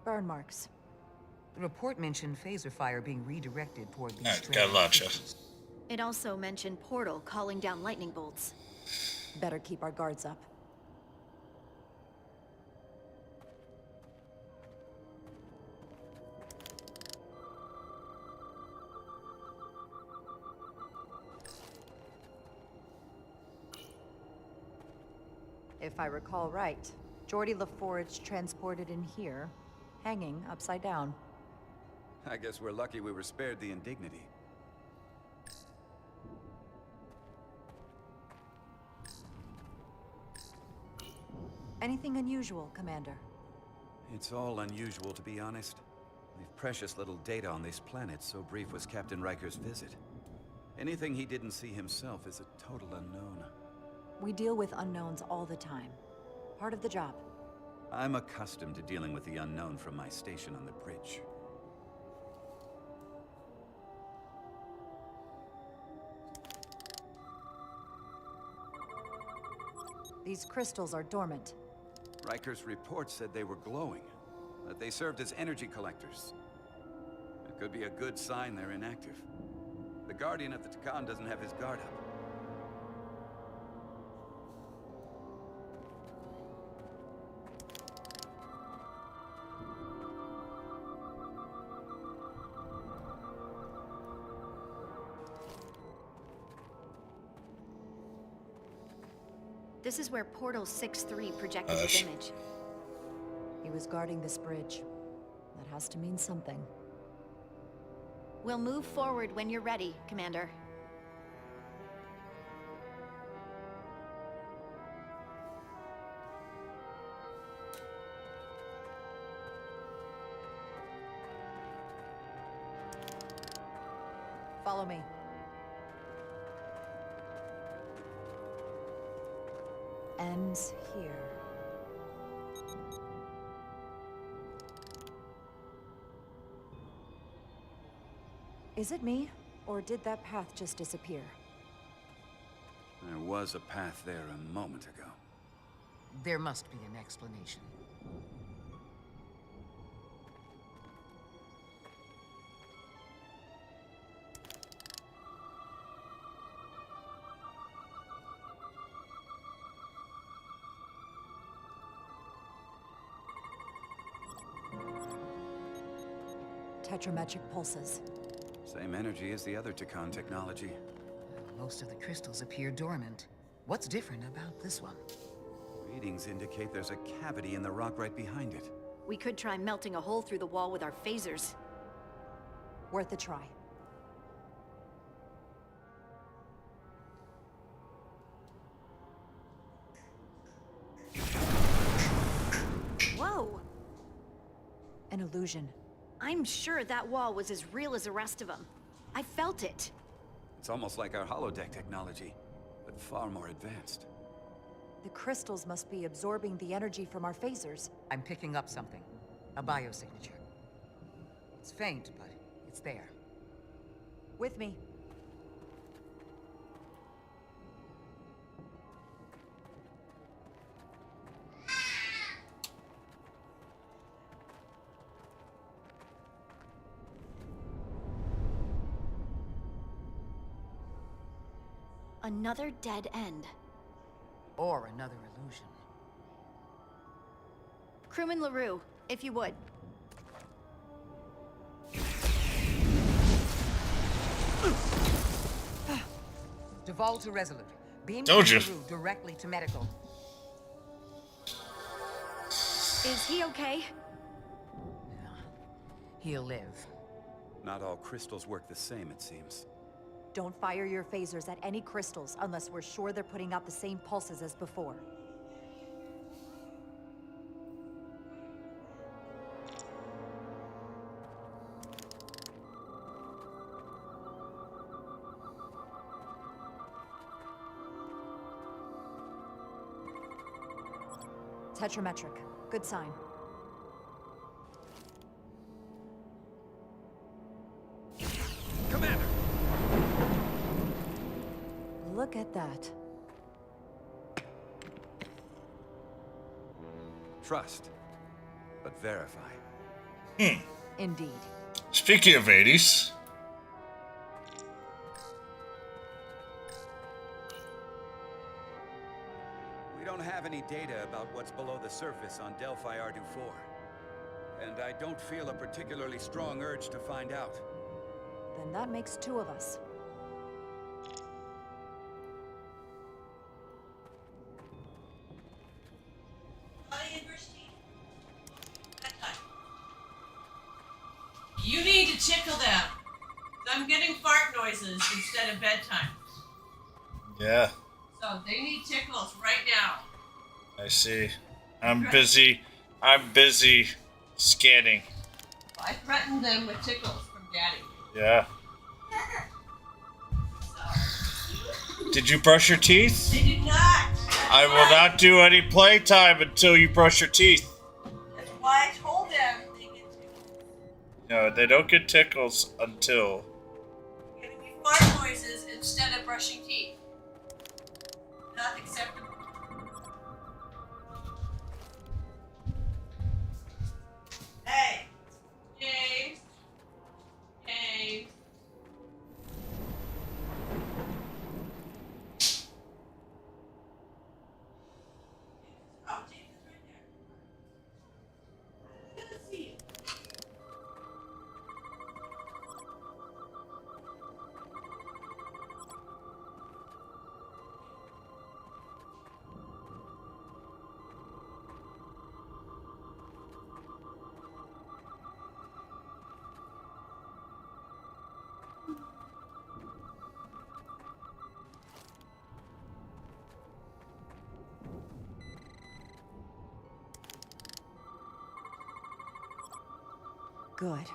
K: Burn marks.
T: The report mentioned phaser fire being redirected toward these
B: Gotcha.
S: It also mentioned Portal calling down lightning bolts.
K: Better keep our guards up. If I recall right, Geordi LaForge transported in here, hanging upside down.
U: I guess we're lucky we were spared the indignity.
K: Anything unusual, Commander?
U: It's all unusual, to be honest. We've precious little data on this planet, so brief was Captain Riker's visit. Anything he didn't see himself is a total unknown.
K: We deal with unknowns all the time. Part of the job.
U: I'm accustomed to dealing with the unknown from my station on the bridge.
K: These crystals are dormant.
U: Riker's report said they were glowing, that they served as energy collectors. It could be a good sign they're inactive. The Guardian of the Takan doesn't have his guard up.
S: This is where Portal 6-3 projected his image.
K: He was guarding this bridge. That has to mean something.
S: We'll move forward when you're ready, Commander.
K: Follow me. Ends here. Is it me, or did that path just disappear?
U: There was a path there a moment ago.
T: There must be an explanation.
K: Tetrametric pulses.
U: Same energy as the other Takan technology.
T: Most of the crystals appear dormant. What's different about this one?
U: Readings indicate there's a cavity in the rock right behind it.
S: We could try melting a hole through the wall with our phasers.
K: Worth a try.
S: Whoa!
K: An illusion.
S: I'm sure that wall was as real as the rest of them. I felt it.
U: It's almost like our holodeck technology, but far more advanced.
K: The crystals must be absorbing the energy from our phasers.
T: I'm picking up something. A biosignature. It's faint, but it's there.
K: With me.
S: Another dead end.
T: Or another illusion.
S: Crewman LaRue, if you would.
T: Devolve to Resolute. Beam
B: Told you.
T: LaRue directly to medical.
S: Is he okay?
T: He'll live.
U: Not all crystals work the same, it seems.
K: Don't fire your phasers at any crystals unless we're sure they're putting out the same pulses as before. Tetrametric. Good sign.
R: Commander!
K: Look at that.
U: Trust, but verify.
K: Indeed.
B: Speaking of 80s.
U: We don't have any data about what's below the surface on Delphi Ardu 4. And I don't feel a particularly strong urge to find out.
K: Then that makes two of us.
C: You need to tickle them. I'm getting fart noises instead of bedtime.
B: Yeah,
C: So they need tickles right now.
B: I see. I'm busy scanning.
C: I threatened them with tickles from Daddy.
B: Yeah. Did you brush your teeth?
C: They did not.
B: I will not do any playtime until you brush your teeth.
C: That's why I told them they get tickles.
B: No, they don't get tickles until...
C: Giving me fart noises instead of brushing teeth. Not acceptable. Hey, James. James. Oh, James is right there. Good to see you.
K: Good.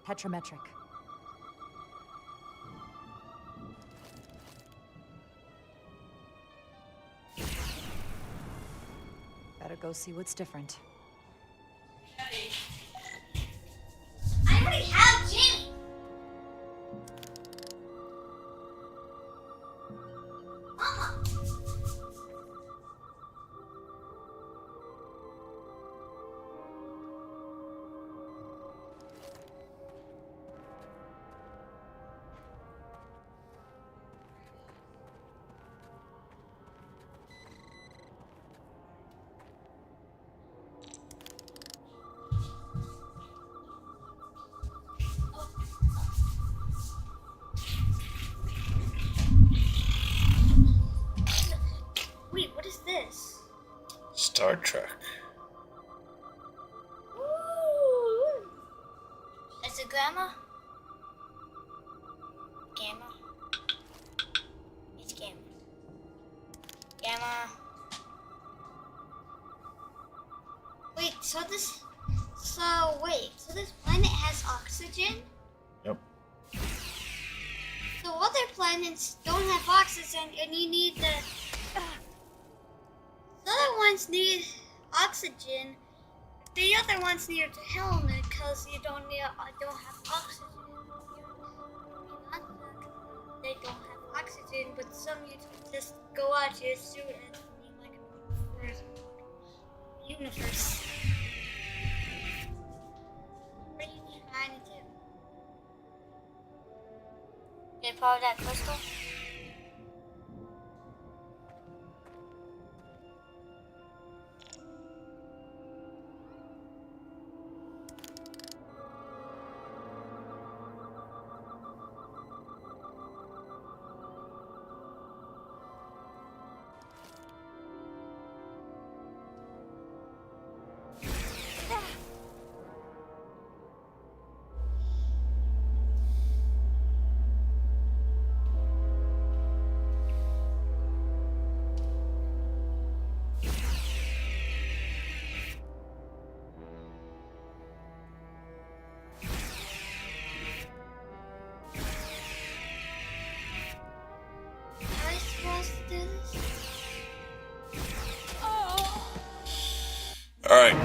K: Petrometric. Better go see what's different.
D: I already have Jamie! Mama! Wait, what is this?
B: Star Trek.
D: Ooh. Is it Gamma? Gamma? It's Gamma. Gamma. Wait, so this planet has oxygen?
B: Yep.
D: So other planets don't have oxygen and you need the other ones need oxygen. The other ones need a helmet because you don't have oxygen. They don't have oxygen, but some you just go out your suit and be like a universe. What are you trying to do? Get part of that crystal?
B: Alright.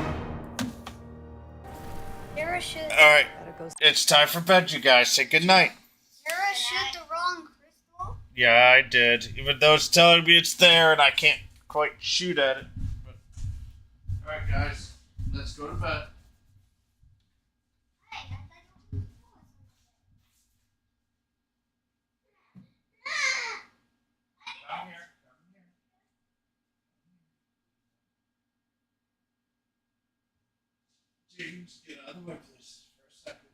D: Sarah shoot.
B: Alright. It's time for bed, you guys. Say goodnight.
D: Sarah shoot the wrong crystal.
B: Yeah, I did. Even though it's telling me it's there and I can't quite shoot at it. Alright, guys. Let's go to bed. Come here. James, get out of the way, please, for a second.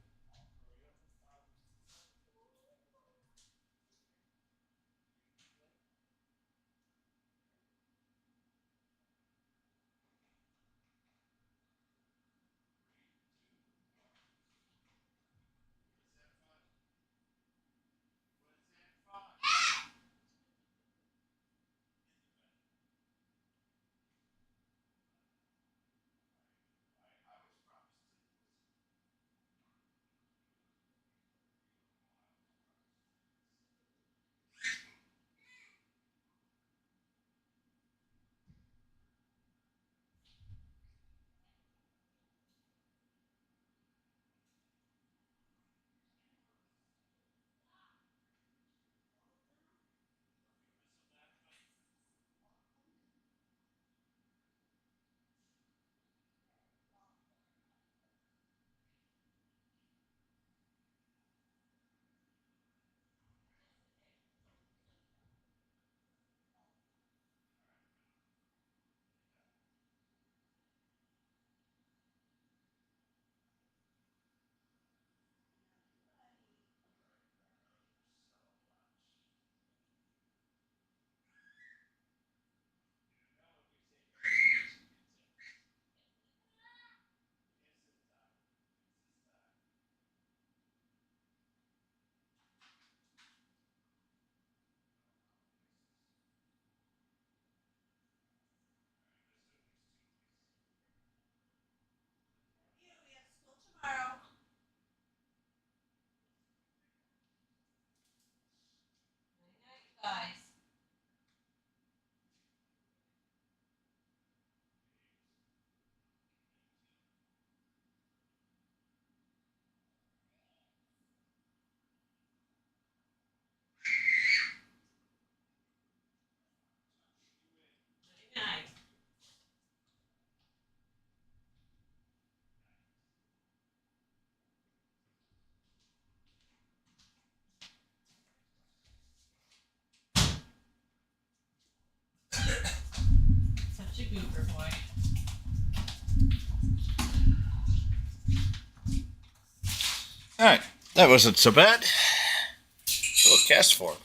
B: Alright, that wasn't so bad. A little cast form.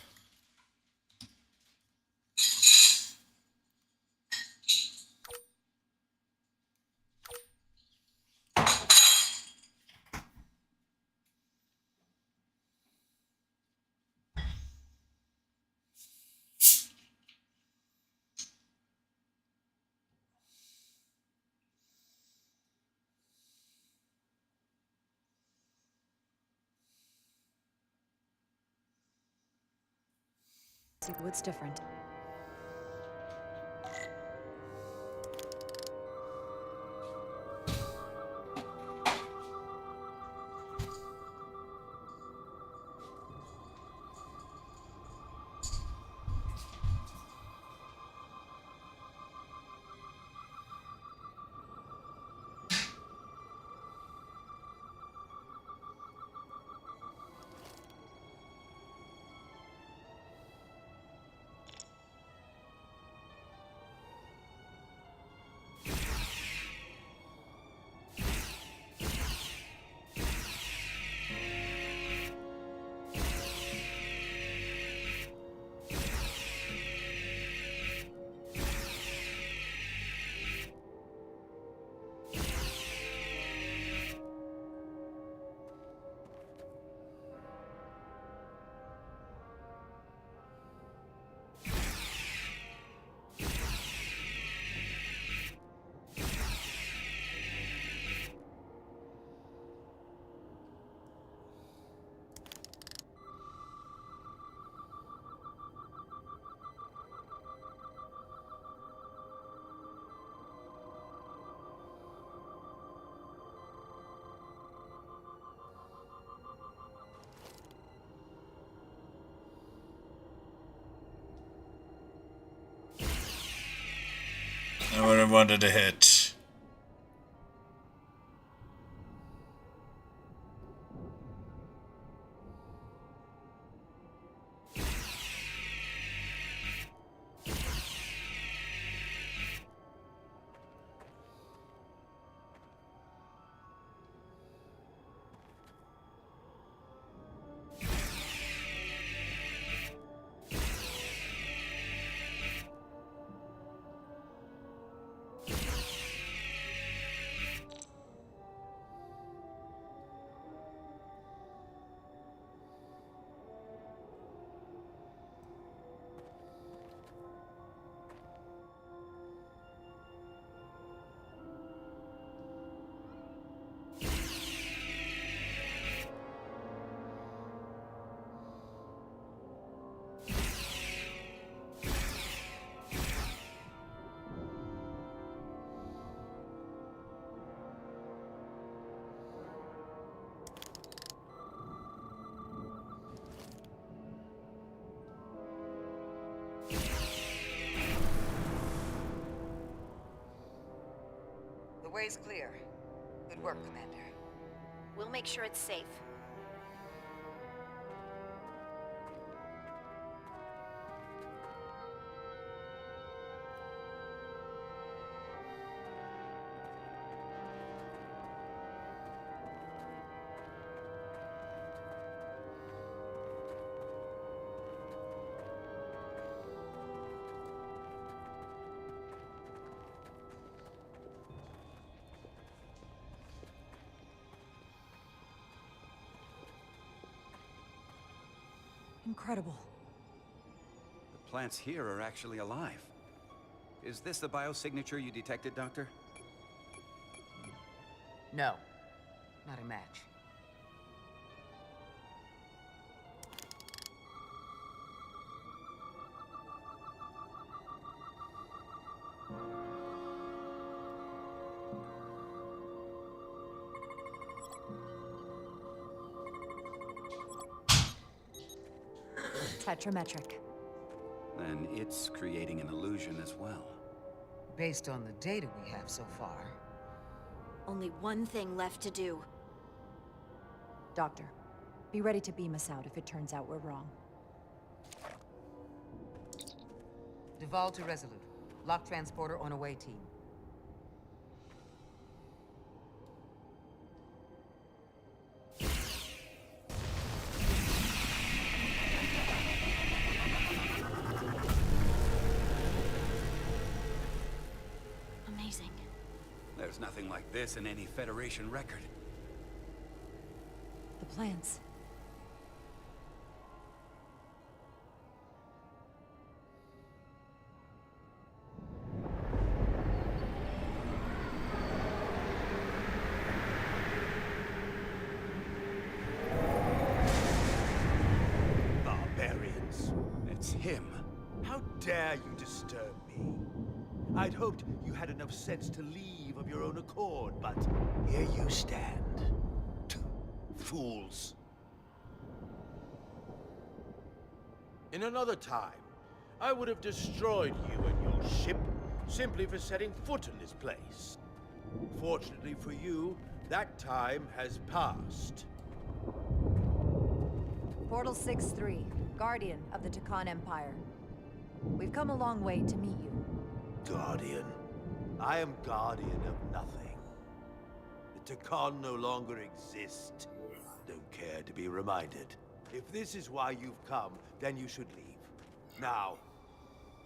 K: See what's different.
B: I would have wanted to hit.
T: The way's clear. Good work, Commander.
S: We'll make sure it's safe.
K: Incredible.
U: The plants here are actually alive. Is this the biosignature you detected, Doctor?
T: No, not a match.
K: Tetrametric.
U: Then it's creating an illusion as well.
T: Based on the data we have so far.
S: Only one thing left to do.
K: Doctor, be ready to beam us out if it turns out we're wrong.
T: Duval to Resolute. Lock transporter on away team.
U: There's nothing like this in any Federation record.
A: The plans.
Q: Barbarians.
U: It's him.
Q: How dare you disturb me? I'd hoped you had enough sense to leave of your own accord, but here you stand. Fools. In another time, I would have destroyed you and your ship simply for setting foot in this place. Fortunately for you, that time has passed.
K: Portal 6-3, Guardian of the Takan Empire. We've come a long way to meet you.
Q: Guardian? I am guardian of nothing. The Takan no longer exist. Don't care to be reminded. If this is why you've come, then you should leave. Now.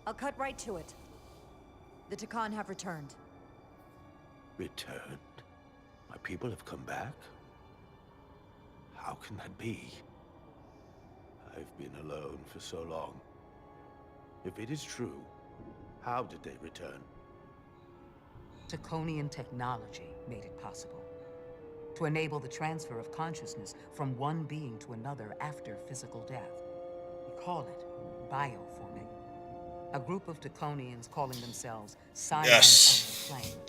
K: I'll cut right to it. The Takan have returned.
Q: Returned? My people have come back? How can that be? I've been alone for so long. If it is true, how did they return?
T: Taconian technology made it possible. To enable the transfer of consciousness from one being to another after physical death. We call it bioforming. A group of Taconians calling themselves Scions of the Flame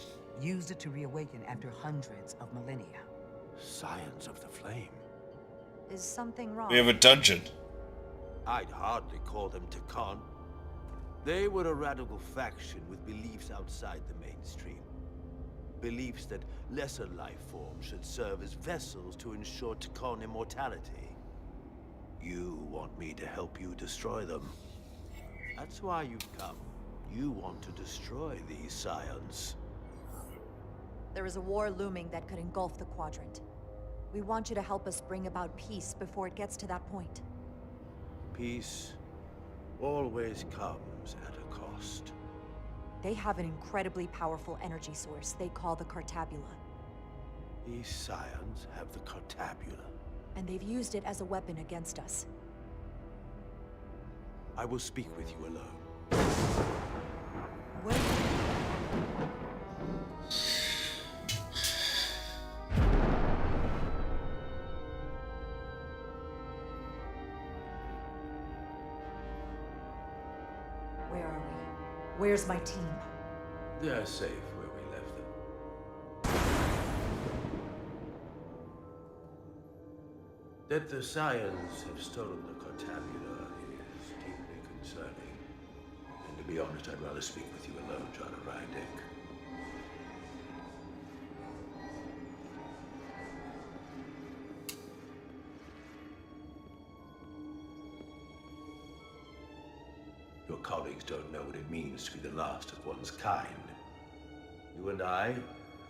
T: used it to reawaken after hundreds of millennia.
Q: Scions of the Flame?
K: Is something wrong?
B: We have a dungeon.
Q: I'd hardly call them Takan. They were a radical faction with beliefs outside the mainstream. Beliefs that lesser life forms should serve as vessels to ensure Takan immortality. You want me to help you destroy them. That's why you've come. You want to destroy these scions.
K: There is a war looming that could engulf the Quadrant. We want you to help us bring about peace before it gets to that point.
Q: Peace always comes at a cost.
K: They have an incredibly powerful energy source they call the Cartabula.
Q: These scions have the Cartabula.
K: And they've used it as a weapon against us.
Q: I will speak with you alone.
K: Wait. Where are we? Where's my team?
Q: They're safe where we left them. That the scions have stolen the Cartabula is deeply concerning. And to be honest, I'd rather speak with you alone, John Rydick. Your colleagues don't know what it means to be the last of one's kind. You and I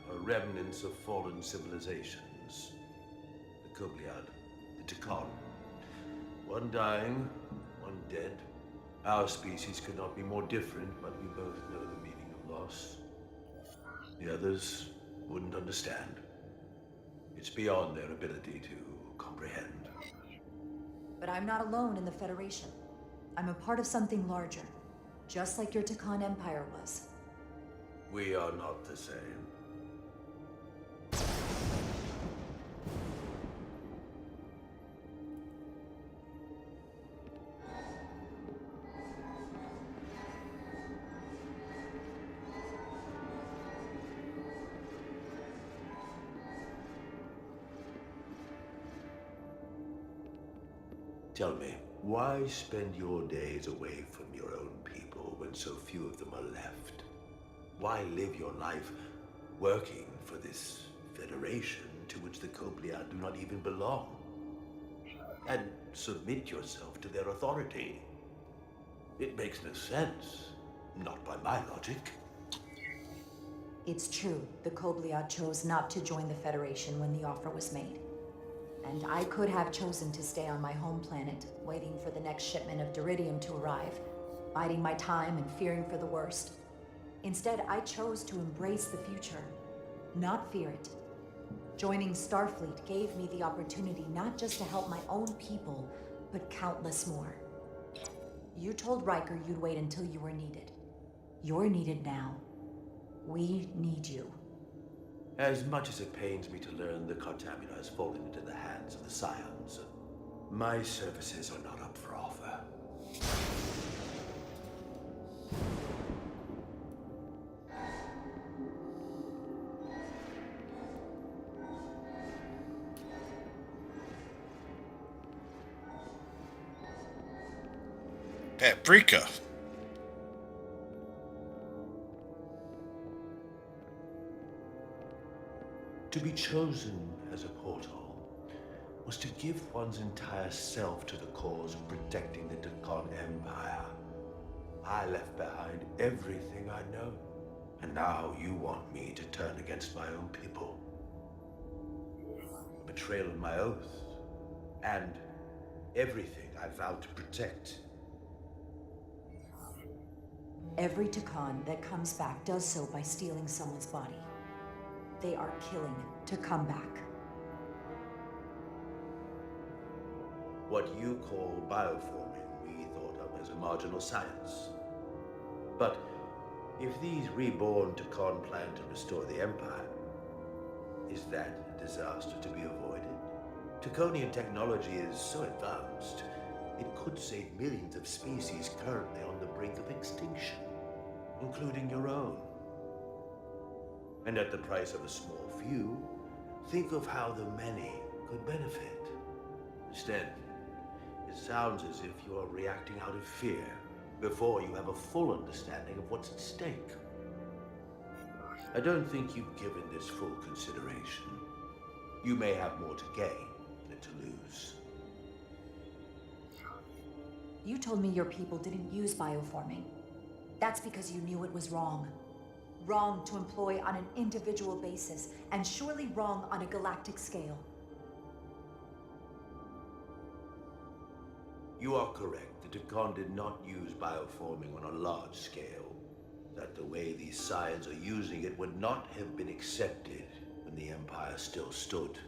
Q: are remnants of fallen civilizations. The Kobliad, the Takan. One dying, one dead. Our species could not be more different, but we both know the meaning of loss. The others wouldn't understand. It's beyond their ability to comprehend.
A: But I'm not alone in the Federation. I'm a part of something larger, just like your Takan Empire was.
Q: We are not the same. Tell me, why spend your days away from your own people when so few of them are left? Why live your life working for this federation to which the Kobliad do not even belong? And submit yourself to their authority? It makes no sense, not by my logic.
A: It's true, the Kobliad chose not to join the Federation when the offer was made. And I could have chosen to stay on my home planet, waiting for the next shipment of Duridium to arrive, biding my time and fearing for the worst. Instead, I chose to embrace the future,
K: not fear it. Joining Starfleet gave me the opportunity not just to help my own people, but countless more. You told Riker you'd wait until you were needed. You're needed now. We need you.
Q: As much as it pains me to learn the Cartabula has fallen into the hands of the Scions, my services are not up for offer.
B: Paprika.
Q: To be chosen as a portal was to give one's entire self to the cause of protecting the Dakon Empire. I left behind everything I know, and now you want me to turn against my own people. Betrayal of my oath, and everything I vowed to protect.
K: Every Dakon that comes back does so by stealing someone's body. They are killing to come back.
Q: What you call bioforming, we thought of as a marginal science. But if these reborn Dakon plan to restore the Empire, is that a disaster to be avoided? Dakonian technology is so advanced, it could save millions of species currently on the brink of extinction, including your own. And at the price of a small few, think of how the many could benefit. Instead, it sounds as if you're reacting out of fear before you have a full understanding of what's at stake. I don't think you've given this full consideration. You may have more to gain than to lose.
K: You told me your people didn't use bioforming. That's because you knew it was wrong. Wrong to employ on an individual basis, and surely wrong on a galactic scale.
Q: You are correct. The Dakon did not use bioforming on a large scale. That the way these Scions are using it would not have been accepted when the Empire still stood.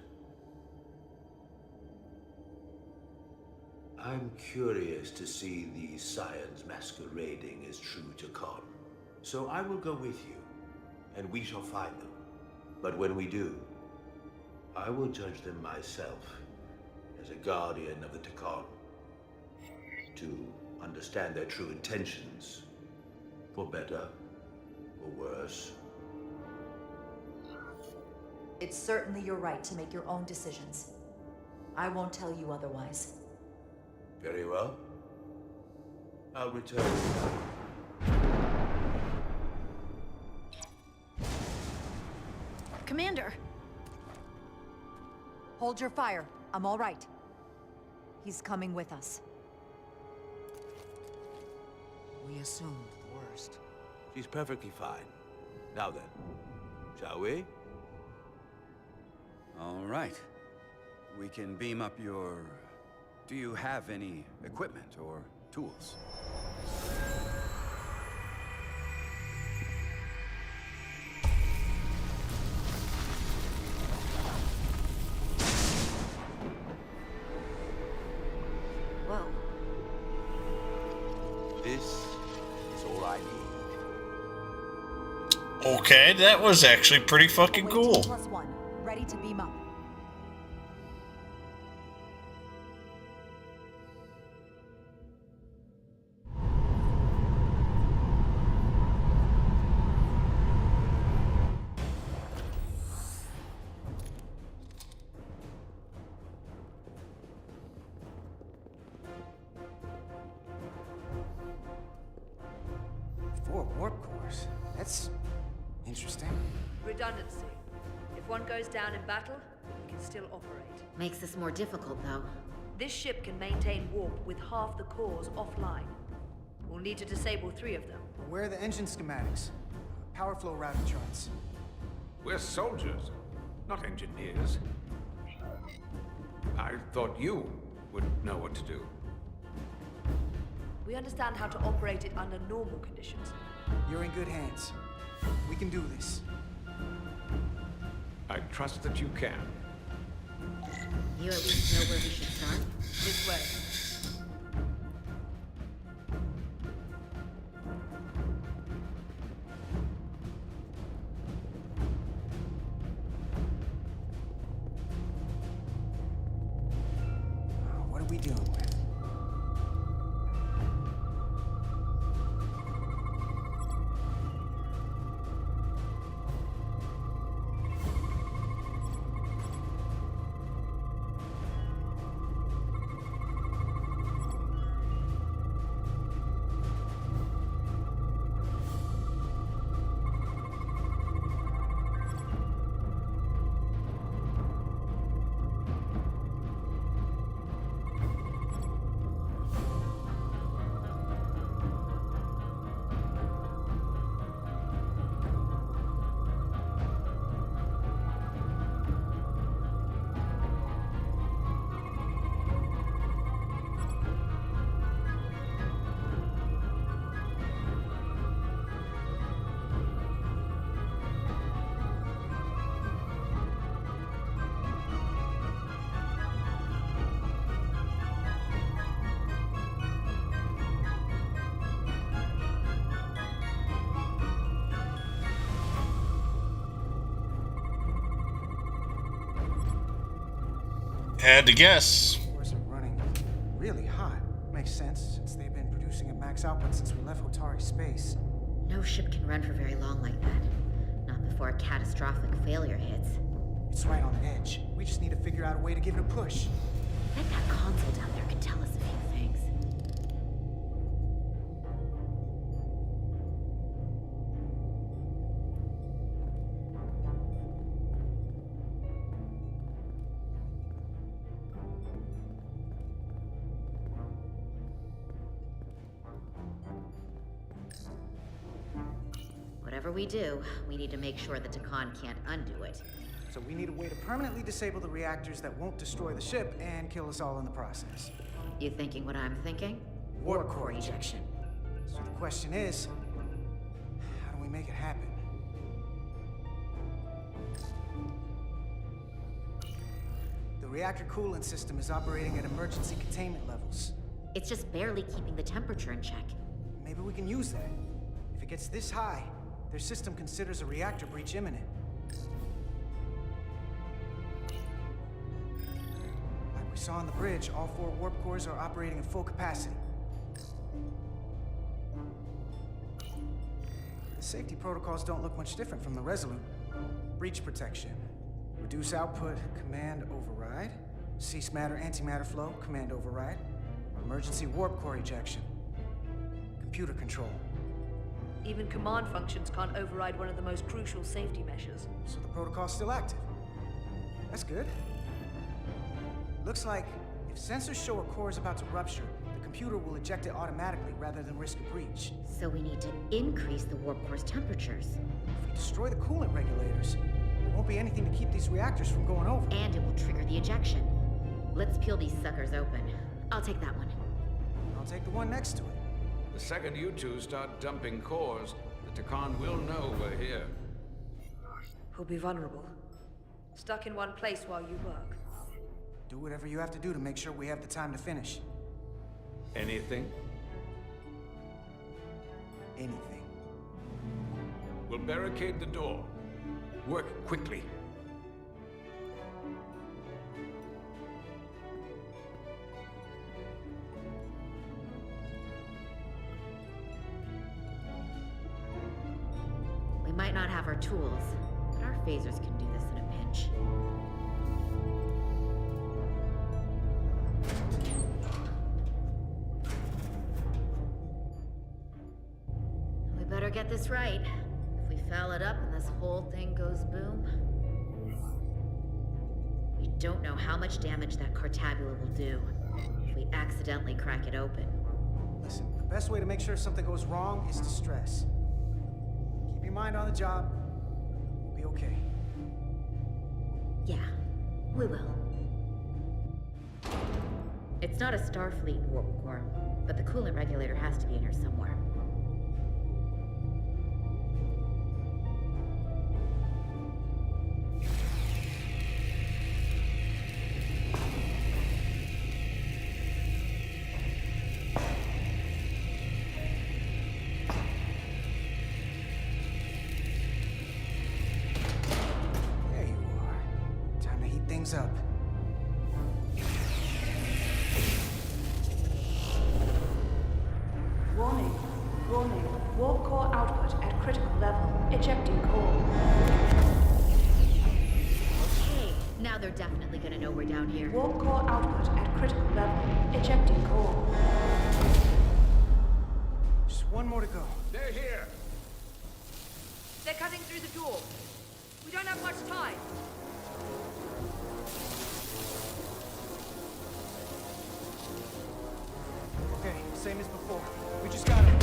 Q: I'm curious to see these Scions masquerading as true Dakon. So I will go with you, and we shall find them. But when we do, I will judge them myself as a guardian of the Dakon, to understand their true intentions, for better or worse.
K: It's certainly your right to make your own decisions. I won't tell you otherwise.
Q: Very well. I'll return.
S: Commander!
K: Hold your fire. I'm all right. He's coming with us.
F: We assumed the worst.
Q: She's perfectly fine. Now then, shall we?
U: All right. We can beam up your... Do you have any equipment or tools?
K: Whoa.
Q: This is all I need.
B: Okay, that was actually pretty fucking cool.
K: +1, ready to beam up.
O: Warp cores. That's interesting.
P: Redundancy. If one goes down in battle, we can still operate.
G: Makes this more difficult, though.
P: This ship can maintain warp with half the cores offline. We'll need to disable 3 of them.
O: Where are the engine schematics? Power flow routing charts.
E: We're soldiers, not engineers. I thought you would know what to do.
P: We understand how to operate it under normal conditions.
O: You're in good hands. We can do this.
E: trust that you can.
G: You at least know where we should start?
P: This way.
O: What are we dealing with?
B: Had to guess.
O: Cores are running really hot. Makes sense, since they've been producing at max output since we left Hotari space.
G: No ship can run for very long like that. Not before a catastrophic failure hits.
O: It's right on the edge. We just need to figure out a way to give it a push.
G: I bet that console down there could tell us a few things. Whatever we do, we need to make sure that Takan can't undo it.
O: So we need a way to permanently disable the reactors that won't destroy the ship and kill us all in the process.
G: You thinking what I'm thinking?
O: Warp core ejection. So the question is, how do we make it happen? The reactor coolant system is operating at emergency containment levels.
G: It's just barely keeping the temperature in check.
O: Maybe we can use that. If it gets this high, their system considers a reactor breach imminent. Like we saw on the bridge, all 4 warp cores are operating at full capacity. The safety protocols don't look much different from the Resolute. Breach protection. Reduce output, command override. Cease matter, antimatter flow, command override. Emergency warp core ejection. Computer control.
P: Even command functions can't override one of the most crucial safety measures.
O: So the protocol's still active. That's good. Looks like if sensors show a core is about to rupture, the computer will eject it automatically rather than risk a breach.
G: So we need to increase the warp core's temperatures.
O: If we destroy the coolant regulators, there won't be anything to keep these reactors from going over.
G: And it will trigger the ejection. Let's peel these suckers open. I'll take that one.
O: I'll take the one next to it.
E: The second you two start dumping cores, the Takan will know we're here.
P: Who'll be vulnerable. Stuck in one place while you work.
O: Do whatever you have to do to make sure we have the time to finish.
E: Anything?
O: Anything.
E: We'll barricade the door. Work quickly.
G: We might not have our tools, but our phasers can do this in a pinch. We better get this right. If we foul it up and this whole thing goes boom, we don't know how much damage that Cartabula will do if we accidentally crack it open.
O: Listen, the best way to make sure something goes wrong is to stress. Keep your mind on the job. We'll be okay.
G: Yeah, we will. It's not a Starfleet warp core, but the coolant regulator has to be in here somewhere.
O: Systems up.
I: Warning. Warning. Warp core output at critical level. Ejecting core.
G: Okay, now they're definitely gonna know we're down here.
I: Warp core output at critical level. Ejecting core.
O: Just one more to go.
R: They're here.
P: They're cutting through the door. We don't have much time.
O: Okay, same as before. We just gotta...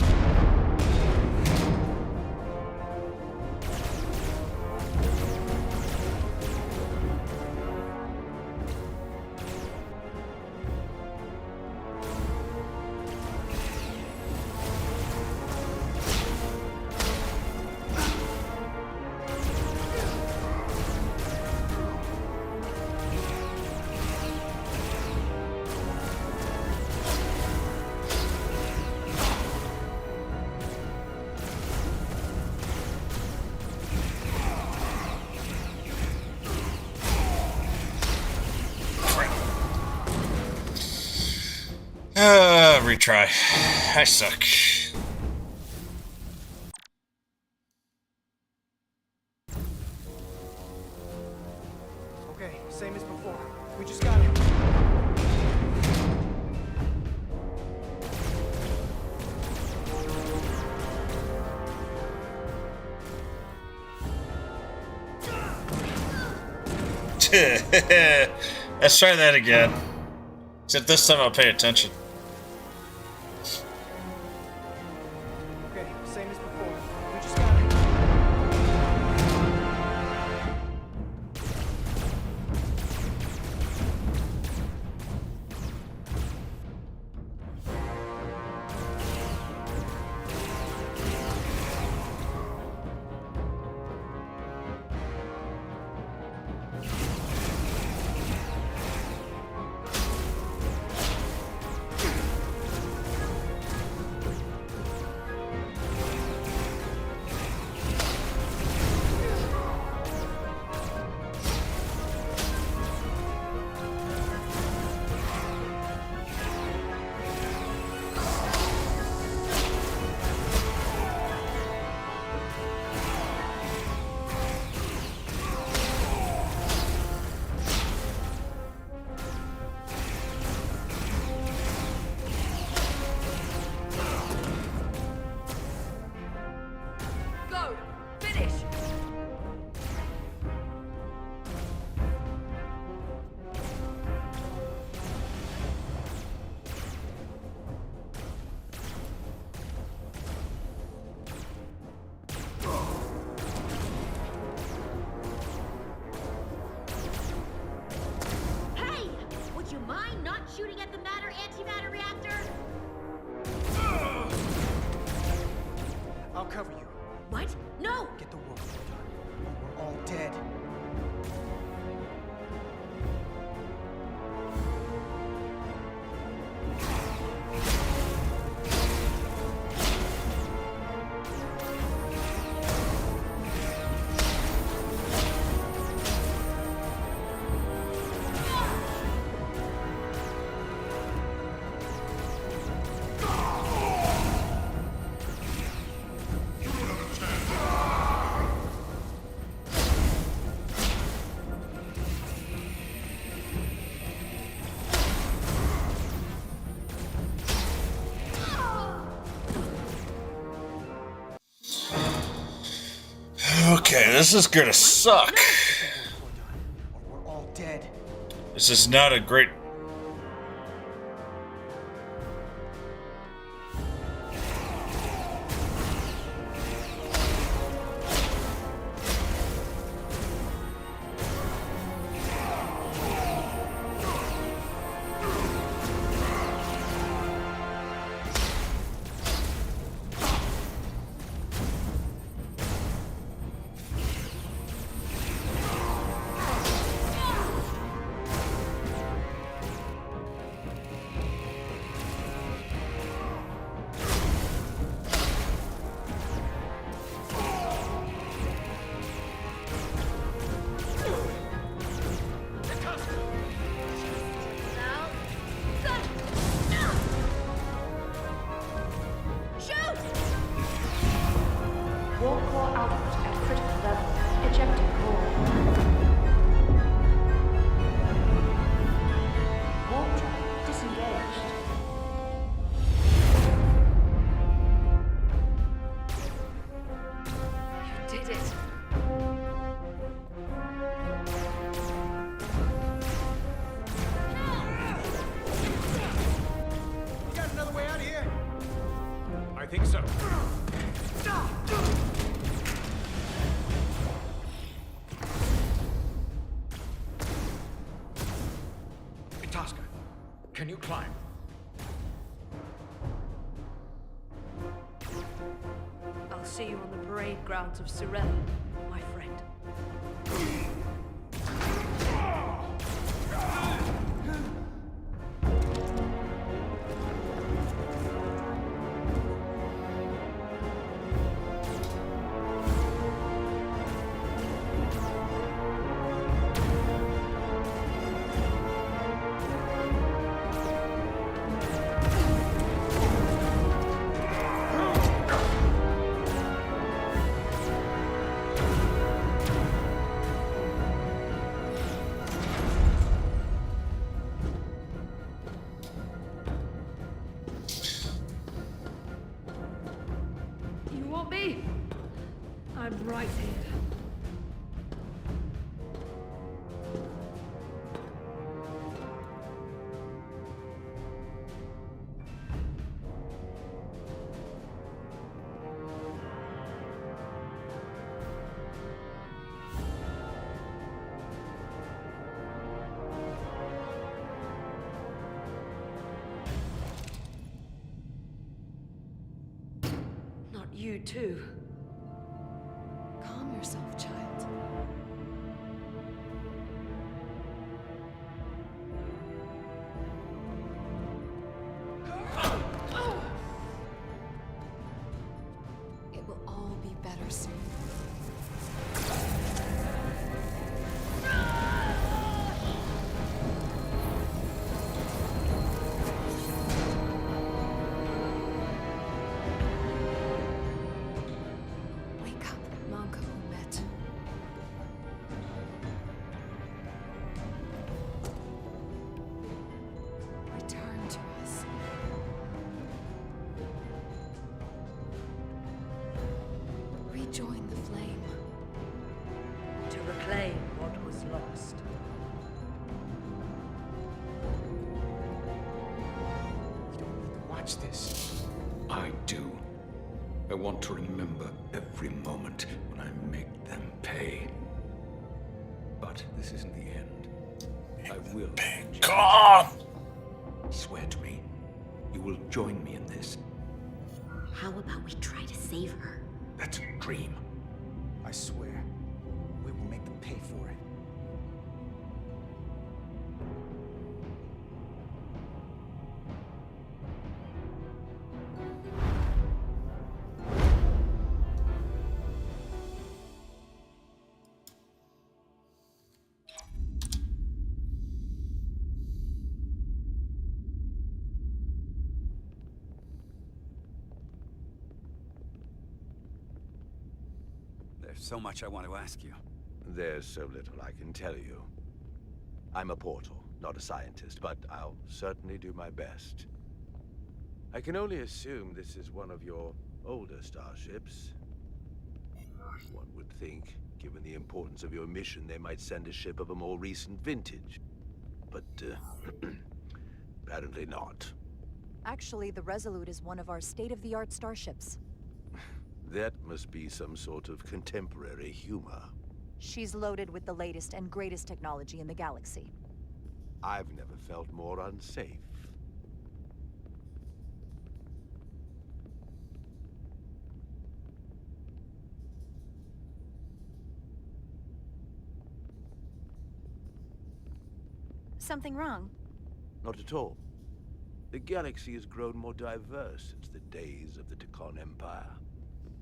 B: Retry. I suck.
O: Okay, same as before. We just gotta...
B: Let's try that again. Except this time I'll pay attention.
O: Okay, same as before. We just gotta...
P: Go! Finish!
G: Hey! Would you mind not shooting at the matter-antimatter reactor?
O: I'll cover you.
G: What? No!
O: Get the warp core done, or we're all dead.
B: Okay, this is gonna suck.
O: Or we're all dead.
B: This is not a great...
E: Can you climb?
P: I'll see you on the parade grounds of Sirel, my friend. You want me? I'm right here. Not you too.
N: Calm yourself, child. It will all be better soon. Wake up, Manka Umet. Return to us. Rejoin the flame.
P: To reclaim what was lost.
O: Watch this.
E: I do. I want to remember every moment when I make them pay. But this isn't the end. I will.
B: God!
E: Swear to me, you will join me in this.
G: How about we try to save her?
E: That's a dream.
O: I swear, we will make them pay for it.
U: There's so much I want to ask you.
Q: There's so little I can tell you. I'm a portal, not a scientist, but I'll certainly do my best. I can only assume this is one of your older starships. One would think, given the importance of your mission, they might send a ship of a more recent vintage. But, apparently not.
K: Actually, the Resolute is one of our state-of-the-art starships.
Q: That must be some sort of contemporary humor.
K: She's loaded with the latest and greatest technology in the galaxy.
Q: I've never felt more unsafe.
S: Something wrong?
Q: Not at all. The galaxy has grown more diverse since the days of the Tekon Empire.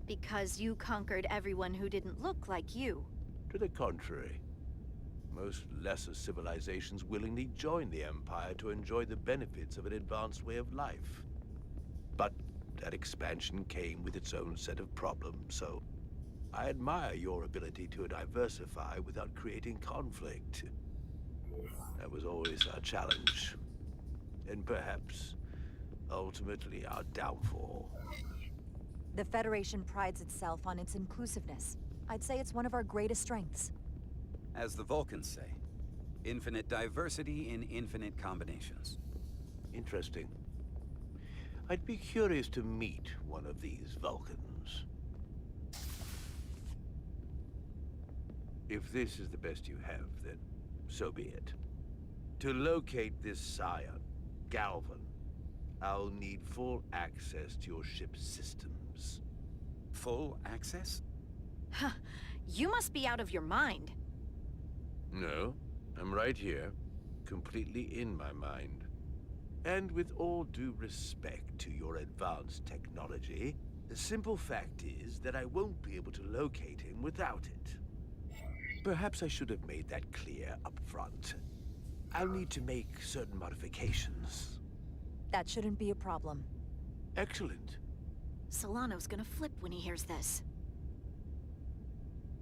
S: Because you conquered everyone who didn't look like you.
Q: To the contrary. Most lesser civilizations willingly joined the Empire to enjoy the benefits of an advanced way of life. But that expansion came with its own set of problems, so I admire your ability to diversify without creating conflict. That was always our challenge. And perhaps, ultimately, our downfall.
K: The Federation prides itself on its inclusiveness. I'd say it's one of our greatest strengths.
U: As the Vulcans say, infinite diversity in infinite combinations.
Q: Interesting. I'd be curious to meet one of these Vulcans. If this is the best you have, then so be it. To locate this scion, Galvin, I'll need full access to your ship's systems.
U: Full access?
S: Huh. You must be out of your mind.
Q: No, I'm right here, completely in my mind. And with all due respect to your advanced technology, the simple fact is that I won't be able to locate him without it. Perhaps I should have made that clear up front. I'll need to make certain modifications.
A: That shouldn't be a problem.
Q: Excellent.
S: Solano's gonna flip when he hears this.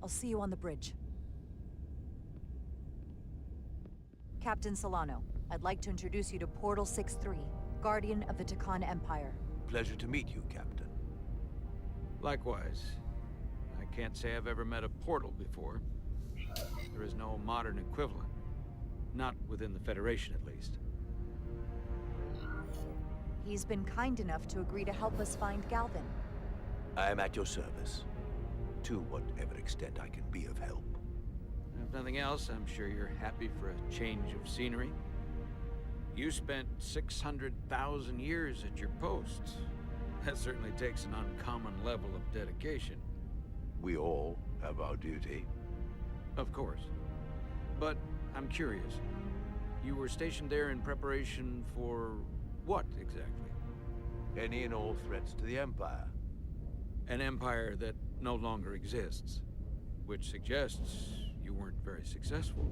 A: I'll see you on the bridge. Captain Solano, I'd like to introduce you to Portal 6-3, Guardian of the Takan Empire.
Q: Pleasure to meet you, Captain.
E: Likewise. I can't say I've ever met a portal before. There is no modern equivalent. Not within the Federation, at least.
A: He's been kind enough to agree to help us find Galvin.
Q: I am at your service. To whatever extent I can be of help.
E: If nothing else, I'm sure you're happy for a change of scenery. You spent 600,000 years at your post. That certainly takes an uncommon level of dedication.
Q: We all have our duty.
E: Of course. But I'm curious. You were stationed there in preparation for what, exactly?
Q: Any and all threats to the Empire.
E: An empire that no longer exists. Which suggests you weren't very successful.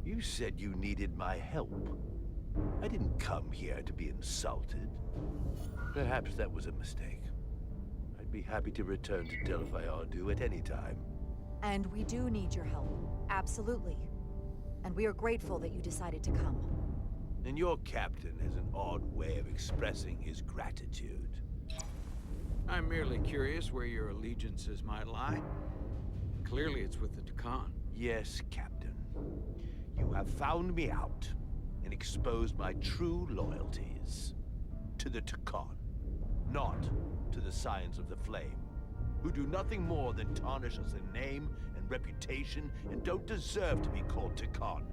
Q: You said you needed my help. I didn't come here to be insulted. Perhaps that was a mistake. I'd be happy to return to Delphi Ardu at any time.
A: And we do need your help. Absolutely. And we are grateful that you decided to come.
Q: And your captain has an odd way of expressing his gratitude.
E: I'm merely curious where your allegiances might lie. Clearly it's with the Takan.
Q: Yes, Captain. You have found me out and exposed my true loyalties. To the Takan, not to the Scions of the Flame, who do nothing more than tarnish us in name and reputation and don't deserve to be called Takan.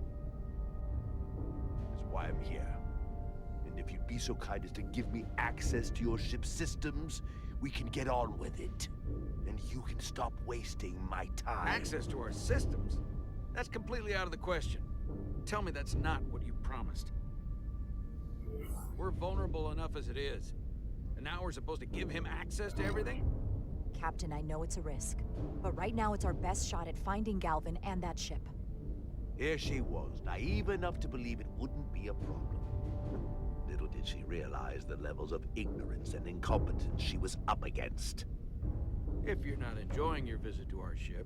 Q: That's why I'm here. And if you'd be so kind as to give me access to your ship's systems, we can get on with it. And you can stop wasting my time.
E: Access to our systems? That's completely out of the question. Tell me that's not what you promised. We're vulnerable enough as it is. And now we're supposed to give him access to everything?
A: Captain, I know it's a risk. But right now it's our best shot at finding Galvin and that ship.
Q: Here she was, naive enough to believe it wouldn't be a problem. Little did she realize the levels of ignorance and incompetence she was up against.
E: If you're not enjoying your visit to our ship,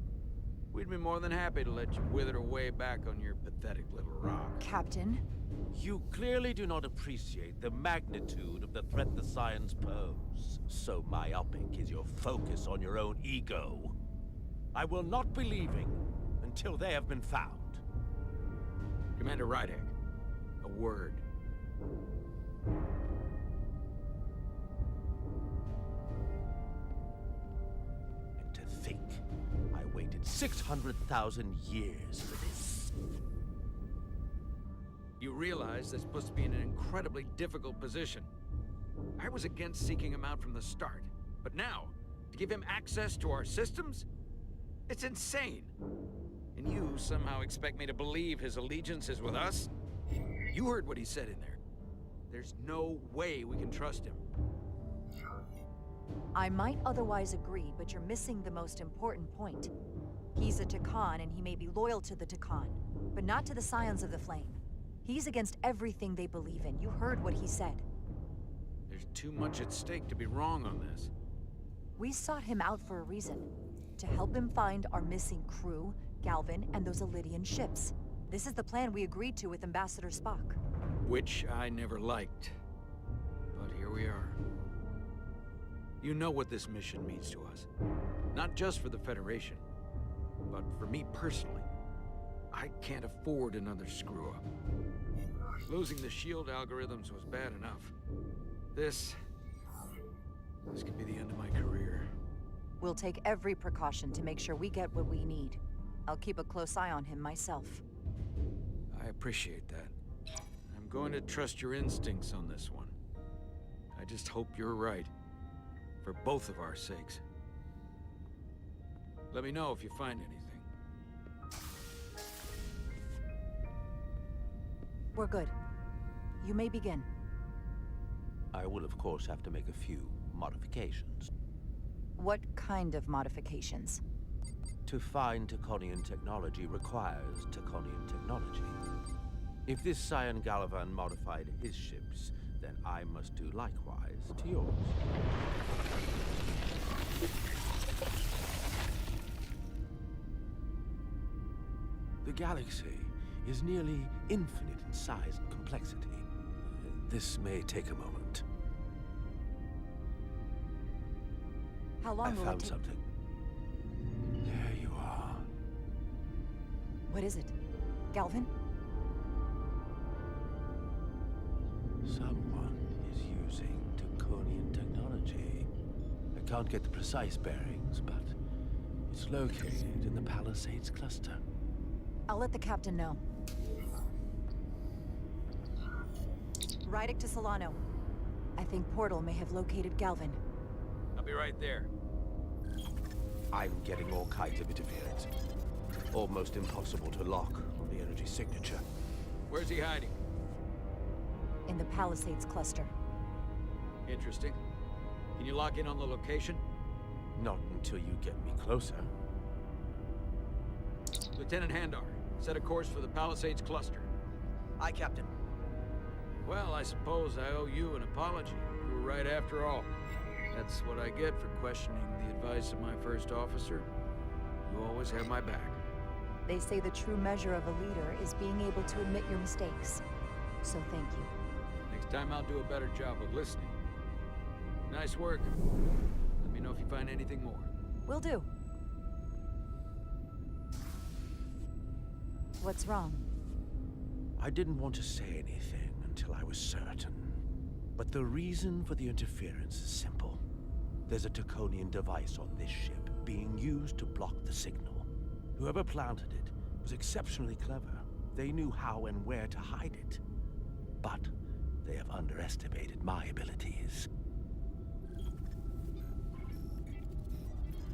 E: we'd be more than happy to let you wither away back on your pathetic little rock.
A: Captain?
Q: You clearly do not appreciate the magnitude of the threat the Scions pose. So myopic is your focus on your own ego. I will not be leaving until they have been found.
E: Commander Rydek, a word.
Q: And to think, I waited 600,000 years for this.
E: You realize they're supposed to be in an incredibly difficult position. I was against seeking him out from the start. But now, to give him access to our systems? It's insane. And you somehow expect me to believe his allegiance is with us? You heard what he said in there. There's no way we can trust him.
A: I might otherwise agree, but you're missing the most important point. He's a Takan, and he may be loyal to the Takan, but not to the Scions of the Flame. He's against everything they believe in. You heard what he said.
E: There's too much at stake to be wrong on this.
A: We sought him out for a reason. To help him find our missing crew, Galvin, and those Elydian ships. This is the plan we agreed to with Ambassador Spock.
E: Which I never liked. But here we are. You know what this mission means to us. Not just for the Federation, but for me personally. I can't afford another screw-up. Losing the shield algorithms was bad enough. This could be the end of my career.
A: We'll take every precaution to make sure we get what we need. I'll keep a close eye on him myself.
E: I appreciate that. I'm going to trust your instincts on this one. I just hope you're right. For both of our sakes. Let me know if you find anything.
A: We're good. You may begin.
Q: I will, of course, have to make a few modifications.
A: What kind of modifications?
Q: To find Taconian technology requires Taconian technology. If this Scion Gallivan modified his ships, then I must do likewise to yours. The galaxy is nearly infinite in size and complexity. This may take a moment.
A: How long
Q: I
A: will
Q: found
A: it take?
Q: something. There you are.
A: What is it? Galvin?
Q: Someone is using Taconian technology. I can't get the precise bearings, but it's located in the Palisades cluster.
A: I'll let the captain know. Rydick to Solano. I think Portal may have located Galvin.
E: I'll be right there.
Q: I'm getting all kinds of interference. Almost impossible to lock on the energy signature.
E: Where's he hiding?
A: In the Palisades cluster.
E: Interesting. Can you lock in on the location?
Q: Not until you get me closer.
E: Lieutenant Handar, set a course for the Palisades cluster.
F: Aye, Captain.
E: Well, I suppose I owe you an apology. You were right after all. That's what I get for questioning the advice of my first officer. You always have my back.
A: They say the true measure of a leader is being able to admit your mistakes. So thank you.
E: Next time I'll do a better job of listening. Nice work. Let me know if you find anything more.
A: Will do. What's wrong?
Q: I didn't want to say anything until I was certain. But the reason for the interference is simple. There's a Taconian device on this ship being used to block the signal. Whoever planted it was exceptionally clever. They knew how and where to hide it. But they have underestimated my abilities.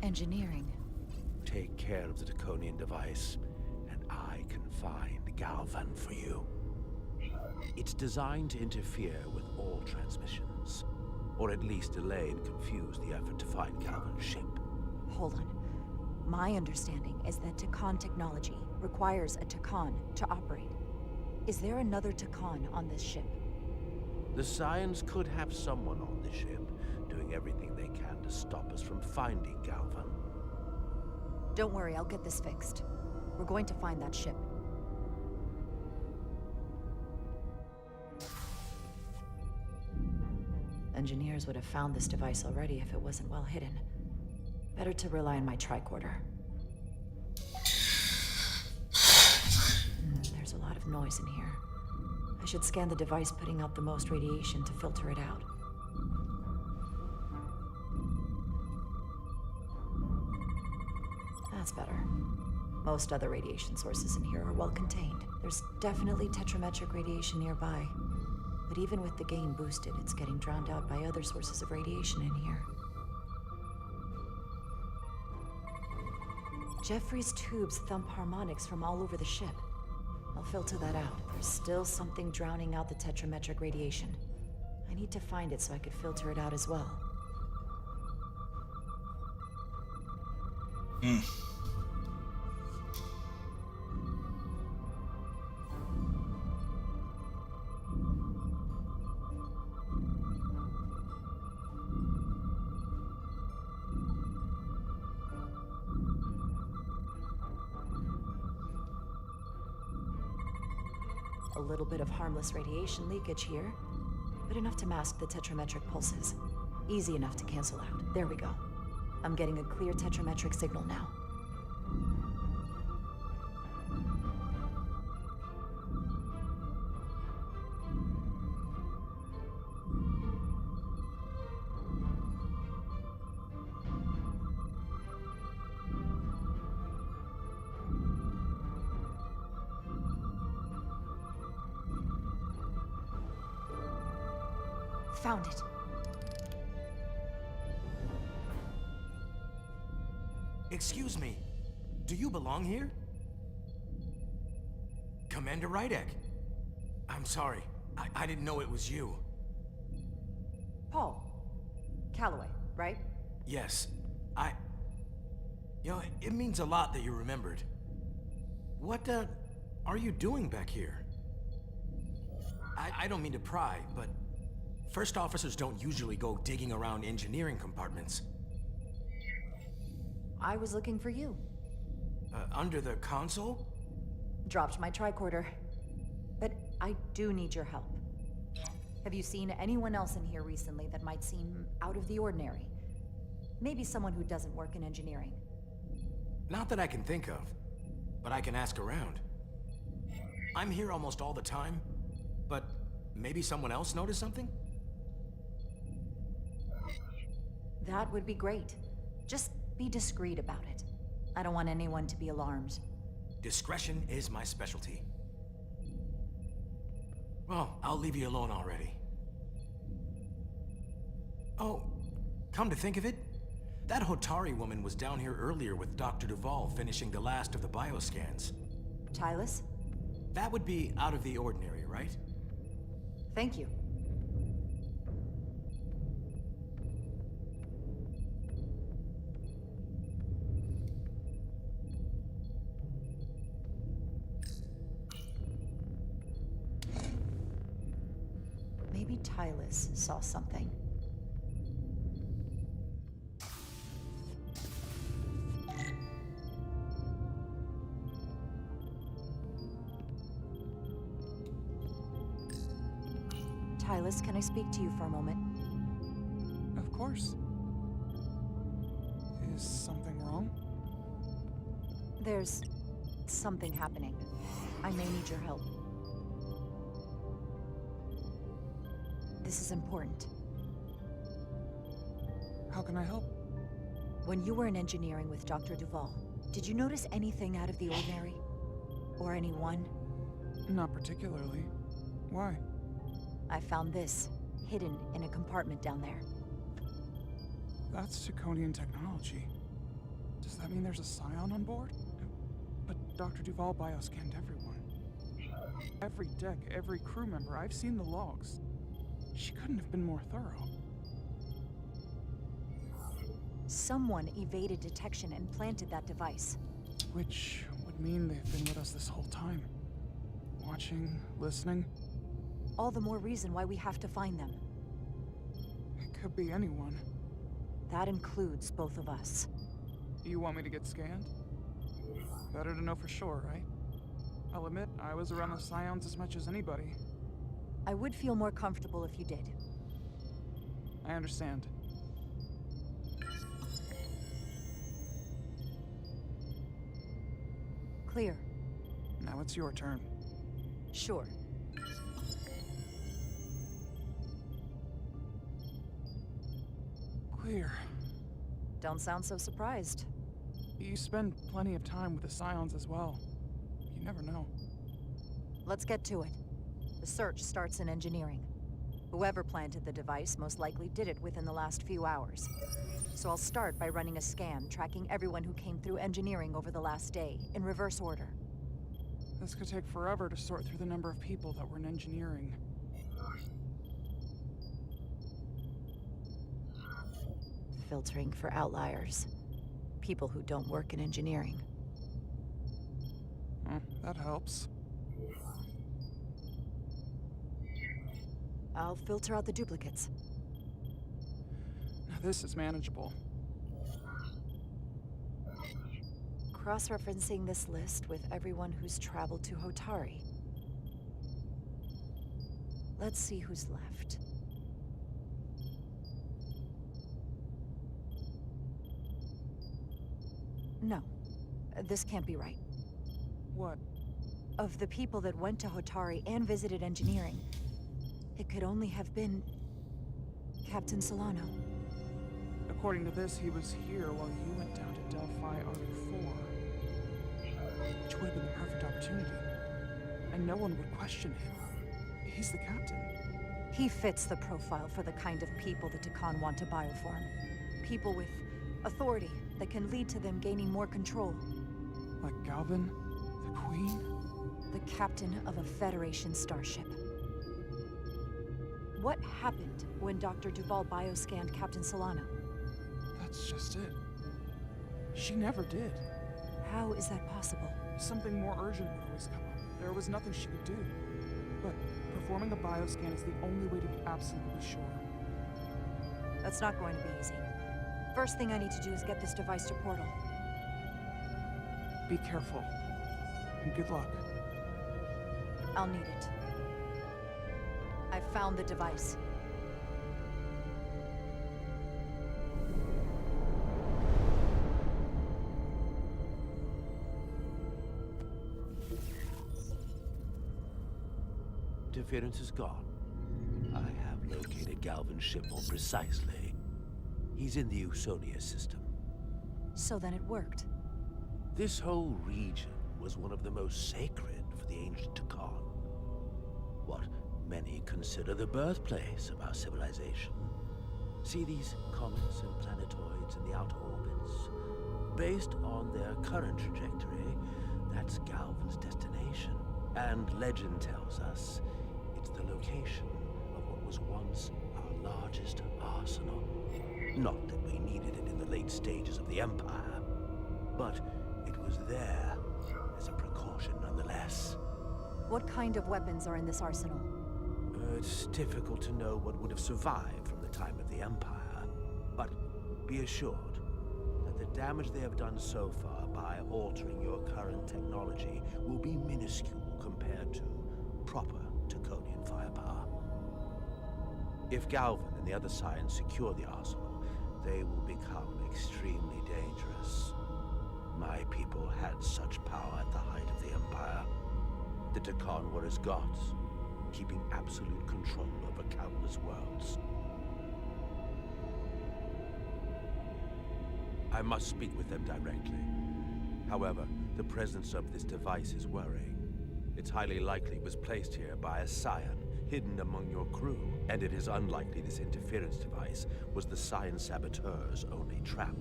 A: Engineering.
Q: Take care of the Taconian device, and I can find Galvan for you. It's designed to interfere with all transmissions, or at least delay and confuse the effort to find Galvan's ship.
A: Hold on. My understanding is that Takan technology requires a Takan to operate. Is there another Takan on this ship?
Q: The Scions could have someone on the ship, doing everything they can to stop us from finding Galvan.
A: Don't worry, I'll get this fixed. We're going to find that ship. Engineers would have found this device already if it wasn't well hidden. Better to rely on my tricorder. There's a lot of noise in here. I should scan the device putting out the most radiation to filter it out. That's better. Most other radiation sources in here are well contained. There's definitely tetrametric radiation nearby. But even with the gain boosted, it's getting drowned out by other sources of radiation in here. Jeffrey's tubes thump harmonics from all over the ship. I'll filter that out. There's still something drowning out the tetrametric radiation. I need to find it so I could filter it out as well. A little bit of harmless radiation leakage here, but enough to mask the tetrametric pulses. Easy enough to cancel out. There we go. I'm getting a clear tetrametric signal now.
K: Found it.
H: Excuse me, do you belong here? Commander Rydek. I'm sorry, I didn't know it was you.
K: Paul. Calloway, right?
H: Yes, You know, it means a lot that you remembered. What, are you doing back here? I don't mean to pry, but first officers don't usually go digging around engineering compartments.
K: I was looking for you.
H: Under the console?
K: Dropped my tricorder. But I do need your help. Have you seen anyone else in here recently that might seem out of the ordinary? Maybe someone who doesn't work in engineering.
H: Not that I can think of, but I can ask around. I'm here almost all the time, but maybe someone else noticed something?
K: That would be great. Just be discreet about it. I don't want anyone to be alarmed.
H: Discretion is my specialty. Well, I'll leave you alone already. Oh, come to think of it, that Hotari woman was down here earlier with Dr. Duvall finishing the last of the bioscans.
K: Tylus?
H: That would be out of the ordinary, right?
K: Thank you. Maybe Tylus saw something. Tylus, can I speak to you for a moment?
M: Of course. Is something wrong?
K: There's something happening. I may need your help. This is important.
M: How can I help?
K: When you were in engineering with Dr. Duvall, did you notice anything out of the ordinary? Or anyone?
M: Not particularly. Why?
K: I found this, hidden in a compartment down there.
M: That's Draconian technology. Does that mean there's a scion on board? But Dr. Duvall bioscanned everyone. Every deck, every crew member, I've seen the logs. She couldn't have been more thorough.
K: Someone evaded detection and planted that device.
M: Which would mean they've been with us this whole time. Watching, listening.
K: All the more reason why we have to find them.
M: It could be anyone.
K: That includes both of us.
M: You want me to get scanned? Better to know for sure, right? I'll admit, I was around the Scions as much as anybody.
K: I would feel more comfortable if you did.
M: I understand.
K: Clear.
M: Now it's your turn.
K: Sure.
M: Clear.
K: Don't sound so surprised.
M: You spend plenty of time with the Scions as well. You never know.
K: Let's get to it. The search starts in engineering. Whoever planted the device most likely did it within the last few hours. So I'll start by running a scan, tracking everyone who came through engineering over the last day, in reverse order.
M: This could take forever to sort through the number of people that were in engineering.
K: Filtering for outliers. People who don't work in engineering.
M: That helps.
K: I'll filter out the duplicates.
M: Now this is manageable.
K: Cross-referencing this list with everyone who's traveled to Hotari. Let's see who's left. No, this can't be right.
M: What?
K: Of the people that went to Hotari and visited engineering, it could only have been Captain Solano.
M: According to this, he was here while you went down to Delphi R4. Which would have been the perfect opportunity. And no one would question him. He's the captain.
A: He fits the profile for the kind of people the Takan want to bioform. People with authority that can lead to them gaining more control.
M: Like Galvin? The Queen?
A: The captain of a Federation starship. What happened when Dr. Duval bioscanned Captain Solano?
M: That's just it. She never did.
A: How is that possible?
M: Something more urgent would always come up. There was nothing she could do. But performing a bioscan is the only way to be absolutely sure.
A: That's not going to be easy. First thing I need to do is get this device to Portal.
M: Be careful. And good luck.
A: I'll need it. I found the device.
Q: Interference is gone. I have located Galvin's ship more precisely. He's in the Usonia system.
A: So then it worked.
Q: This whole region was one of the most sacred for the ancient Takan. What many consider the birthplace of our civilization. See these comets and planetoids in the outer orbits? Based on their current trajectory, that's Galvin's destination. And legend tells us it's the location of what was once our largest arsenal. Not that we needed it in the late stages of the Empire, but it was there as a precaution nonetheless.
A: What kind of weapons are in this arsenal?
Q: It's difficult to know what would have survived from the time of the Empire, but be assured that the damage they have done so far by altering your current technology will be minuscule compared to proper Taconian firepower. If Galvin and the other Scions secure the arsenal, they will become extremely dangerous. My people had such power at the height of the Empire. The Takan were as gods, keeping absolute control over countless worlds. I must speak with them directly. However, the presence of this device is worrying. It's highly likely it was placed here by a Scion, hidden among your crew, and it is unlikely this interference device was the Scion Saboteur's only trap.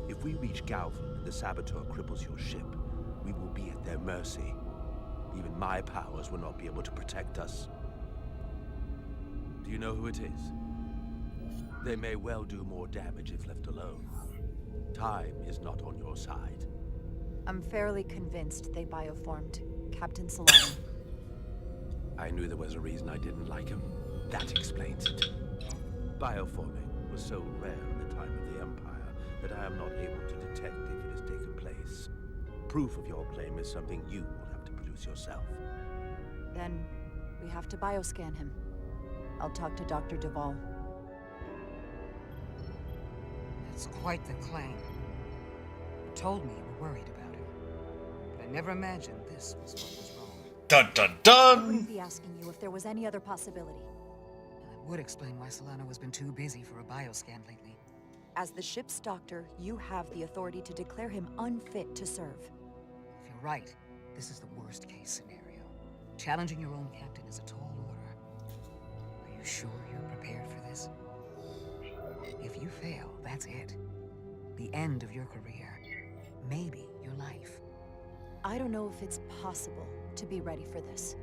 Q: If we reach Galvin and the Saboteur cripples your ship, we will be at their mercy. Even my powers will not be able to protect us. Do you know who it is? They may well do more damage if left alone. Time is not on your side.
A: I'm fairly convinced they bioformed Captain Solano.
Q: I knew there was a reason I didn't like him. That explains it. Bioforming was so rare at the time of the Empire that I am not able to detect if it has taken place. Proof of your claim is something you will have to produce yourself.
A: Then we have to bioscan him. I'll talk to Dr. Duval.
T: That's quite the claim. You told me you were worried about him, but I never imagined this was what was wrong.
B: Dun dun
A: I
B: dun!
A: wouldn't be asking you if there was any other possibility.
T: That would explain why Solano has been too busy for a bioscan lately.
A: As the ship's doctor, you have the authority to declare him unfit to serve.
T: If you're right, this is the worst case scenario. Challenging your own captain is a tall order. Are you sure you're prepared for this? If you fail, that's it. The end of your career. Maybe your life.
A: I don't know if it's possible to be ready for this.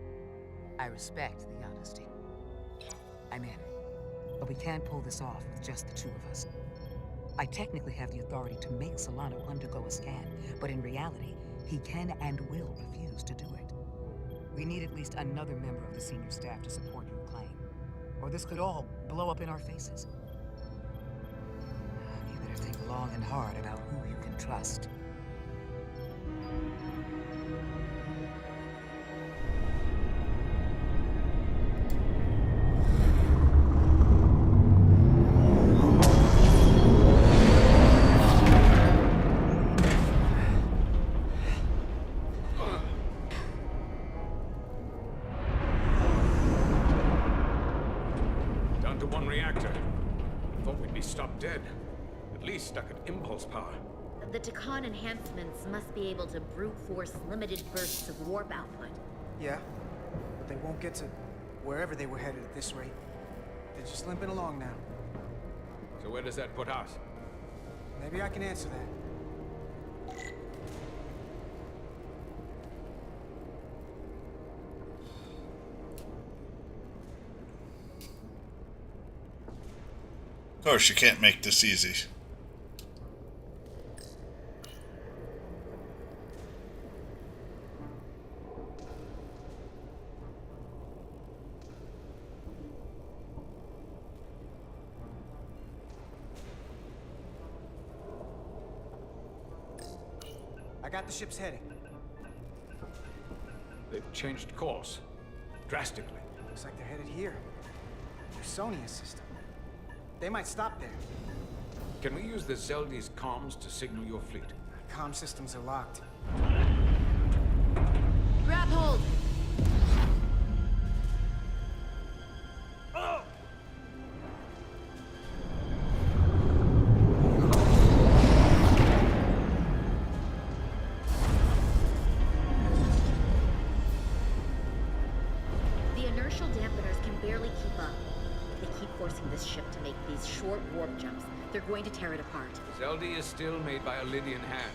T: I respect the honesty. I'm in. But we can't pull this off with just the two of us. I technically have the authority to make Solano undergo a scan, but in reality, he can and will refuse to do it. We need at least another member of the senior staff to support your claim, or this could all blow up in our faces. You better think long and hard about who you can trust.
R: Down to one reactor. Thought we'd be stopped dead. At least stuck at impulse power.
G: The Takan enhancements must be able to brute force limited bursts of warp output.
O: Yeah, but they won't get to wherever they were headed at this rate. They're just limping along now.
E: So where does that put us?
O: Maybe I can answer that.
B: Of course, you can't make this easy.
O: I got the ship's heading.
E: They've changed course. Drastically.
O: Looks like they're headed here. Their Sonia system. They might stop there.
E: Can we use the Zeldi's comms to signal your fleet?
O: Comm systems are locked.
G: Grab hold!
O: Oh!
G: The inertial dampeners can barely keep up. If they keep forcing this ship to make these short warp jumps, they're going to tear it apart.
E: Zeldi is still made by a Lydian hand,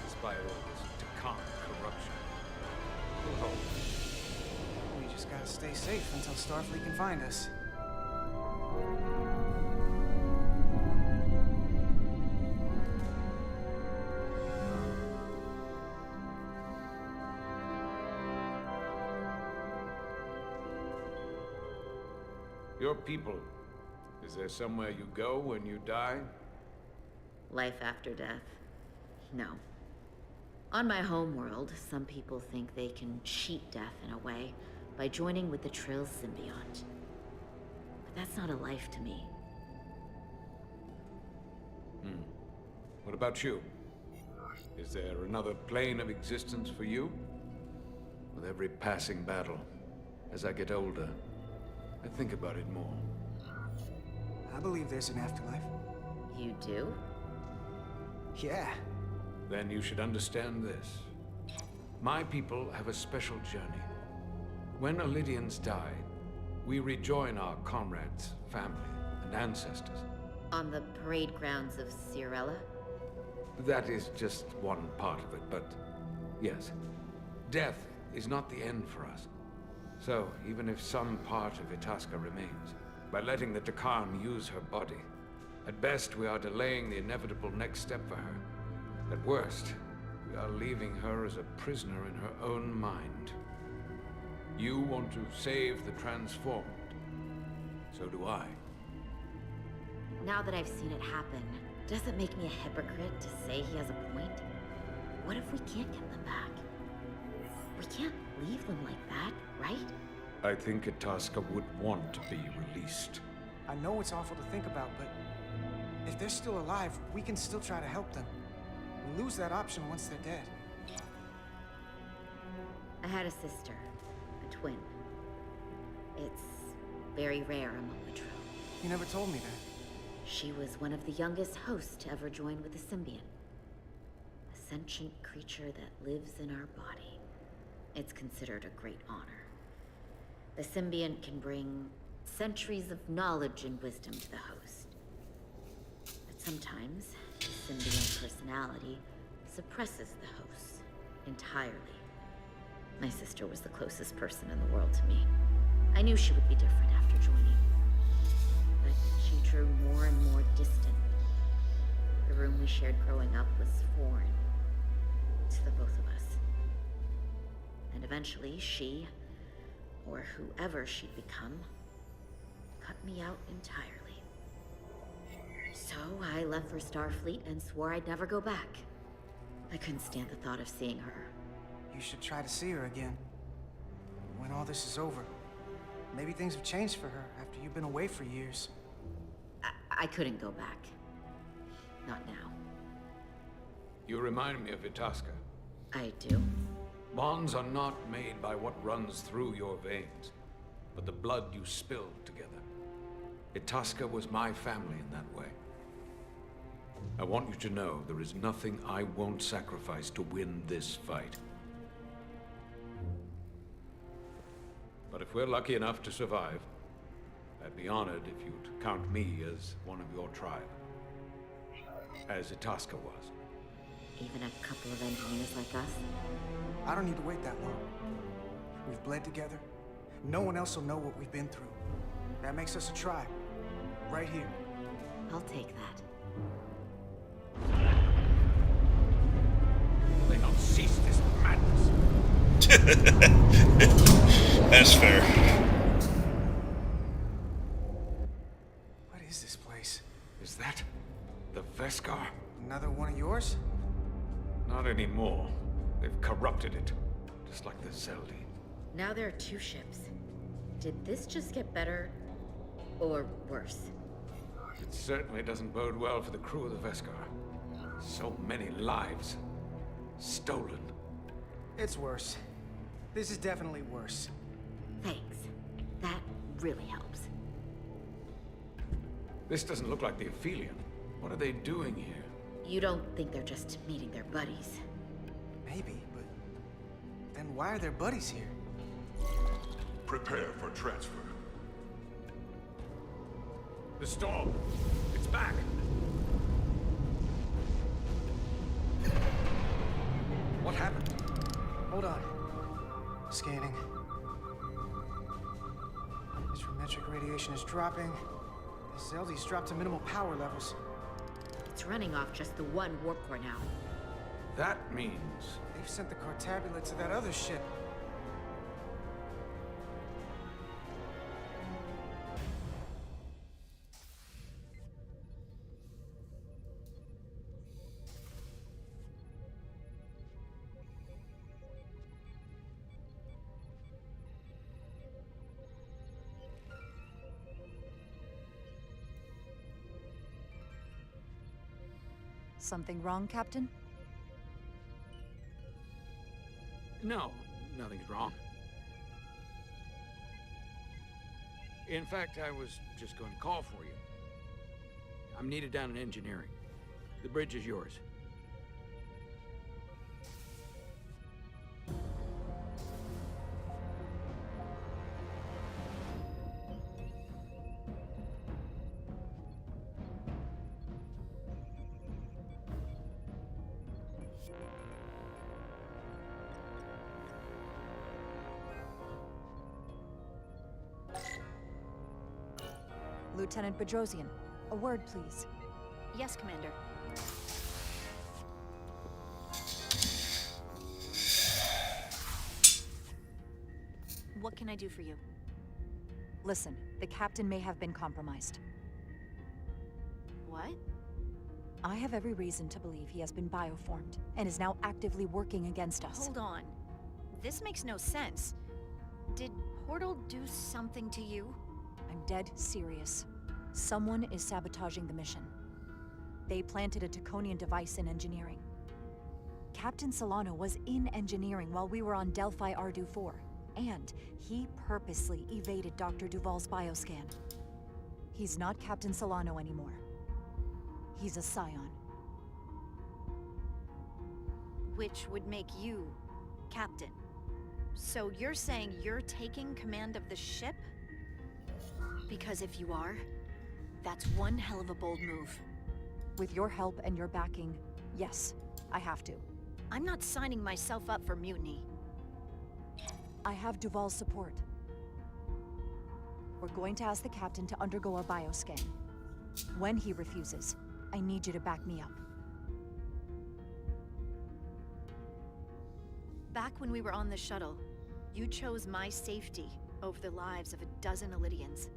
E: despite all this Takan corruption. We'll hold.
O: We just gotta stay safe until Starfleet can find us.
E: Your people, is there somewhere you go when you die?
G: Life after death? No. On my homeworld, some people think they can cheat death in a way by joining with the Trill symbiote. But that's not a life to me.
E: What about you? Is there another plane of existence for you? With every passing battle, as I get older, I think about it more.
O: I believe there's an afterlife.
G: You do?
O: Yeah.
E: Then you should understand this. My people have a special journey. When Illydians die, we rejoin our comrades, family, and ancestors.
G: On the parade grounds of Cirella?
E: That is just one part of it, but yes. Death is not the end for us. So, even if some part of Itasca remains, by letting the Takan use her body, at best we are delaying the inevitable next step for her. At worst, we are leaving her as a prisoner in her own mind. You want to save the transformed. So do I.
G: Now that I've seen it happen, does it make me a hypocrite to say he has a point? What if we can't get them back? We can't leave them like that, right?
E: I think Itasca would want to be released.
O: I know it's awful to think about, but if they're still alive, we can still try to help them. We lose that option once they're dead.
G: I had a sister, a twin. It's very rare among the Trill.
O: You never told me that.
G: She was one of the youngest hosts to ever join with the symbiont. A sentient creature that lives in our body. It's considered a great honor. The symbiont can bring centuries of knowledge and wisdom to the host. But sometimes, the symbiont personality suppresses the host entirely. My sister was the closest person in the world to me. I knew she would be different after joining. But she drew more and more distant. The room we shared growing up was foreign to the both of us. And eventually she, or whoever she'd become, cut me out entirely. So I left for Starfleet and swore I'd never go back. I couldn't stand the thought of seeing her.
O: You should try to see her again. When all this is over. Maybe things have changed for her after you've been away for years.
G: I couldn't go back. Not now.
E: You remind me of Itasca.
G: I do?
E: Bonds are not made by what runs through your veins, but the blood you spill together. Itasca was my family in that way. I want you to know there is nothing I won't sacrifice to win this fight. But if we're lucky enough to survive, I'd be honored if you'd count me as one of your tribe. As Itasca was.
G: Even a couple of engineers like us?
O: I don't need to wait that long. We've bled together. No one else will know what we've been through. That makes us a tribe. Right here.
G: I'll take that.
E: Will they not cease this madness?
B: That's fair.
O: What is this place?
E: Is that the Veskar?
O: Another one of yours?
E: Not anymore. They've corrupted it. Just like the Zeldi.
G: Now there are 2 ships. Did this just get better? Or worse?
E: It certainly doesn't bode well for the crew of the Veskar. So many lives stolen.
O: It's worse. This is definitely worse.
G: Thanks. That really helps.
E: This doesn't look like the Aphelion. What are they doing here?
G: You don't think they're just meeting their buddies?
O: Maybe, but then why are their buddies here?
R: Prepare for transfer.
E: The storm! It's back! What happened?
O: Hold on. Scanning. Astrometric radiation is dropping. The Zeldi's dropped to minimal power levels.
G: It's running off just the one warp core now.
E: That means...
O: They've sent the Cartabula to that other ship.
A: Something wrong, Captain?
E: No, nothing's wrong. In fact, I was just going to call for you. I'm needed down in engineering. The bridge is yours.
A: Lieutenant Bedrosian, a word, please.
S: Yes, Commander. What can I do for you?
A: Listen, the captain may have been compromised.
S: What?
A: I have every reason to believe he has been bioformed, and is now actively working against us.
S: Hold on. This makes no sense. Did Portal do something to you?
A: I'm dead serious. Someone is sabotaging the mission. They planted a Taconian device in engineering. Captain Solano was in engineering while we were on Delphi Ardu 4, and he purposely evaded Dr. Duval's bioscan. He's not Captain Solano anymore. He's a Scion.
S: Which would make you Captain. So you're saying you're taking command of the ship? Because if you are, that's one hell of a bold move.
A: With your help and your backing, yes, I have to.
S: I'm not signing myself up for mutiny.
A: I have Duval's support. We're going to ask the captain to undergo a bioscan. When he refuses, I need you to back me up.
S: Back when we were on the shuttle, you chose my safety over the lives of a dozen Illydians.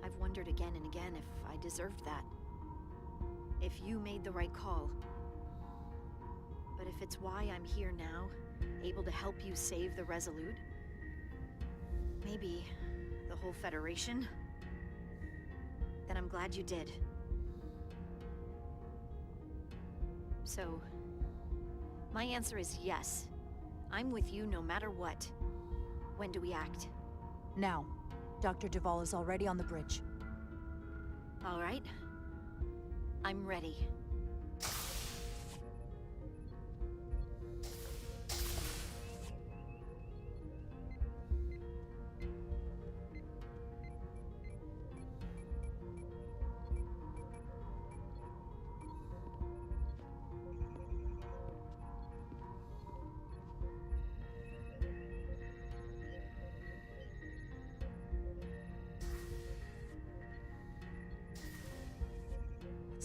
S: I've wondered again and again if I deserved that. If you made the right call. But if it's why I'm here now, able to help you save the Resolute, maybe the whole Federation, then I'm glad you did. So, my answer is yes. I'm with you no matter what. When do we act?
A: Now. Dr. Duval is already on the bridge.
S: All right. I'm ready.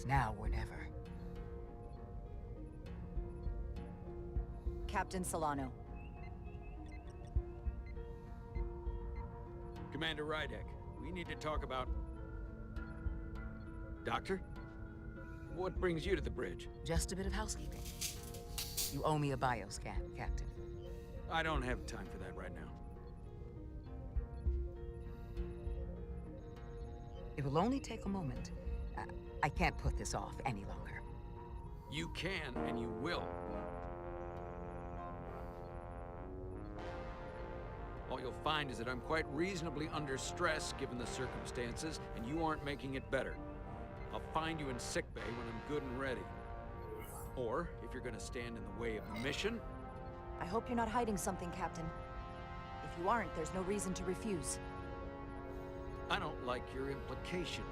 T: It's now or never.
A: Captain Solano.
E: Commander Rydek, we need to talk about... Doctor? What brings you to the bridge?
T: Just a bit of housekeeping. You owe me a bioscan, Captain.
E: I don't have time for that right now.
T: It will only take a moment. I can't put this off any longer.
E: You can, and you will. All you'll find is that I'm quite reasonably under stress given the circumstances, and you aren't making it better. I'll find you in sickbay when I'm good and ready. Or, if you're gonna stand in the way of the mission...
A: I hope you're not hiding something, Captain. If you aren't, there's no reason to refuse.
E: I don't like your implication.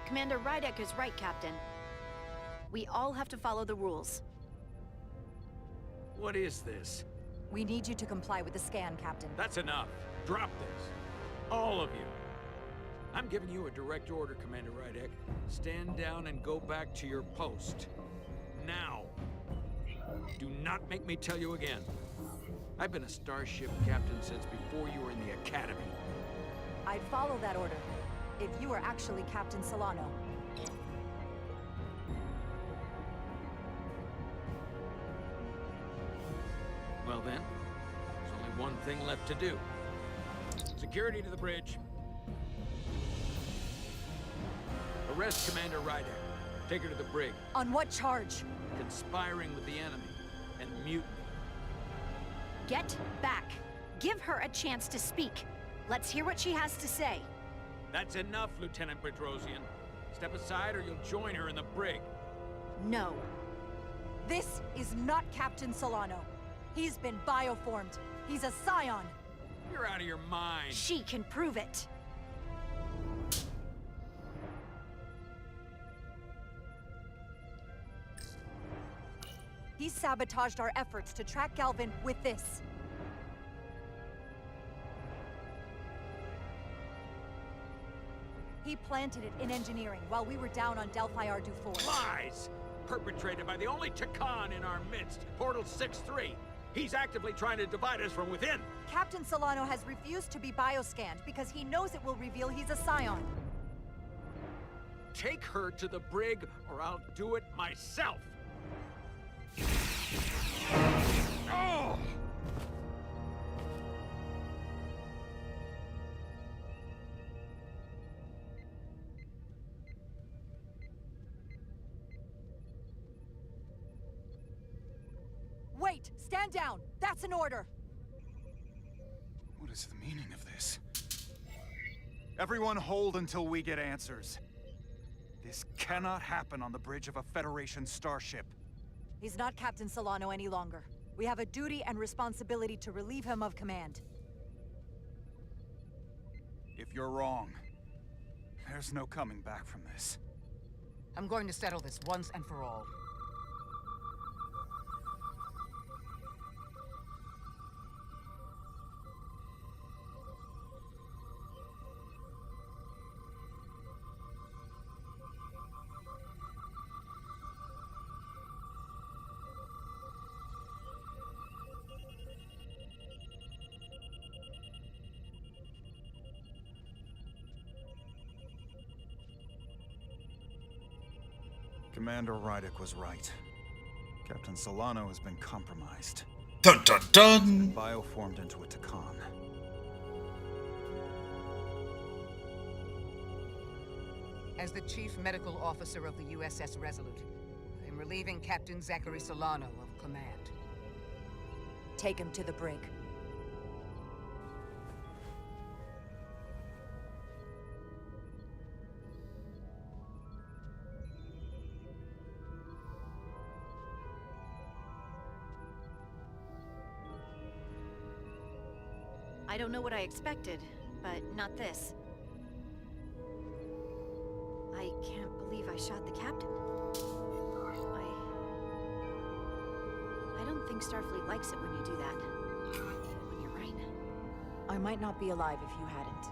S: Commander Rydek is right, Captain. We all have to follow the rules.
E: What is this?
A: We need you to comply with the scan, Captain.
E: That's enough. Drop this. All of you. I'm giving you a direct order, Commander Rydek. Stand down and go back to your post. Now. Do not make me tell you again. I've been a starship captain since before you were in the academy.
A: I'd follow that order, if you were actually Captain Solano.
E: Well then, there's only one thing left to do. Security to the bridge. Arrest Commander Rydek. Take her to the brig.
A: On what charge?
E: Conspiring with the enemy and mutiny.
S: Get back. Give her a chance to speak. Let's hear what she has to say.
E: That's enough, Lieutenant Bedrosian. Step aside or you'll join her in the brig.
S: No.
A: This is not Captain Solano. He's been bioformed. He's a scion.
E: You're out of your mind.
S: She can prove it.
A: He sabotaged our efforts to track Galvin with this. He planted it in engineering while we were down on Delphi Ardu 4.
E: Lies! Perpetrated by the only Takan in our midst, Portal 6-3. He's actively trying to divide us from within.
A: Captain Solano has refused to be bioscanned because he knows it will reveal he's a scion.
E: Take her to the brig or I'll do it myself. Oh!
A: Wait! Stand down! That's an order!
L: What is the meaning of this? Everyone hold until we get answers. This cannot happen on the bridge of a Federation starship.
A: He's not Captain Solano any longer. We have a duty and responsibility to relieve him of command.
L: If you're wrong, there's no coming back from this.
T: I'm going to settle this once and for all.
L: Commander Rydek was right. Captain Solano has been compromised.
B: Dun dun dun!
L: Bioformed into a Takan.
T: As the Chief Medical Officer of the USS Resolute, I'm relieving Captain Zachary Solano of command.
A: Take him to the brig.
S: I don't know what I expected, but not this. I can't believe I shot the captain. I don't think Starfleet likes it when you do that. When you're right.
A: I might not be alive if you hadn't.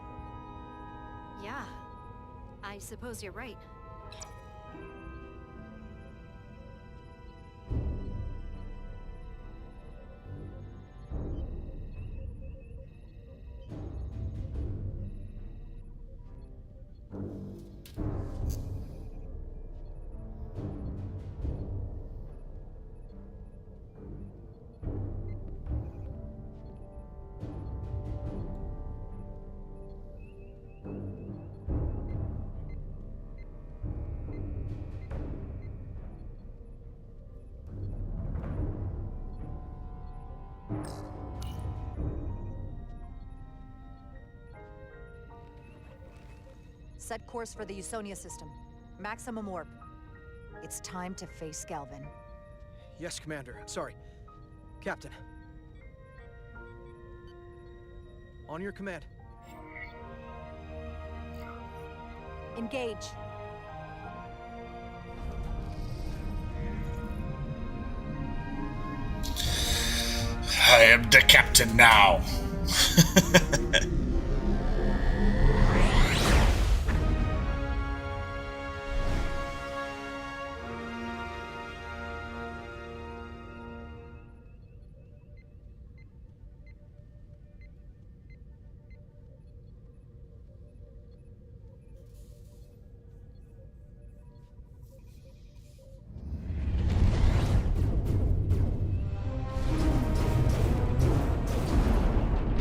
S: Yeah, I suppose you're right.
K: Set course for the Usonia system. Maximum warp. It's time to face Galvin.
J: Yes, Commander. Sorry. Captain. On your command.
K: Engage.
B: I am the captain now.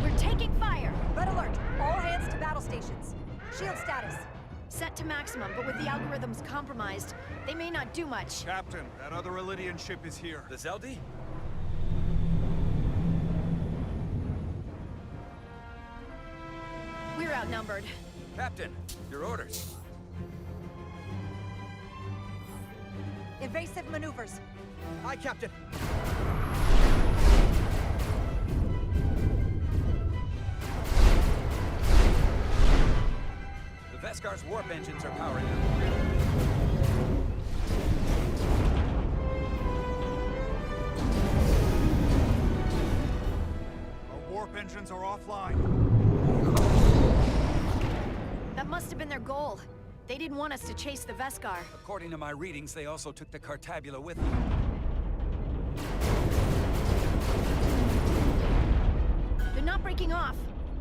K: We're taking fire! Red alert! All hands to battle stations. Shield status.
S: Set to maximum, but with the algorithms compromised, they may not do much.
L: Captain, that other Elydian ship is here.
U: The Zeldi?
S: We're outnumbered.
U: Captain, your orders.
K: Evasive maneuvers.
J: Aye, Captain.
U: The Veskar's warp engines are powering up.
L: Our warp engines are offline.
S: That must have been their goal. They didn't want us to chase the Veskar.
U: According to my readings, they also took the Cartabula with them.
S: They're not breaking off.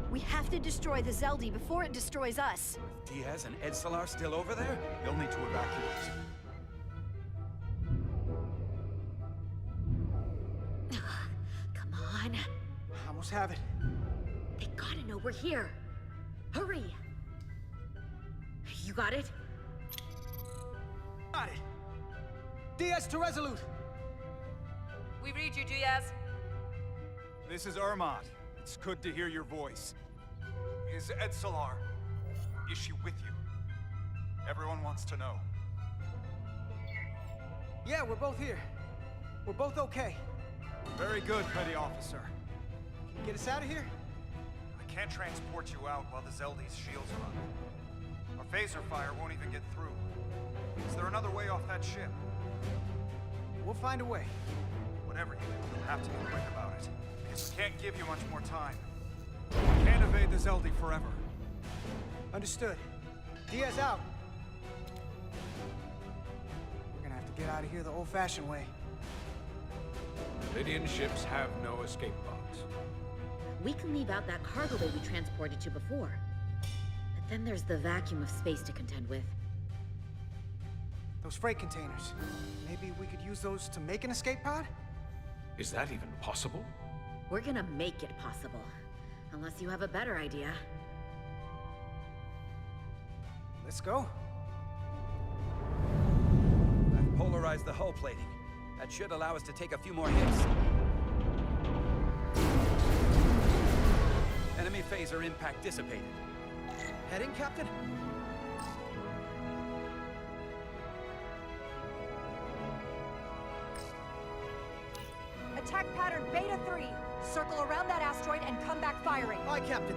S: We have to destroy the Zeldi before it destroys us.
U: Diaz and Edsalar still over there?
L: They'll need to evacuate.
S: Come on.
O: Almost have it.
S: They gotta know we're here. Hurry! You got it?
O: Got it. Diaz to Resolute.
P: We read you, Diaz.
L: This is Ermot. It's good to hear your voice. Is Edsalar? Is she with you? Everyone wants to know.
O: Yeah, we're both here. We're both okay.
L: Very good, Petty Officer.
O: Can you get us out of here?
L: I can't transport you out while the Zeldi's shields are up. Our phaser fire won't even get through. Is there another way off that ship?
O: We'll find a way.
L: Whatever you do, you'll have to be quick about it. Because we can't give you much more time. We can't evade the Zeldi forever.
O: Understood. Diaz out. We're gonna have to get out of here the old-fashioned way.
E: Lydian ships have no escape pods.
G: We can leave out that cargo bay we transported you before. But then there's the vacuum of space to contend with.
O: Those freight containers. Maybe we could use those to make an escape pod?
E: Is that even possible?
G: We're gonna make it possible. Unless you have a better idea.
O: Let's go.
U: I've polarized the hull plating. That should allow us to take a few more hits. Enemy phaser impact dissipated.
J: Heading, Captain?
K: Attack pattern Beta 3. Circle around that asteroid and come back firing.
J: Aye, Captain.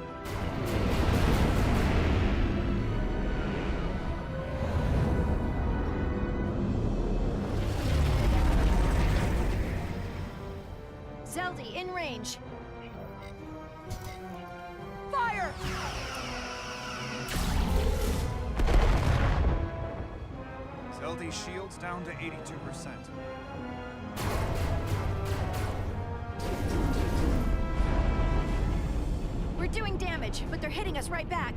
S: Zeldi, in range.
K: Fire!
L: Zeldi's shields down to 82%.
S: We're doing damage, but they're hitting us right back.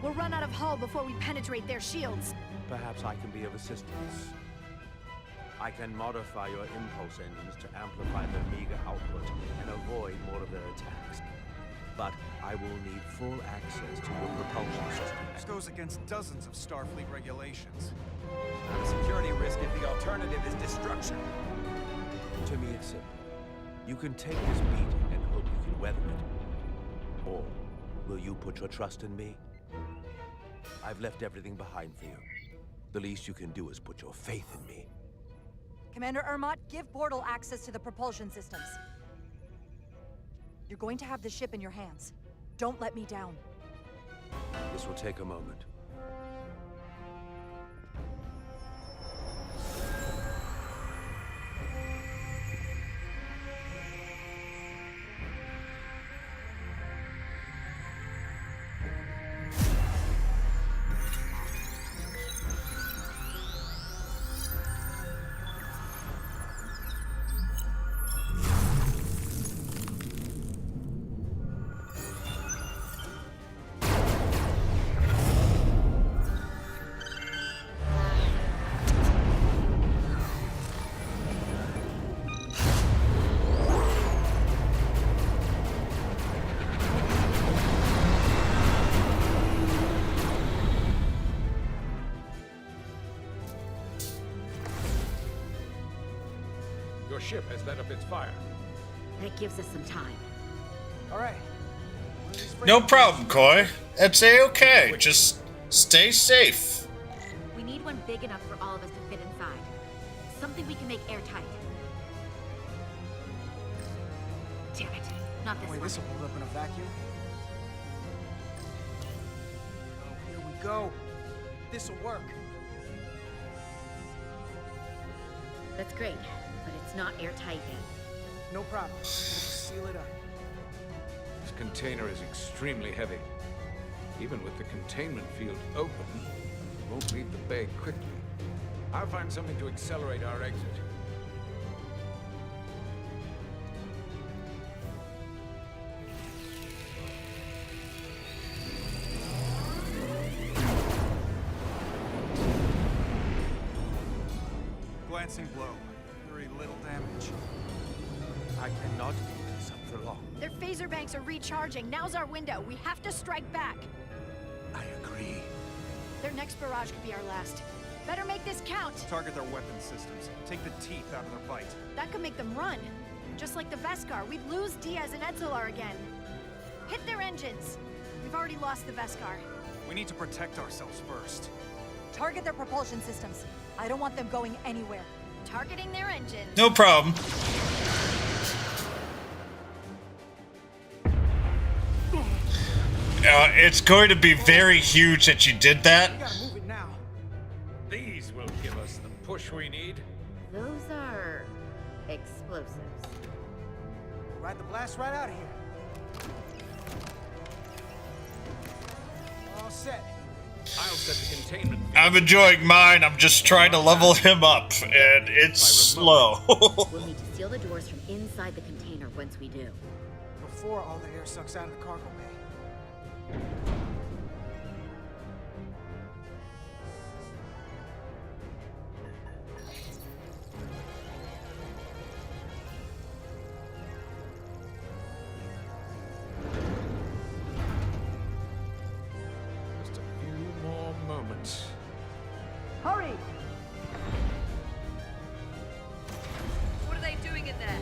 S: We'll run out of hull before we penetrate their shields.
V: Perhaps I can be of assistance. I can modify your impulse engines to amplify their meager output and avoid more of their attacks. But I will need full access to your propulsion system.
L: This goes against dozens of Starfleet regulations.
U: Not a security risk if the alternative is destruction.
V: To me, it's simple. You can take this beating and hope you can weather it. Or will you put your trust in me? I've left everything behind for you. The least you can do is put your faith in me.
K: Commander Ermot, give portal access to the propulsion systems. You're going to have the ship in your hands. Don't let me down.
V: This will take a moment.
E: Your ship has let up its fire.
G: That gives us some time.
O: All right.
B: No problem, Koi. It's a-okay. Just stay safe.
G: We need one big enough for all of us to fit inside. Something we can make airtight. Damn it. Not this
O: Wait,
G: one.
O: this will hold up in a vacuum. Oh, here we go. This'll work.
G: That's great, but it's not airtight yet.
O: No problem. We'll just seal it up.
E: This container is extremely heavy. Even with the containment field open, it won't leave the bay quickly. I'll find something to accelerate our exit.
L: Glancing blow. Very little damage.
V: I cannot keep this up for long.
S: Their phaser banks are recharging. Now's our window. We have to strike back.
V: I agree.
S: Their next barrage could be our last. Better make this count.
L: Target their weapon systems. Take the teeth out of their bite.
S: That could make them run. Just like the Veskar, we'd lose Diaz and Edzolar again. Hit their engines. We've already lost the Veskar.
L: We need to protect ourselves first.
K: Target their propulsion systems. I don't want them going anywhere.
S: Targeting their engines.
B: No problem. It's going to be very huge that you did that.
O: We gotta move it now.
E: These will give us the push we need.
G: Those are explosives.
O: Ride the blast right out of here. All set.
E: I'll set the containment.
B: I'm enjoying mine. I'm just trying to level him up, and it's slow.
G: We'll need to seal the doors from inside the container once we do.
O: Before all the air sucks out of the cargo bay.
E: Just a few more moments.
P: Hurry! What are they doing in there?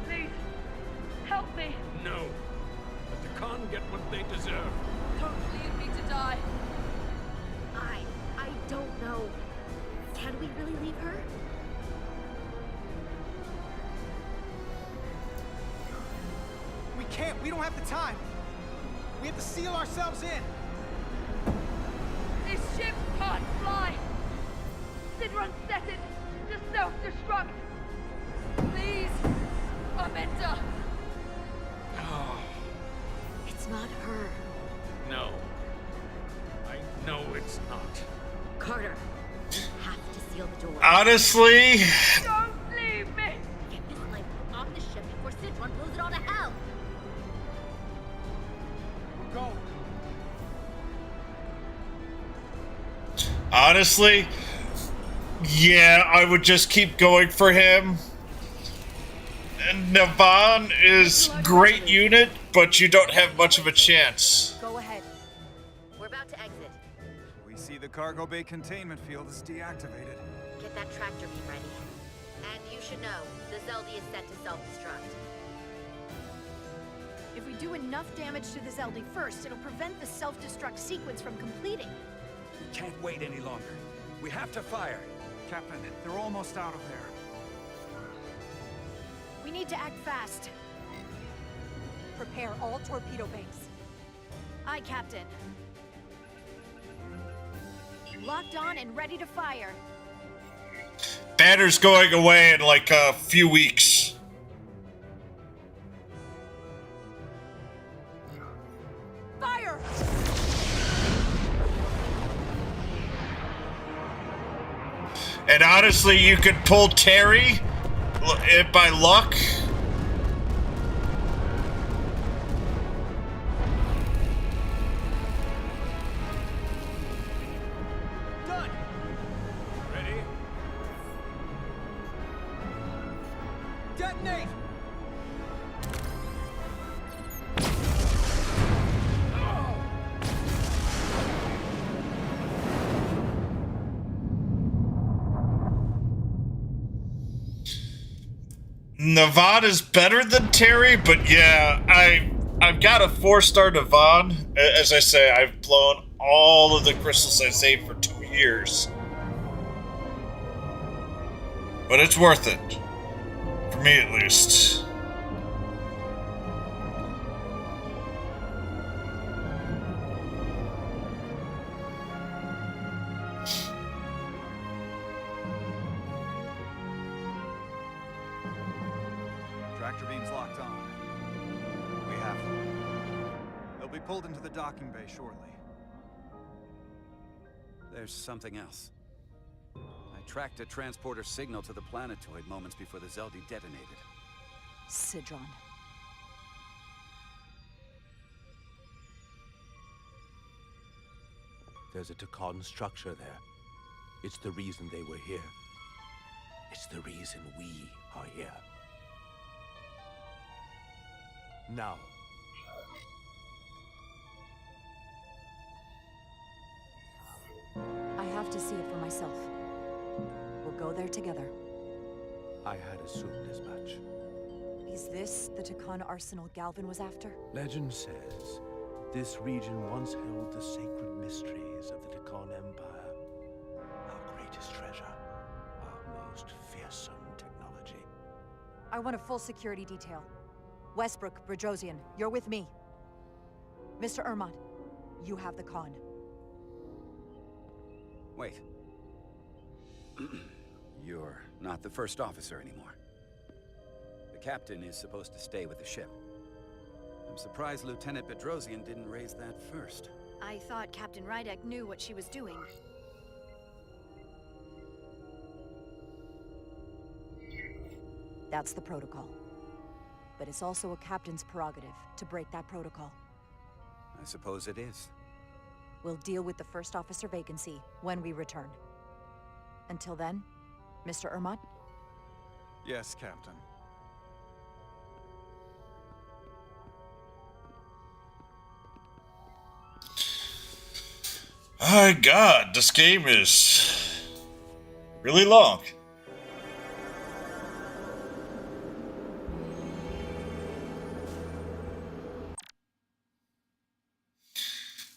P: Please, help me.
E: No. Let the Khan get what they deserve.
P: Don't leave me to die.
G: I don't know. Can we really leave her?
O: We can't. We don't have the time. We have to seal ourselves in.
P: This ship can't fly. Sidron set it to self-destruct. Please, Amanda.
G: It's not her.
E: No. I know it's not.
G: Carter, we have to seal the door.
B: Honestly,
P: Don't leave me.
G: Get this light off the ship before Sidron blows it all to hell.
O: We're going.
B: honestly, yeah, I would just keep going for him. Navan is great unit, but you don't have much of a chance.
S: Go ahead.
G: We're about to exit.
L: We see the cargo bay containment field is deactivated.
G: Get that tractor beam ready. And you should know, the Zeldy is set to self-destruct.
S: If we do enough damage to the Zeldy first, it'll prevent the self-destruct sequence from completing.
E: We can't wait any longer. We have to fire.
L: Captain, they're almost out of there.
S: We need to act fast.
K: Prepare all torpedo banks.
S: Aye, Captain. Locked on and ready to fire.
B: Banner's going away in like a few weeks.
S: Fire!
B: And honestly, you could pull Terry by luck.
E: Done. Ready? Detonate!
B: Nevada's better than Terry, but yeah, I've got a 4-star Navan. As I say, I've blown all of the crystals I saved for 2 years. But it's worth it. For me, at least.
L: Tractor beam's locked on. We have them. They'll be pulled into the docking bay shortly.
U: There's something else. I tracked a transporter signal to the planetoid moments before the Zeldy detonated.
K: Sidron.
V: There's a Takan structure there. It's the reason they were here. It's the reason we are here. Now.
K: I have to see it for myself. We'll go there together.
V: I had assumed as much.
K: Is this the Takan arsenal Galvin was after?
V: Legend says this region once held the sacred mysteries of the Takan Empire. Our greatest treasure. Our most fearsome technology.
K: I want a full security detail. Westbrook, Bridrosian, you're with me. Mr. Ermont, you have the con.
U: Wait. You're not the first officer anymore. The captain is supposed to stay with the ship. I'm surprised Lieutenant Bedrosian didn't raise that first.
S: I thought Captain Rydek knew what she was doing.
K: That's the protocol. But it's also a captain's prerogative to break that protocol.
U: I suppose it is.
K: We'll deal with the first officer vacancy when we return. Until then, Mr. Ermont?
L: Yes, Captain.
B: My God, this game is really long.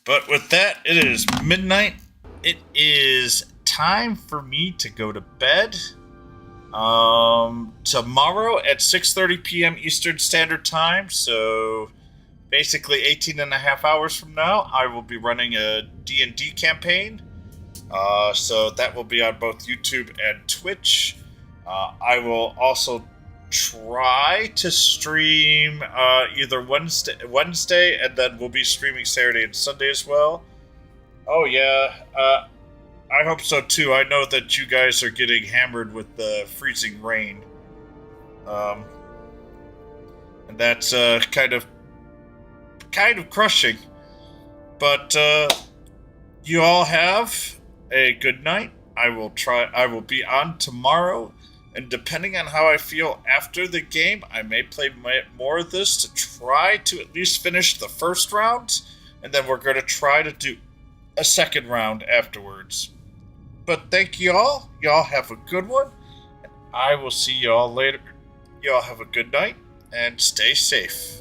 B: But with that, it is midnight. It is time for me to go to bed. Tomorrow at 6:30 p.m. Eastern Standard Time, so basically 18 and a half hours from now, I will be running a D&D campaign. So that will be on both YouTube and Twitch. I will also try to stream either Wednesday, and then we'll be streaming Saturday and Sunday as well. Oh yeah, I hope so too. I know that you guys are getting hammered with the freezing rain, and that's kind of crushing. But you all have a good night. I will be on tomorrow And depending on how I feel after the game, I may play more of this to try to at least finish the first round. And then we're going to try to do a second round afterwards. But thank you all. Y'all have a good one. And I will see y'all later. Y'all have a good night and stay safe.